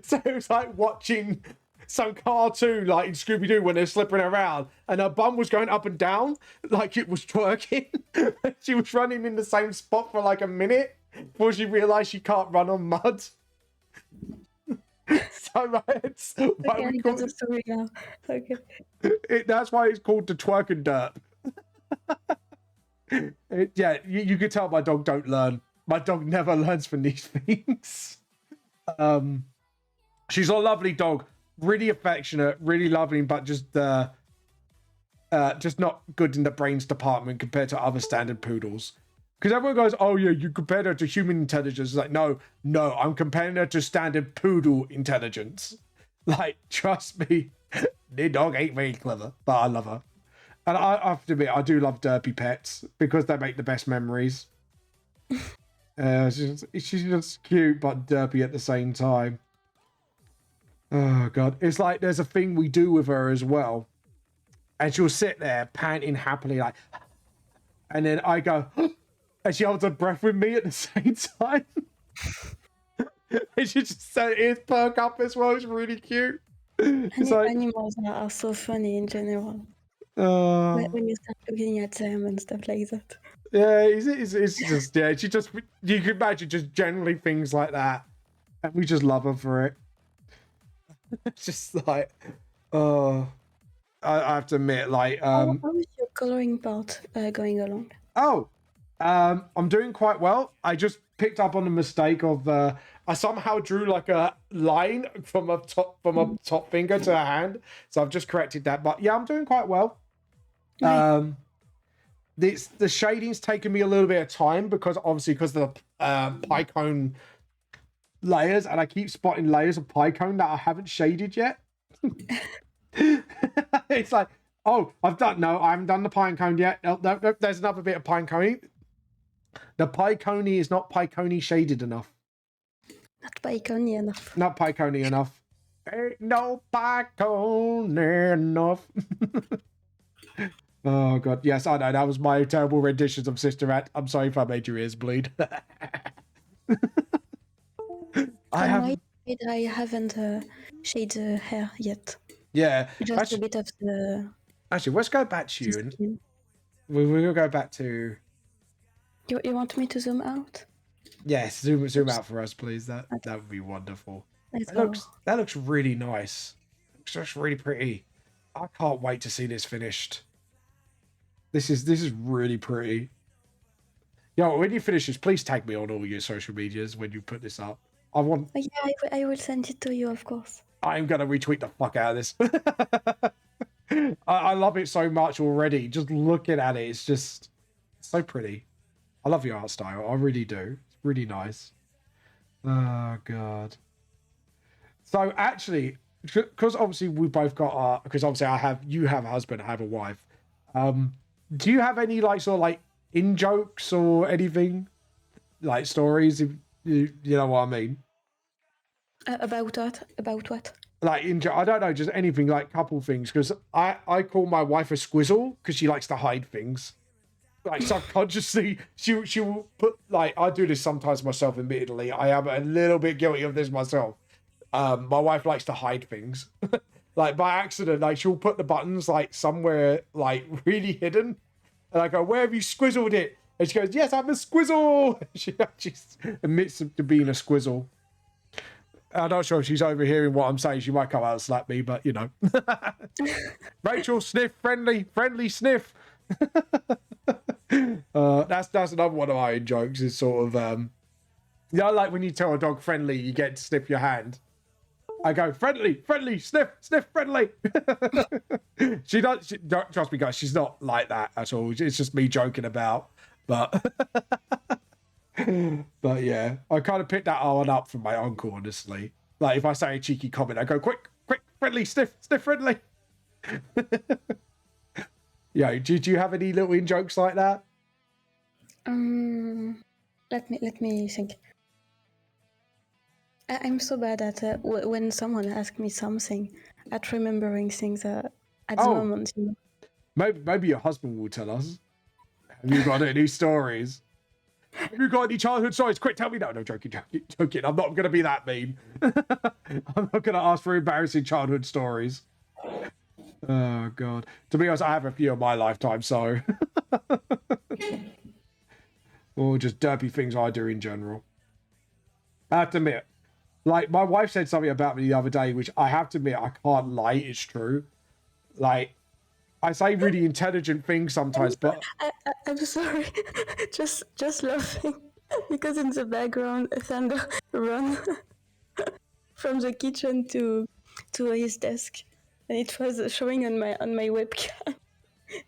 So it was like watching some cartoon like in Scooby-Doo when they're slipping around, and her bum was going up and down like it was twerking. She was running in the same spot for like a minute before she realized she can't run on mud. So that's why we call it. Story now. Okay. That's why it's called the twerk and dirt. Yeah, you could tell my dog don't learn. My dog never learns from these things. She's a lovely dog, really affectionate, really loving, but just not good in the brains department compared to other standard poodles. Because everyone goes, oh yeah, you compare her to human intelligence. It's like, no, I'm comparing her to standard poodle intelligence. Like, trust me, the dog ain't very clever, but I love her. And I have to admit, I do love derpy pets because they make the best memories. She's just cute but derpy at the same time. Oh god, it's like there's a thing we do with her as well, and she'll sit there panting happily like, and then I go, and she holds her breath with me at the same time. And she just said ears perk up as well. It's really cute. It's like, animals are so funny in general. When you start looking at them and stuff like that. Yeah, it's just, yeah, she just, you can imagine just generally things like that. And we just love her for it. It's just like, I have to admit, like, How is your coloring part going along? I'm doing quite well. I just picked up on the mistake of, I somehow drew like a line from a top finger to a hand. So I've just corrected that. But yeah, I'm doing quite well. Right. The shading's taken me a little bit of time because of the pie cone layers, and I keep spotting layers of pie cone that I haven't shaded yet. It's like, oh, I haven't done the pine cone yet. No, there's another bit of pine cone. The pie cone is not pie cone shaded enough. Not pie cone enough. Not pie cone enough. Ain't no pie cone enough. Oh god, yes, I know, that was my terrible renditions of Sister Act. I'm sorry if I made your ears bleed. I haven't shaded the hair yet. Yeah. Just a bit of the... Actually, let's go back to you. And we'll go back to... You want me to zoom out? Yes, zoom out for us, please. That would be wonderful. That looks really nice. It looks really pretty. I can't wait to see this finished. This is really pretty. Yo, when you finish this, please tag me on all your social medias when you put this up. Yeah, I will send it to you, of course. I'm gonna retweet the fuck out of this. I love it so much already. Just looking at it, it's just so pretty. I love your art style. I really do. It's really nice. Oh god. So actually, because obviously we both got because obviously you have a husband, I have a wife. Do you have any like sort of like in jokes or anything, like stories? If you know what I mean. About what? About what? Like I don't know, just anything, like couple things. Because I call my wife a squizzle because she likes to hide things. Like subconsciously, she will put, like, I do this sometimes myself. Admittedly, I am a little bit guilty of this myself. My wife likes to hide things, like by accident. Like she'll put the buttons like somewhere like really hidden, and I go, "Where have you squizzled it?" And she goes, "Yes, I'm a squizzle." She admits to being a squizzle. I'm not sure if she's overhearing what I'm saying. She might come out and slap me, but you know. Rachel, sniff, friendly sniff. That's another one of my jokes. Is sort of like when you tell a dog friendly, you get to sniff your hand. I go friendly, sniff, friendly. She don't trust me, guys. She's not like that at all. It's just me joking about. But but yeah, I kind of picked that one up from my uncle. Honestly, like if I say a cheeky comment, I go quick, friendly, sniff, friendly. Yeah, do you have any little in jokes like that? Let me think. I'm so bad at when someone asks me something, at remembering things at the moment. You know? Maybe your husband will tell us. Have you got any stories? Have you got any childhood stories? Quick, tell me. No, joking. I'm not going to be that mean. I'm not going to ask for embarrassing childhood stories. Oh god. To be honest, I have a few in my lifetime, so or just derpy things I do in general. I have to admit, like my wife said something about me the other day, which I have to admit I can't lie, it's true. Like I say really intelligent things sometimes, but I'm sorry. just laughing because in the background Thunder run from the kitchen to his desk. And it was showing on my webcam,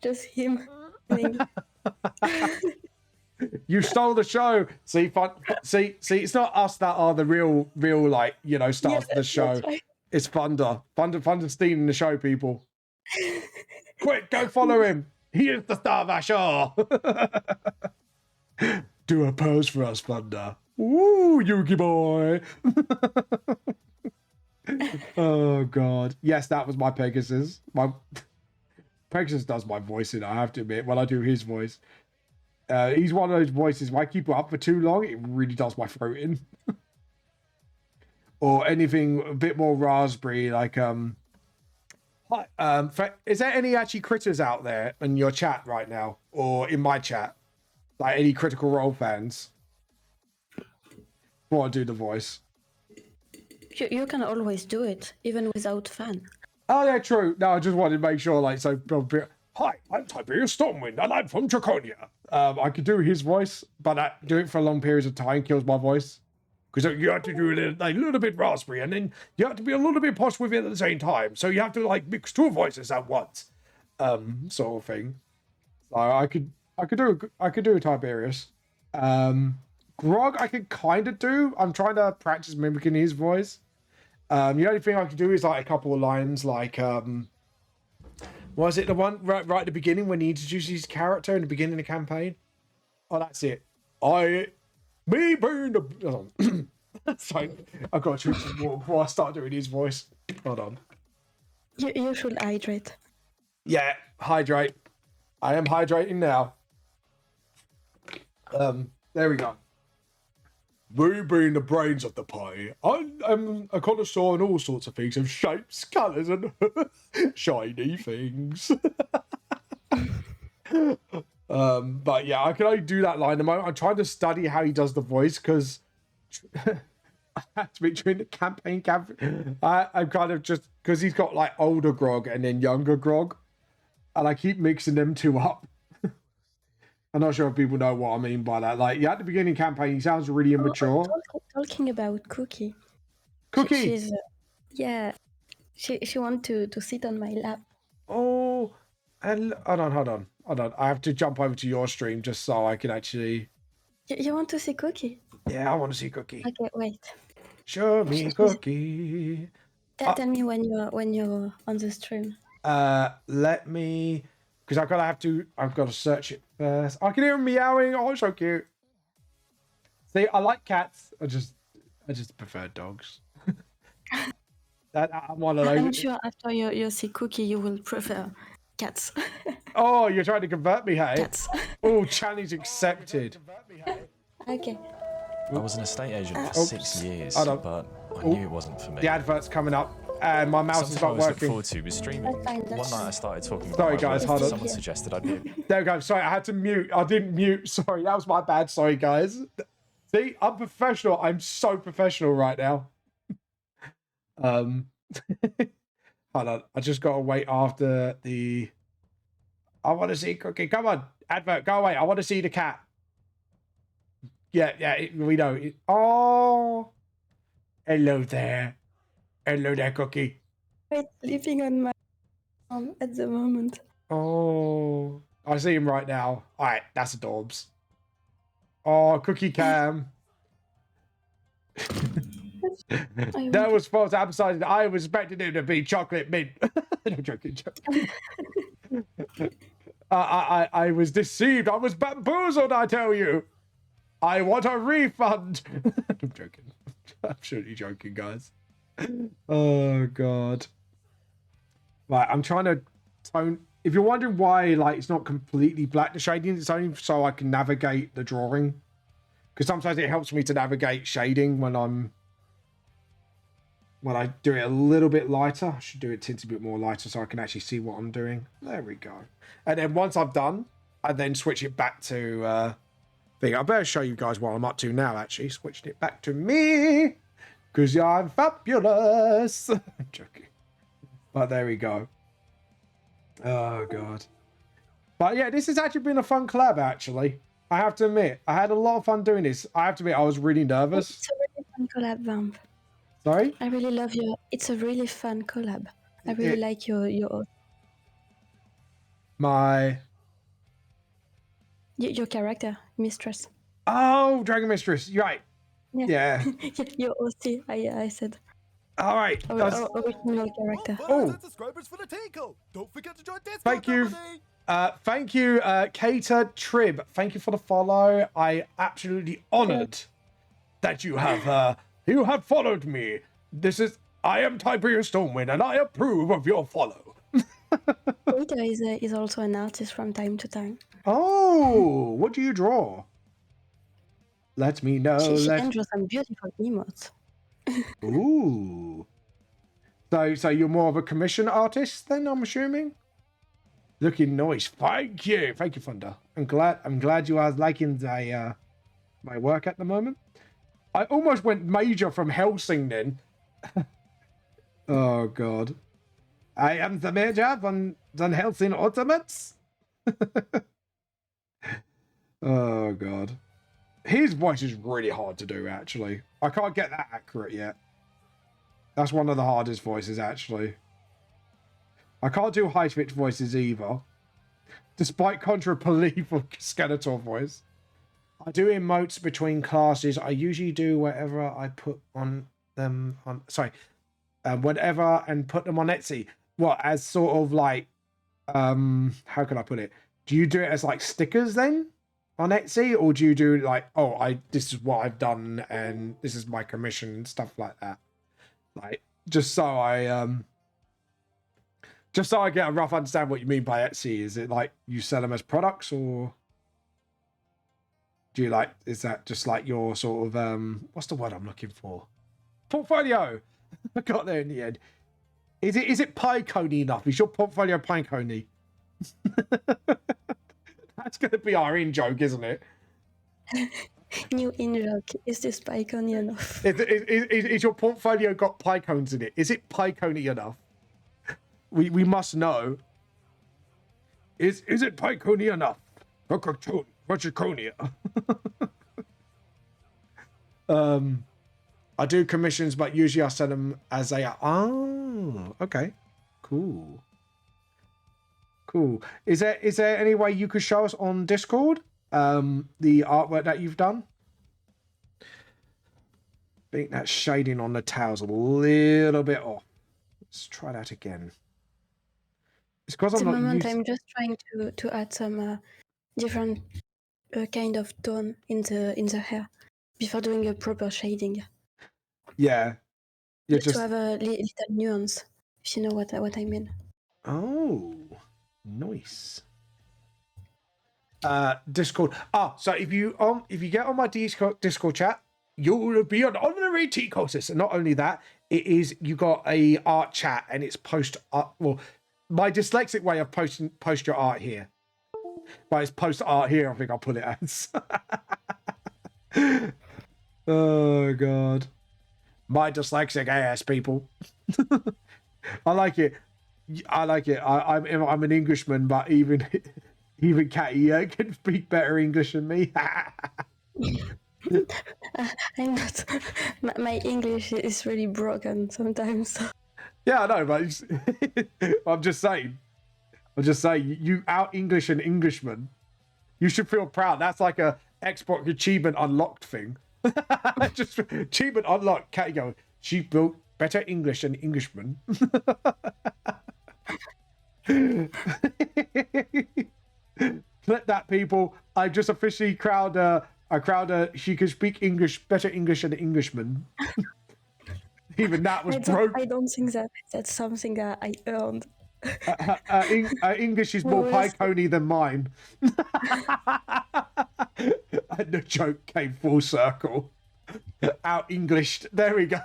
just him. You stole the show. See, it's not us that are the real, like stars of the show. Right. It's Thunder stealing the show, people. Quick, go follow him. He is the star of our show. Do a pose for us, Thunder. Ooh, Yugi boy. Oh god, yes, that was my Pegasus. My Pegasus does my voice in. I have to admit, when I do his voice, He's one of those voices. If I keep it up for too long, it really does my throat in. Or anything a bit more raspberry, like is there any actually critters out there in your chat right now, or in my chat, like any Critical Role fans? Before I do the voice, You can always do it, even without fan. oh yeah, true. No, I just wanted to make sure, like, so hi, I'm Tiberius Stormwind and I'm from Draconia. I could do his voice, but do it for long periods of time kills my voice. Because you have to do it a little bit raspberry, and then you have to be a little bit posh with it at the same time. So you have to like mix two voices at once, sort of thing. So I could do a Tiberius. Grog I could kind of do. I'm trying to practice mimicking his voice. The only thing I could do is like a couple of lines, like was it the one right at the beginning when he introduces his character in the beginning of the campaign? Oh, that's it. Me being the... Sorry, I've got to drink some water before I start doing his voice. Hold on. You should hydrate. Yeah, hydrate. I am hydrating now. There we go. Me being the brains of the party, I'm a connoisseur in all sorts of things, of shapes, colours, and shiny things. But yeah, I can only do that line at the moment. I'm trying to study how he does the voice because I had to be during the campaign. I'm kind of just because he's got like older Grog and then younger Grog, and I keep mixing them two up. I'm not sure if people know what I mean by that. Like, yeah, at the beginning campaign, he sounds really immature. Talking about Cookie. Cookie. She's she wants to sit on my lap. Oh, and hold on. I have to jump over to your stream just so I can actually. You want to see Cookie? Yeah, I want to see Cookie. Okay, wait. Show me Cookie. Tell me when you're on the stream. Let me, because I've got to search it first. I can hear him meowing. Oh, so cute. See, I like cats. I just prefer dogs. I'm one of those. I'm sure after you see Cookie, you will prefer cats. Oh, you're trying to convert me, hey? Cats. Oh, challenge accepted. Okay. I was an estate agent for 6 years, but I knew it wasn't for me. The advert's coming up, and my mouse is not working. Something I always look forward to was streaming. One night I started talking about Sorry, guys, hold on. Someone suggested I do. There we go. Sorry, I had to mute. I didn't mute. Sorry, that was my bad. Sorry, guys. See, I'm professional. I'm so professional right now. Hold on. I just got to wait after the... I want to see Cookie. Come on, advert, go away. I want to see the cat. Yeah, we know. Oh, hello there. Hello there, Cookie. It's sleeping on my arm at the moment. Oh, I see him right now. All right, that's adorbs. Oh, Cookie Cam. That was false advertising. I was expecting it to be chocolate mint. No, joking. I was deceived. I was bamboozled, I tell you. I want a refund. I'm joking. I'm absolutely joking, guys. Oh, God. Right, I'm trying to tone... If you're wondering why, like, it's not completely black, the shading, it's only so I can navigate the drawing. Because sometimes it helps me to navigate shading when I do it a little bit lighter. I should do it tinted a bit more lighter so I can actually see what I'm doing. There we go. And then once I've done, I then switch it back to... I better show you guys what I'm up to now, actually. Switching it back to me. Because I'm fabulous. I'm joking. But there we go. Oh, God. But yeah, this has actually been a fun collab, actually. I have to admit. I had a lot of fun doing this. I have to admit, I was really nervous. It's a really fun collab, Vamp. Sorry? I really love your... It's a really fun collab. I really like your... Your character, Mistress. Oh, Dragon Mistress. You're right. Yeah. Your OC, I said. All right. Original character. Oh. Don't forget to join Discord. Thank you. Thank you, Cater Trib. Thank you for the follow. I absolutely honored that you have followed me. I am Tiberius Stormwind, and I approve of your follow. Rita is also an artist from time to time. Oh, what do you draw? Let me know. She can draw some beautiful emotes. Ooh. So you're more of a commission artist then, I'm assuming? Looking nice. Thank you, Thunder. I'm glad you are liking my work at the moment. I almost went major from Helsing then. Oh god. I am the major from the Helsing Ultimates. Oh god. His voice is really hard to do, actually. I can't get that accurate yet. That's one of the hardest voices, actually. I can't do high-pitched voices either. Despite contrary belief of Skeletor voice. I do emotes between classes. I usually do whatever I put on them on... Sorry. Whatever and put them on Etsy. What, as sort of like... how can I put it? Do you do it as like stickers then? On Etsy, or do you do like, oh, this is what I've done and this is my commission and stuff like that? Like, just so I get a rough understand what you mean by Etsy. Is it like you sell them as products, or do you like, is that just like your sort of what's the word I'm looking for? Portfolio. I got there in the end. Is it pie coney enough? Is your portfolio pie coney? That's going to be our in-joke, isn't it? New in-joke. Is this pie coney enough? Is your portfolio got pie cones in it? Is it pie coney enough? We must know. Is it pie coney enough? I do commissions, but usually I sell them as they are. Oh, okay. Cool. Cool. Is there any way you could show us on Discord the artwork that you've done? I think that shading on the towel's a little bit off. Let's try that again. It's because I'm not I'm just trying to add some different kind of tone in the hair before doing a proper shading. Yeah. Just to have a little nuance, if you know what I mean. Oh, nice. Discord. So if you get on my Discord chat, you'll be an honorary T-Cosis. And not only that, you got a art chat and it's post art. Well, my dyslexic way of post your art here. But it's post art here, I think I'll put it as. Oh god. My dyslexic ass, people. I like it. I'm an Englishman, but even Catty can speak better English than me. I'm not. My English is really broken sometimes. Yeah, I know, but I'm just saying. You out English an Englishman. You should feel proud. That's like a Xbox achievement unlocked thing. Just achievement unlocked. Catty going, she built better English than Englishman. Let that, people. I just officially crowd she could speak better English than an Englishman. Even that was broke. I don't think that's something that I earned. English is more pie coney than mine. And the joke came full circle. Out Englished. There we go.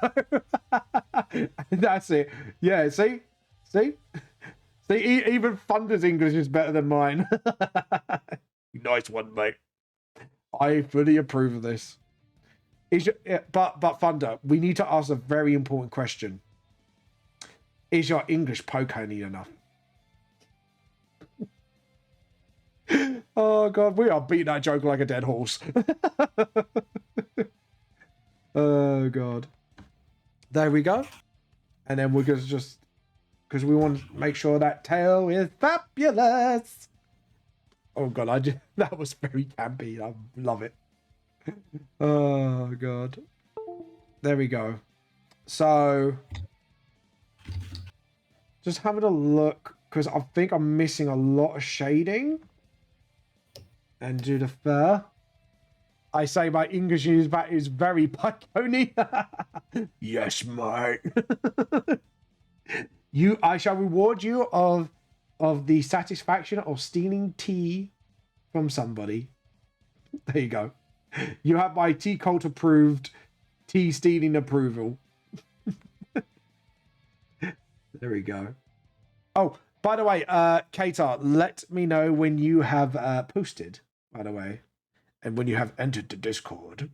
That's it. Yeah, see? Even Thunder's English is better than mine. Nice one, mate. I fully approve of this. But Thunder, we need to ask a very important question. Is your English pokey enough? Oh god, we are beating that joke like a dead horse. Oh god. There we go. And then we're gonna just, because we want to make sure that tail is fabulous. Oh god, that was very campy. I love it. Oh god. There we go. So just having a look, because I think I'm missing a lot of shading. And do the fur. I say my English is very picony. Yes, mate. I shall reward you of of the satisfaction of stealing tea from somebody. There you go. You have my tea cult approved tea stealing approval. There we go. Oh, by the way, Katar, let me know when you have posted, by the way, and when you have entered the Discord.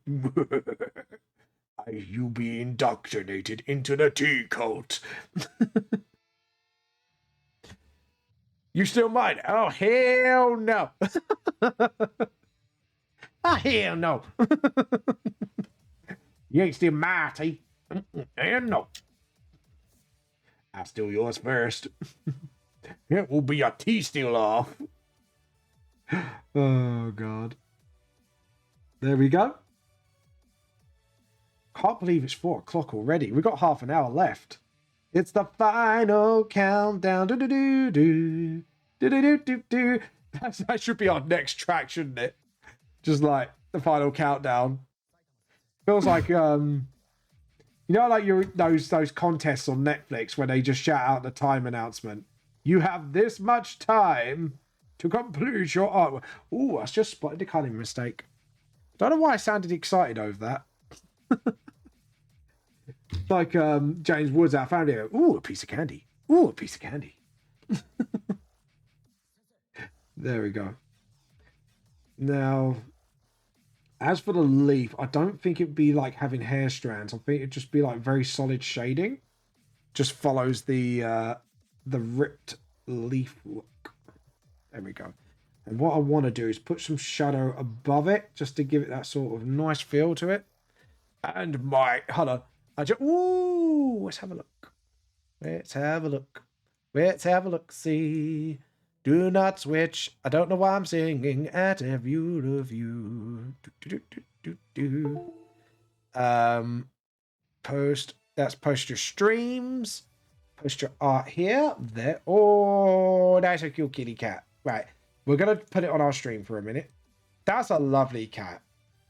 You'll be indoctrinated into the tea cult. You still mine? Oh, hell no. Oh, hell no. You ain't still my tea. Hell no. I'll steal yours first. It will be a tea steal off. Oh, God. There we go. Can't believe it's 4 o'clock already. We've got half an hour left. It's the final countdown. Do-do-do-do. Do-do-do-do-do. That should be our next track, shouldn't it? Just like the final countdown. Feels like you know, like those contests on Netflix where they just shout out the time announcement. You have this much time to complete your artwork. Ooh, I just spotted a cutting mistake. Don't know why I sounded excited over that. Like James Woods, I found it. Ooh, a piece of candy. Ooh, a piece of candy. There we go. Now, as for the leaf, I don't think it'd be like having hair strands. I think it'd just be like very solid shading. Just follows the ripped leaf look. There we go. And what I want to do is put some shadow above it, just to give it that sort of nice feel to it. And hold on. Ooh, let's have a look. Let's have a look. Let's have a look. See. Do not switch. I don't know why I'm singing at a view of you. Post. That's post your streams. Post your art here. There. Oh, that's a cute kitty cat. Right. We're going to put it on our stream for a minute. That's a lovely cat.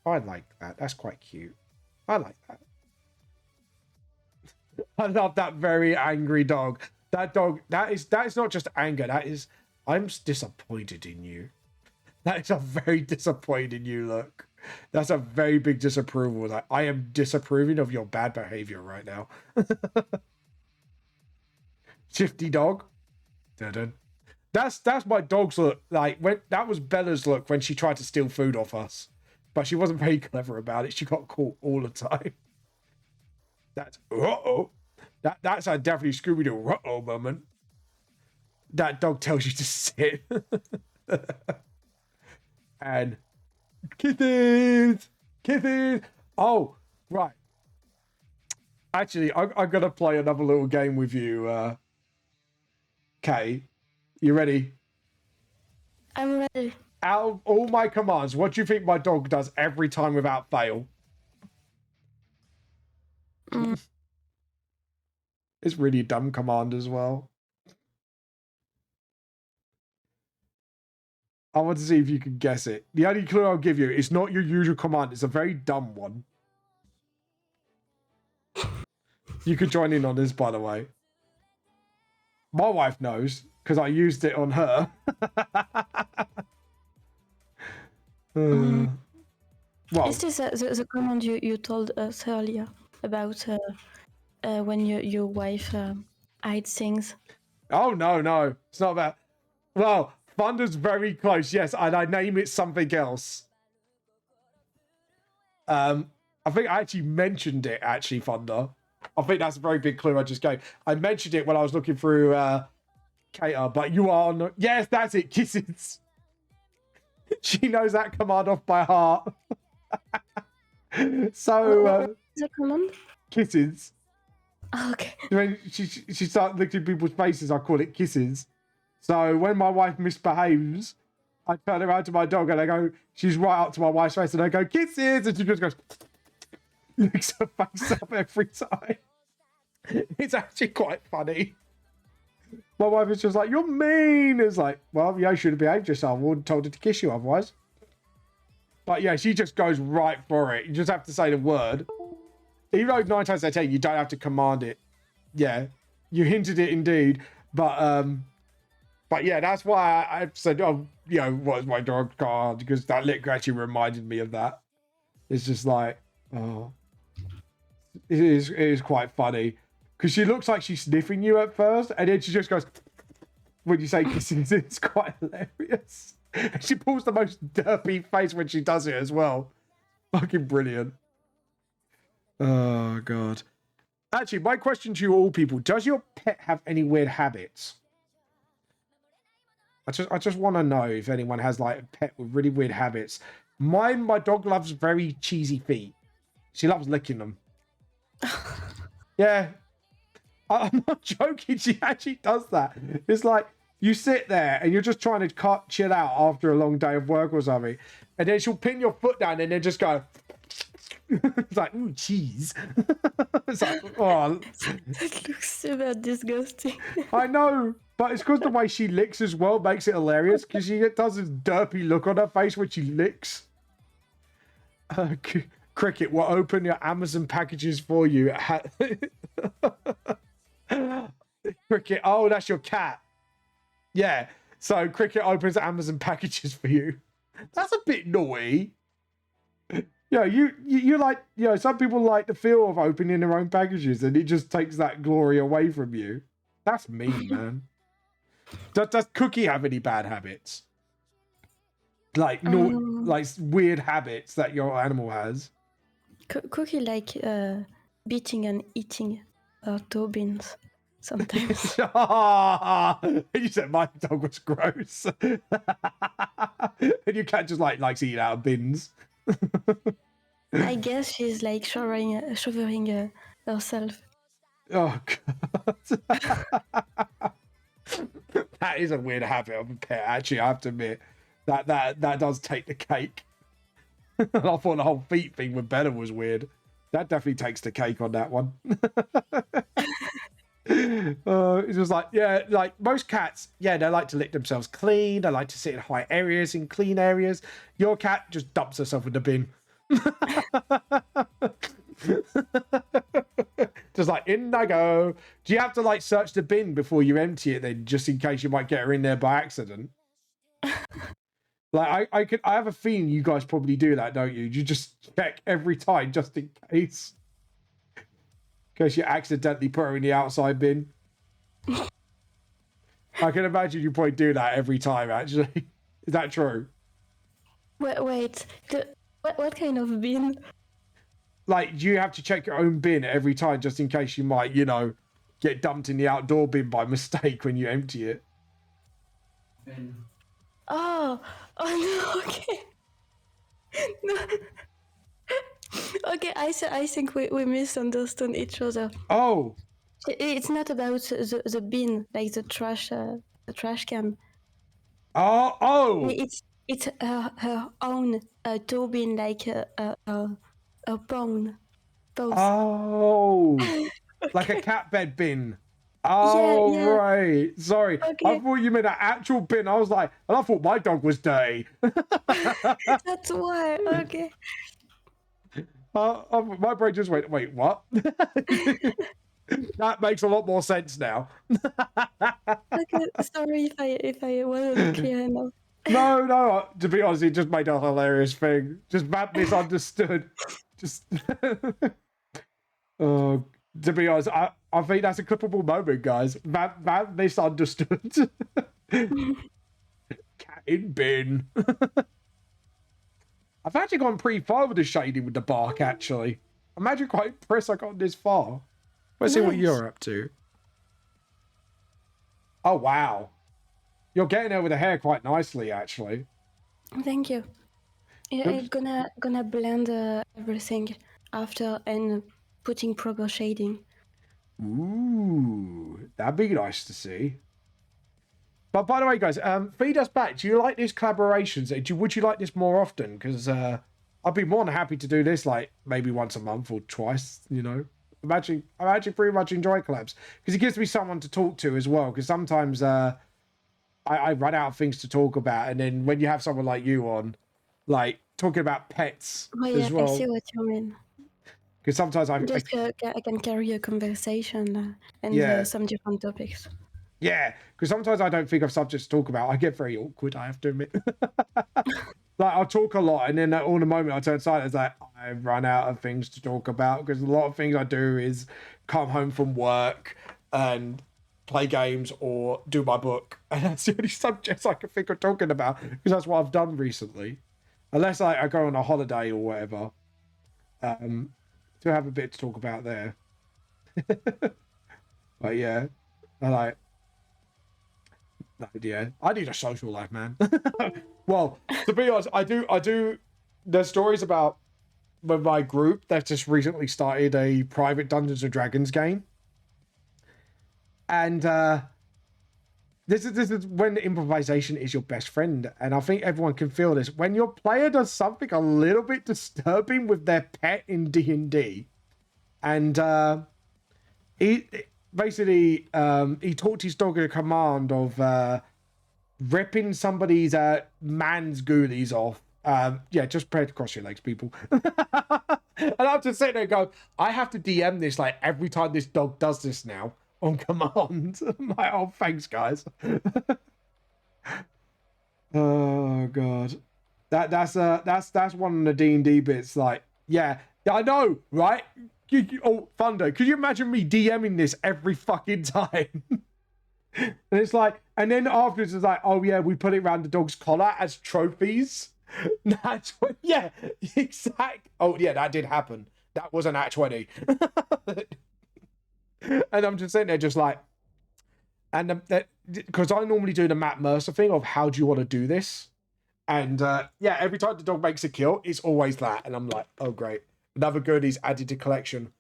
I like that. That's quite cute. I like that. I love that very angry dog. That dog, that is not just anger. That is, I'm disappointed in you. That is a very disappointed in you look. That's a very big disapproval. Like, I am disapproving of your bad behavior right now. Shifty dog. Dun-dun. That's my dog's look. Like, when that was Bella's look when she tried to steal food off us, but she wasn't very clever about it. She got caught all the time. That's that's a definitely Scooby-Doo moment. That dog tells you to sit. And kisses. Oh, right. Actually, I'm gonna play another little game with you, Kay. You ready? I'm ready. Out of all my commands, what do you think my dog does every time without fail? It's really a dumb command as well. I want to see if you can guess it. The only clue I'll give you, it's not your usual command. It's a very dumb one. You could join in on this, by the way. My wife knows, because I used it on her. Well, is this the command you told us earlier about when your wife hides things? Oh, no. It's not that. Well, Thunder's very close, yes, and I name it something else. I think I actually mentioned it, Thunder. I think that's a very big clue I just gave. I mentioned it when I was looking through Kater, but you are on... Yes, that's it, kisses. She knows that command off by heart. So... What's the command? Kisses. Oh, okay. When she started looking at people's faces, I call it kisses. So when my wife misbehaves, I turn around to my dog and I go, she's right up to my wife's face and I go, kisses! And she just goes, licks her face up every time. It's actually quite funny. My wife is just like, you're mean. It's like, well, you should have behaved yourself. I wouldn't have told her to kiss you otherwise. But yeah, she just goes right for it. You just have to say the word. Even though 9 times out of 10, you don't have to command it. Yeah, you hinted it indeed. But But yeah, that's why I said, oh, you know, what's my dog called? Because that lick actually reminded me of that. It's just like, oh, it is quite funny. Because she looks like she's sniffing you at first, and then she just goes, when you say kissing, it's quite hilarious. And she pulls the most derpy face when she does it as well. Fucking brilliant. Oh, God. Actually, my question to you all people, does your pet have any weird habits? I just want to know if anyone has like a pet with really weird habits. Mine, my dog loves very cheesy feet. She loves licking them. Yeah. I'm not joking. She actually does that. It's like you sit there and you're just trying to chill out after a long day of work or something. And then she'll pin your foot down and then just go. It's like, ooh, cheese. It's like, oh. That looks super disgusting. I know, but it's because the way she licks as well makes it hilarious, because she does this derpy look on her face when she licks. Cricket will open your Amazon packages for you. Cricket, oh, that's your cat. Yeah, so Cricket opens Amazon packages for you. That's a bit naughty. Yeah, you like, you know, some people like the feel of opening their own packages, and it just takes that glory away from you. That's mean, man. Does Cookie have any bad habits? Like like weird habits that your animal has? Cookie like beating and eating toe beans sometimes. You said my dog was gross. And your cat just likes eating out of bins. I guess she's like showering herself. Oh, God. That is a weird habit of a pet, actually, I have to admit. That does take the cake. I thought the whole feet thing with Bella was weird. That definitely takes the cake on that one. It's just like, yeah, like most cats, yeah, they like to lick themselves clean. They like to sit in high areas, in clean areas. Your cat just dumps herself in the bin. Just like, in I go. Do you have to like search the bin before you empty it then, just in case you might get her in there by accident? Like I have a feeling you guys probably do that, don't you? You just check every time just in case. In case you accidentally put her in the outside bin. I can imagine you probably do that every time, actually. Is that true? Wait. What kind of bin? Like, do you have to check your own bin every time just in case you might, you know, get dumped in the outdoor bin by mistake when you empty it? Oh no, okay. No. Okay, I think we misunderstood each other. Oh. It's not about the bin, like the trash can. Oh. It's her own toe bin, like a bone. Oh. Okay. Like a cat bed bin. Oh, yeah. Right. Sorry. Okay. I thought you meant an actual bin. I was like, and I thought my dog was dirty. That's why. Okay. My brain just went, wait, what? That makes a lot more sense now. Okay, sorry if I wasn't clear enough. No. To be honest, it just made a hilarious thing. Just misunderstood. Just. To be honest, I think that's a clippable moment, guys. That misunderstood. Cat in bin. I've actually gone pretty far with the shading with the bark, actually. I'm actually quite impressed I got this far. Let's see what you're up to. Oh, wow. You're getting there with the hair quite nicely, actually. Thank you. I'm gonna blend everything after and putting proper shading. Ooh, that'd be nice to see. But by the way, guys, feed us back. Do you like these collaborations? Would you like this more often? Because I'd be more than happy to do this, like maybe once a month or twice. You know, I actually pretty much enjoy collabs because it gives me someone to talk to as well. Because sometimes I run out of things to talk about, and then when you have someone like you on, like talking about pets as well. I see what you mean. Because sometimes I can carry a conversation and some different topics. Yeah, because sometimes I don't think of subjects to talk about. I get very awkward, I have to admit. Like, I'll talk a lot, and then all the moment I turn silent, it's like, I've run out of things to talk about, because a lot of things I do is come home from work and play games or do my book. And that's the only subjects I can think of talking about, because that's what I've done recently. Unless I go on a holiday or whatever, to have a bit to talk about there. But yeah, I need a social life, man. Well, to be honest, I do. There's stories about with my group that just recently started a private Dungeons and Dragons game, and this is when improvisation is your best friend, and I think everyone can feel this when your player does something a little bit disturbing with their pet in D&D, and he basically he taught his dog a command of ripping somebody's man's ghoulies off. Yeah, just pray to cross your legs, people. And I'm just sitting there and go, I have to DM this like every time this dog does this now on command. I'm like, oh, thanks, guys. Oh god, that's one of the D&D bits. Like, yeah, I know, right? Oh, Thunder, could you imagine me DMing this every fucking time? And it's like, and then afterwards it's like, oh yeah, we put it around the dog's collar as trophies. That's what, yeah, exact. Oh yeah, that did happen. That was an Nat 20. And I'm just sitting there just like, and because I normally do the Matt Mercer thing of how do you want to do this? And yeah, every time the dog makes a kill, it's always that. And I'm like, oh great, another goodies added to collection.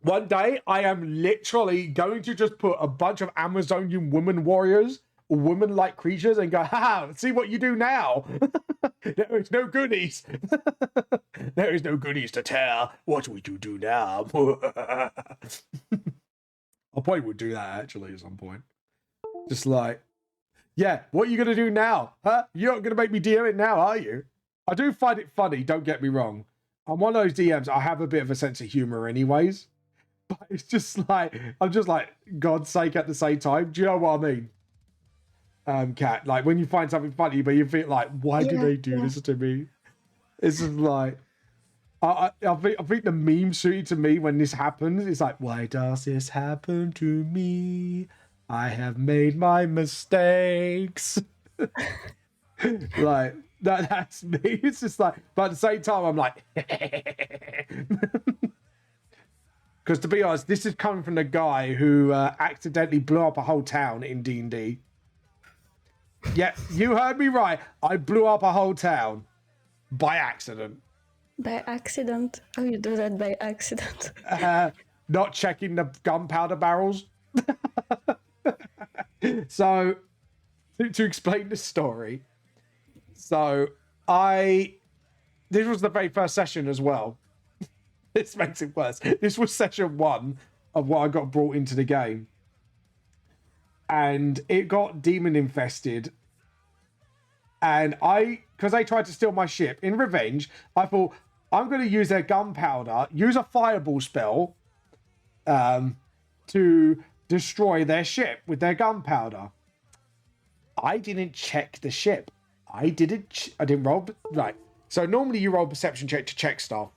One day, I am literally going to just put a bunch of Amazonian woman warriors, or woman-like creatures, and go, haha, see what you do now. There is no goodies. There is no goodies to tell. What would you do now? I probably would do that, actually, at some point. Just like, yeah, what are you going to do now? Huh? You're not going to make me DM it now, are you? I do find it funny, don't get me wrong. I'm one of those DMs, I have a bit of a sense of humor anyways. But it's just like, I'm just like, God's sake at the same time. Do you know what I mean? Kat, like when you find something funny, but you feel like, why do they do this to me? It's just like, I think the meme suited to me when this happens. It's like, why does this happen to me? I have made my mistakes. Like, that's me. It's just like, but at the same time, I'm like, because to be honest, this is coming from the guy who accidentally blew up a whole town in D&D. Yeah, you heard me right. I blew up a whole town by accident. By accident? How you do that by accident? Not checking the gunpowder barrels. So, to explain the story, so this was the very first session as well. This makes it worse. This was session 1 of what I got brought into the game. And it got demon infested. And because they tried to steal my ship, in revenge, I thought, I'm going to use their gunpowder, use a fireball spell to destroy their ship with their gunpowder. I didn't check the ship. I didn't roll, right. So normally you roll perception check to check stuff.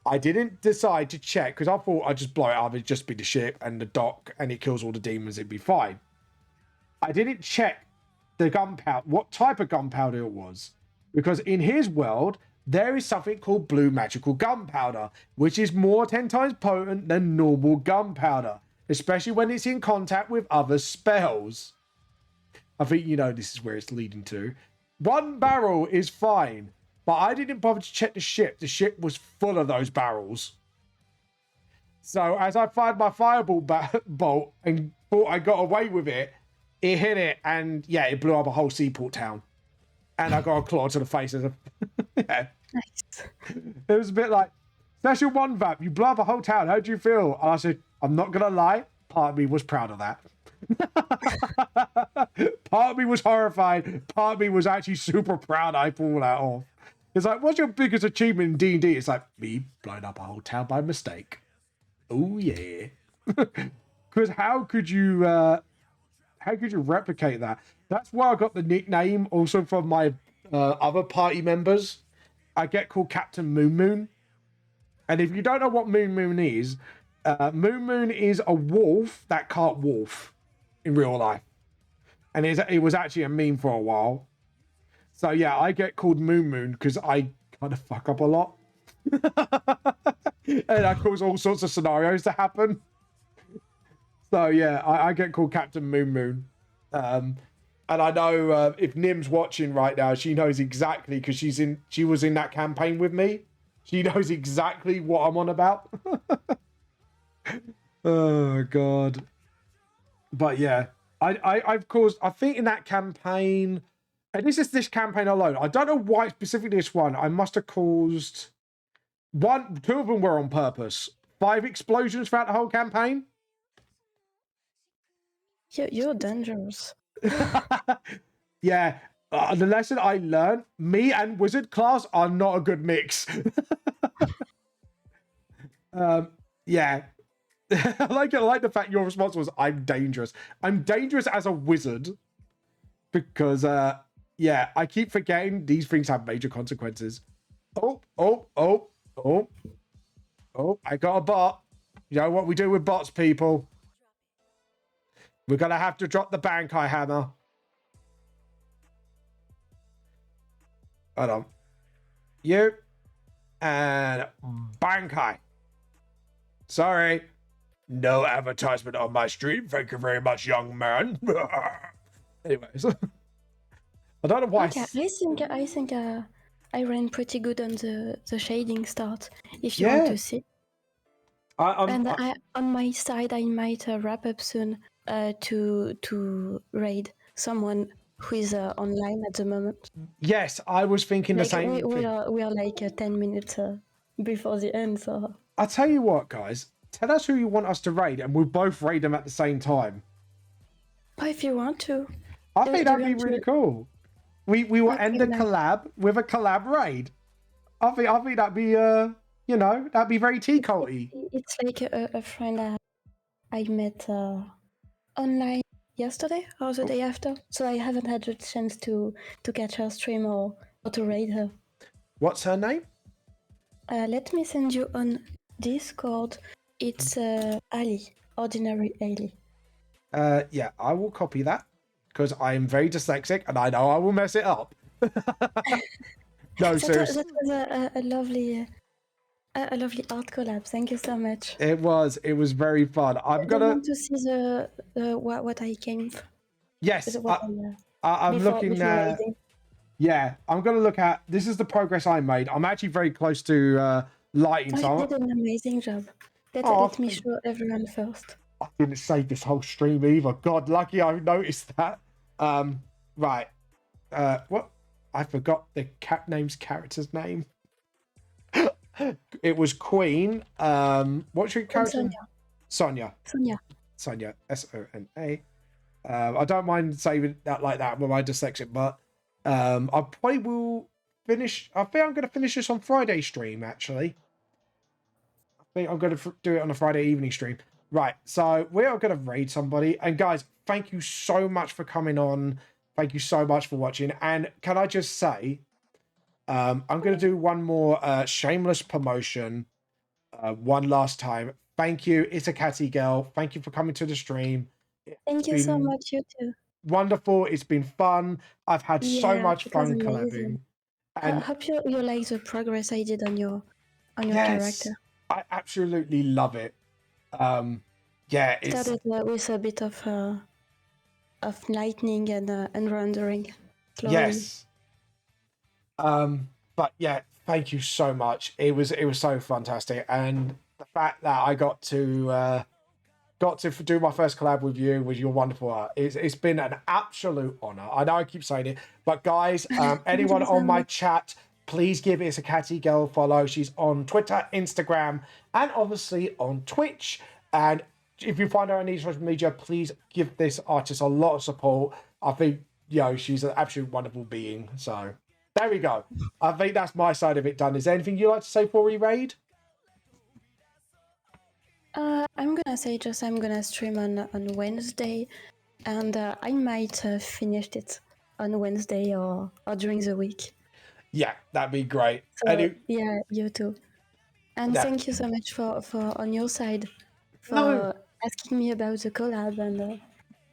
I didn't decide to check because I thought I'd just blow it up. It'd just be the ship and the dock and it kills all the demons. It'd be fine. I didn't check the gunpowder, what type of gunpowder it was. Because in his world, there is something called blue magical gunpowder, which is more 10 times potent than normal gunpowder, especially when it's in contact with other spells. I think you know this is where it's leading to. 1 barrel is fine. But I didn't bother to check the ship. The ship was full of those barrels. So as I fired my fireball bolt and thought I got away with it, it hit it and yeah, it blew up a whole seaport town. And I got a claw to the face. Yeah. Nice. It was a bit like, session 1, Vap, you blew up a whole town. How do you feel? And I said, I'm not going to lie. Part of me was proud of that. Part of me was horrified. Part of me was actually super proud I pulled that off. It's like, what's your biggest achievement in D&D? It's like, me blowing up a whole town by mistake. Oh, yeah. Because Because how could you replicate that? That's where I got the nickname also from my other party members. I get called Captain Moon Moon. And if you don't know what Moon Moon is a wolf that can't wolf in real life. And it was actually a meme for a while. So yeah, I get called Moon Moon because I kind of fuck up a lot. And I cause all sorts of scenarios to happen. So yeah, I get called Captain Moon Moon. And I know if Nim's watching right now, she knows exactly because she was in that campaign with me. She knows exactly what I'm on about. Oh god. But yeah, I've caused, I think in that campaign, and this campaign alone, I don't know why specifically this one, I must have caused two of them were on purpose. 5 explosions throughout the whole campaign. You're dangerous. Yeah, the lesson I learned, me and wizard class are not a good mix. Yeah. I like the fact your response was, I'm dangerous. I'm dangerous as a wizard because, yeah, I keep forgetting these things have major consequences. Oh, I got a bot. You know what we do with bots, people? We're going to have to drop the Bankai hammer. Hold on. You and Bankai. Sorry. No advertisement on my stream. Thank you very much, young man. Anyways. I don't know why. Okay, I think I ran pretty good on the shading start. If you want to see. On my side, I might wrap up soon to raid someone who is online at the moment. Yes, I was thinking the same we thing. We are like 10 minutes before the end, so... I'll tell you what, guys. Tell us who you want us to raid, and we'll both raid them at the same time. If you want to. I think that'd be really cool. We will end the collab with a collab raid. I think that'd be that'd be very tea-culty. It's like a friend I met online yesterday or the day after, so I haven't had a chance to catch her stream or to raid her. What's her name? Let me send you on Discord. It's Ali, Ordinary Ali. Yeah, I will copy that because I am very dyslexic and I know I will mess it up. No, seriously. That was a lovely art collab. Thank you so much. It was very fun. I'm gonna want to see the what I came for. Yes, I'm looking at. Yeah, I'm gonna look at. This is the progress I made. I'm actually very close to lighting. You did an amazing job. Let me show everyone first. I didn't save this whole stream either. God, lucky I noticed that. Right. What? I forgot the character's name. It was Queen. What's your character? Sonia. Sonia. S-O-N-A. I don't mind saving that like that with my dyslexic, but I probably will finish. I think I'm going to finish this on Friday stream, actually. I think I'm going to do it on a Friday evening stream. Right, so we are going to raid somebody. And guys, thank you so much for coming on. Thank you so much for watching. And can I just say, I'm going to do one more shameless promotion one last time. Thank you, ItsCactiGril. Thank you for coming to the stream. Thank you so much, you too. Wonderful. It's been fun. I've had so much fun collabing. And I hope you like the progress I did on your character. I absolutely love it. Yeah, it started with a bit of lightning and rendering slowly. Yes. But yeah, thank you so much. It was so fantastic, and the fact that I got to do my first collab with you with your wonderful art, it's been an absolute honor. I know I keep saying it, but guys, anyone on my chat, please give ItsCactiGril a follow. She's on Twitter, Instagram, and obviously on Twitch. And if you find her on any social media, please give this artist a lot of support. I think, she's an absolute wonderful being. So there we go. I think that's my side of it done. Is there anything you'd like to say before we raid? I'm gonna say just I'm gonna stream on Wednesday, and I might finish it on Wednesday or during the week. Yeah, that'd be great. So yeah, you too. And thank you so much for on your side for asking me about the collab and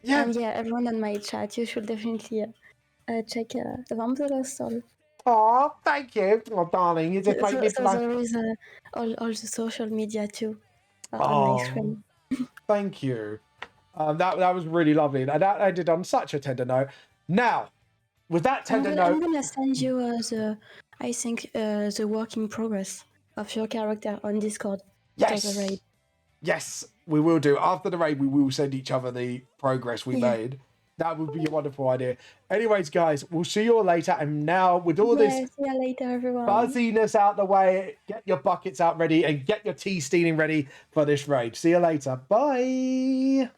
yeah, everyone on my chat, you should definitely check Vamp the Lost Soul. Oh, thank you. Oh, darling, you just make me so there is all the social media too on my stream. Thank you. That was really lovely. And that ended on such a tender note. Now, with that tender note, I'm gonna send you the work in progress of your character on Discord. Yes. The raid. Yes, we will do. After the raid, we will send each other the progress we made. That would be a wonderful idea. Anyways, guys, we'll see you all later. And now, with all this see you later, everyone. Fuzziness out the way, get your buckets out ready and get your tea steaming ready for this raid. See you later. Bye.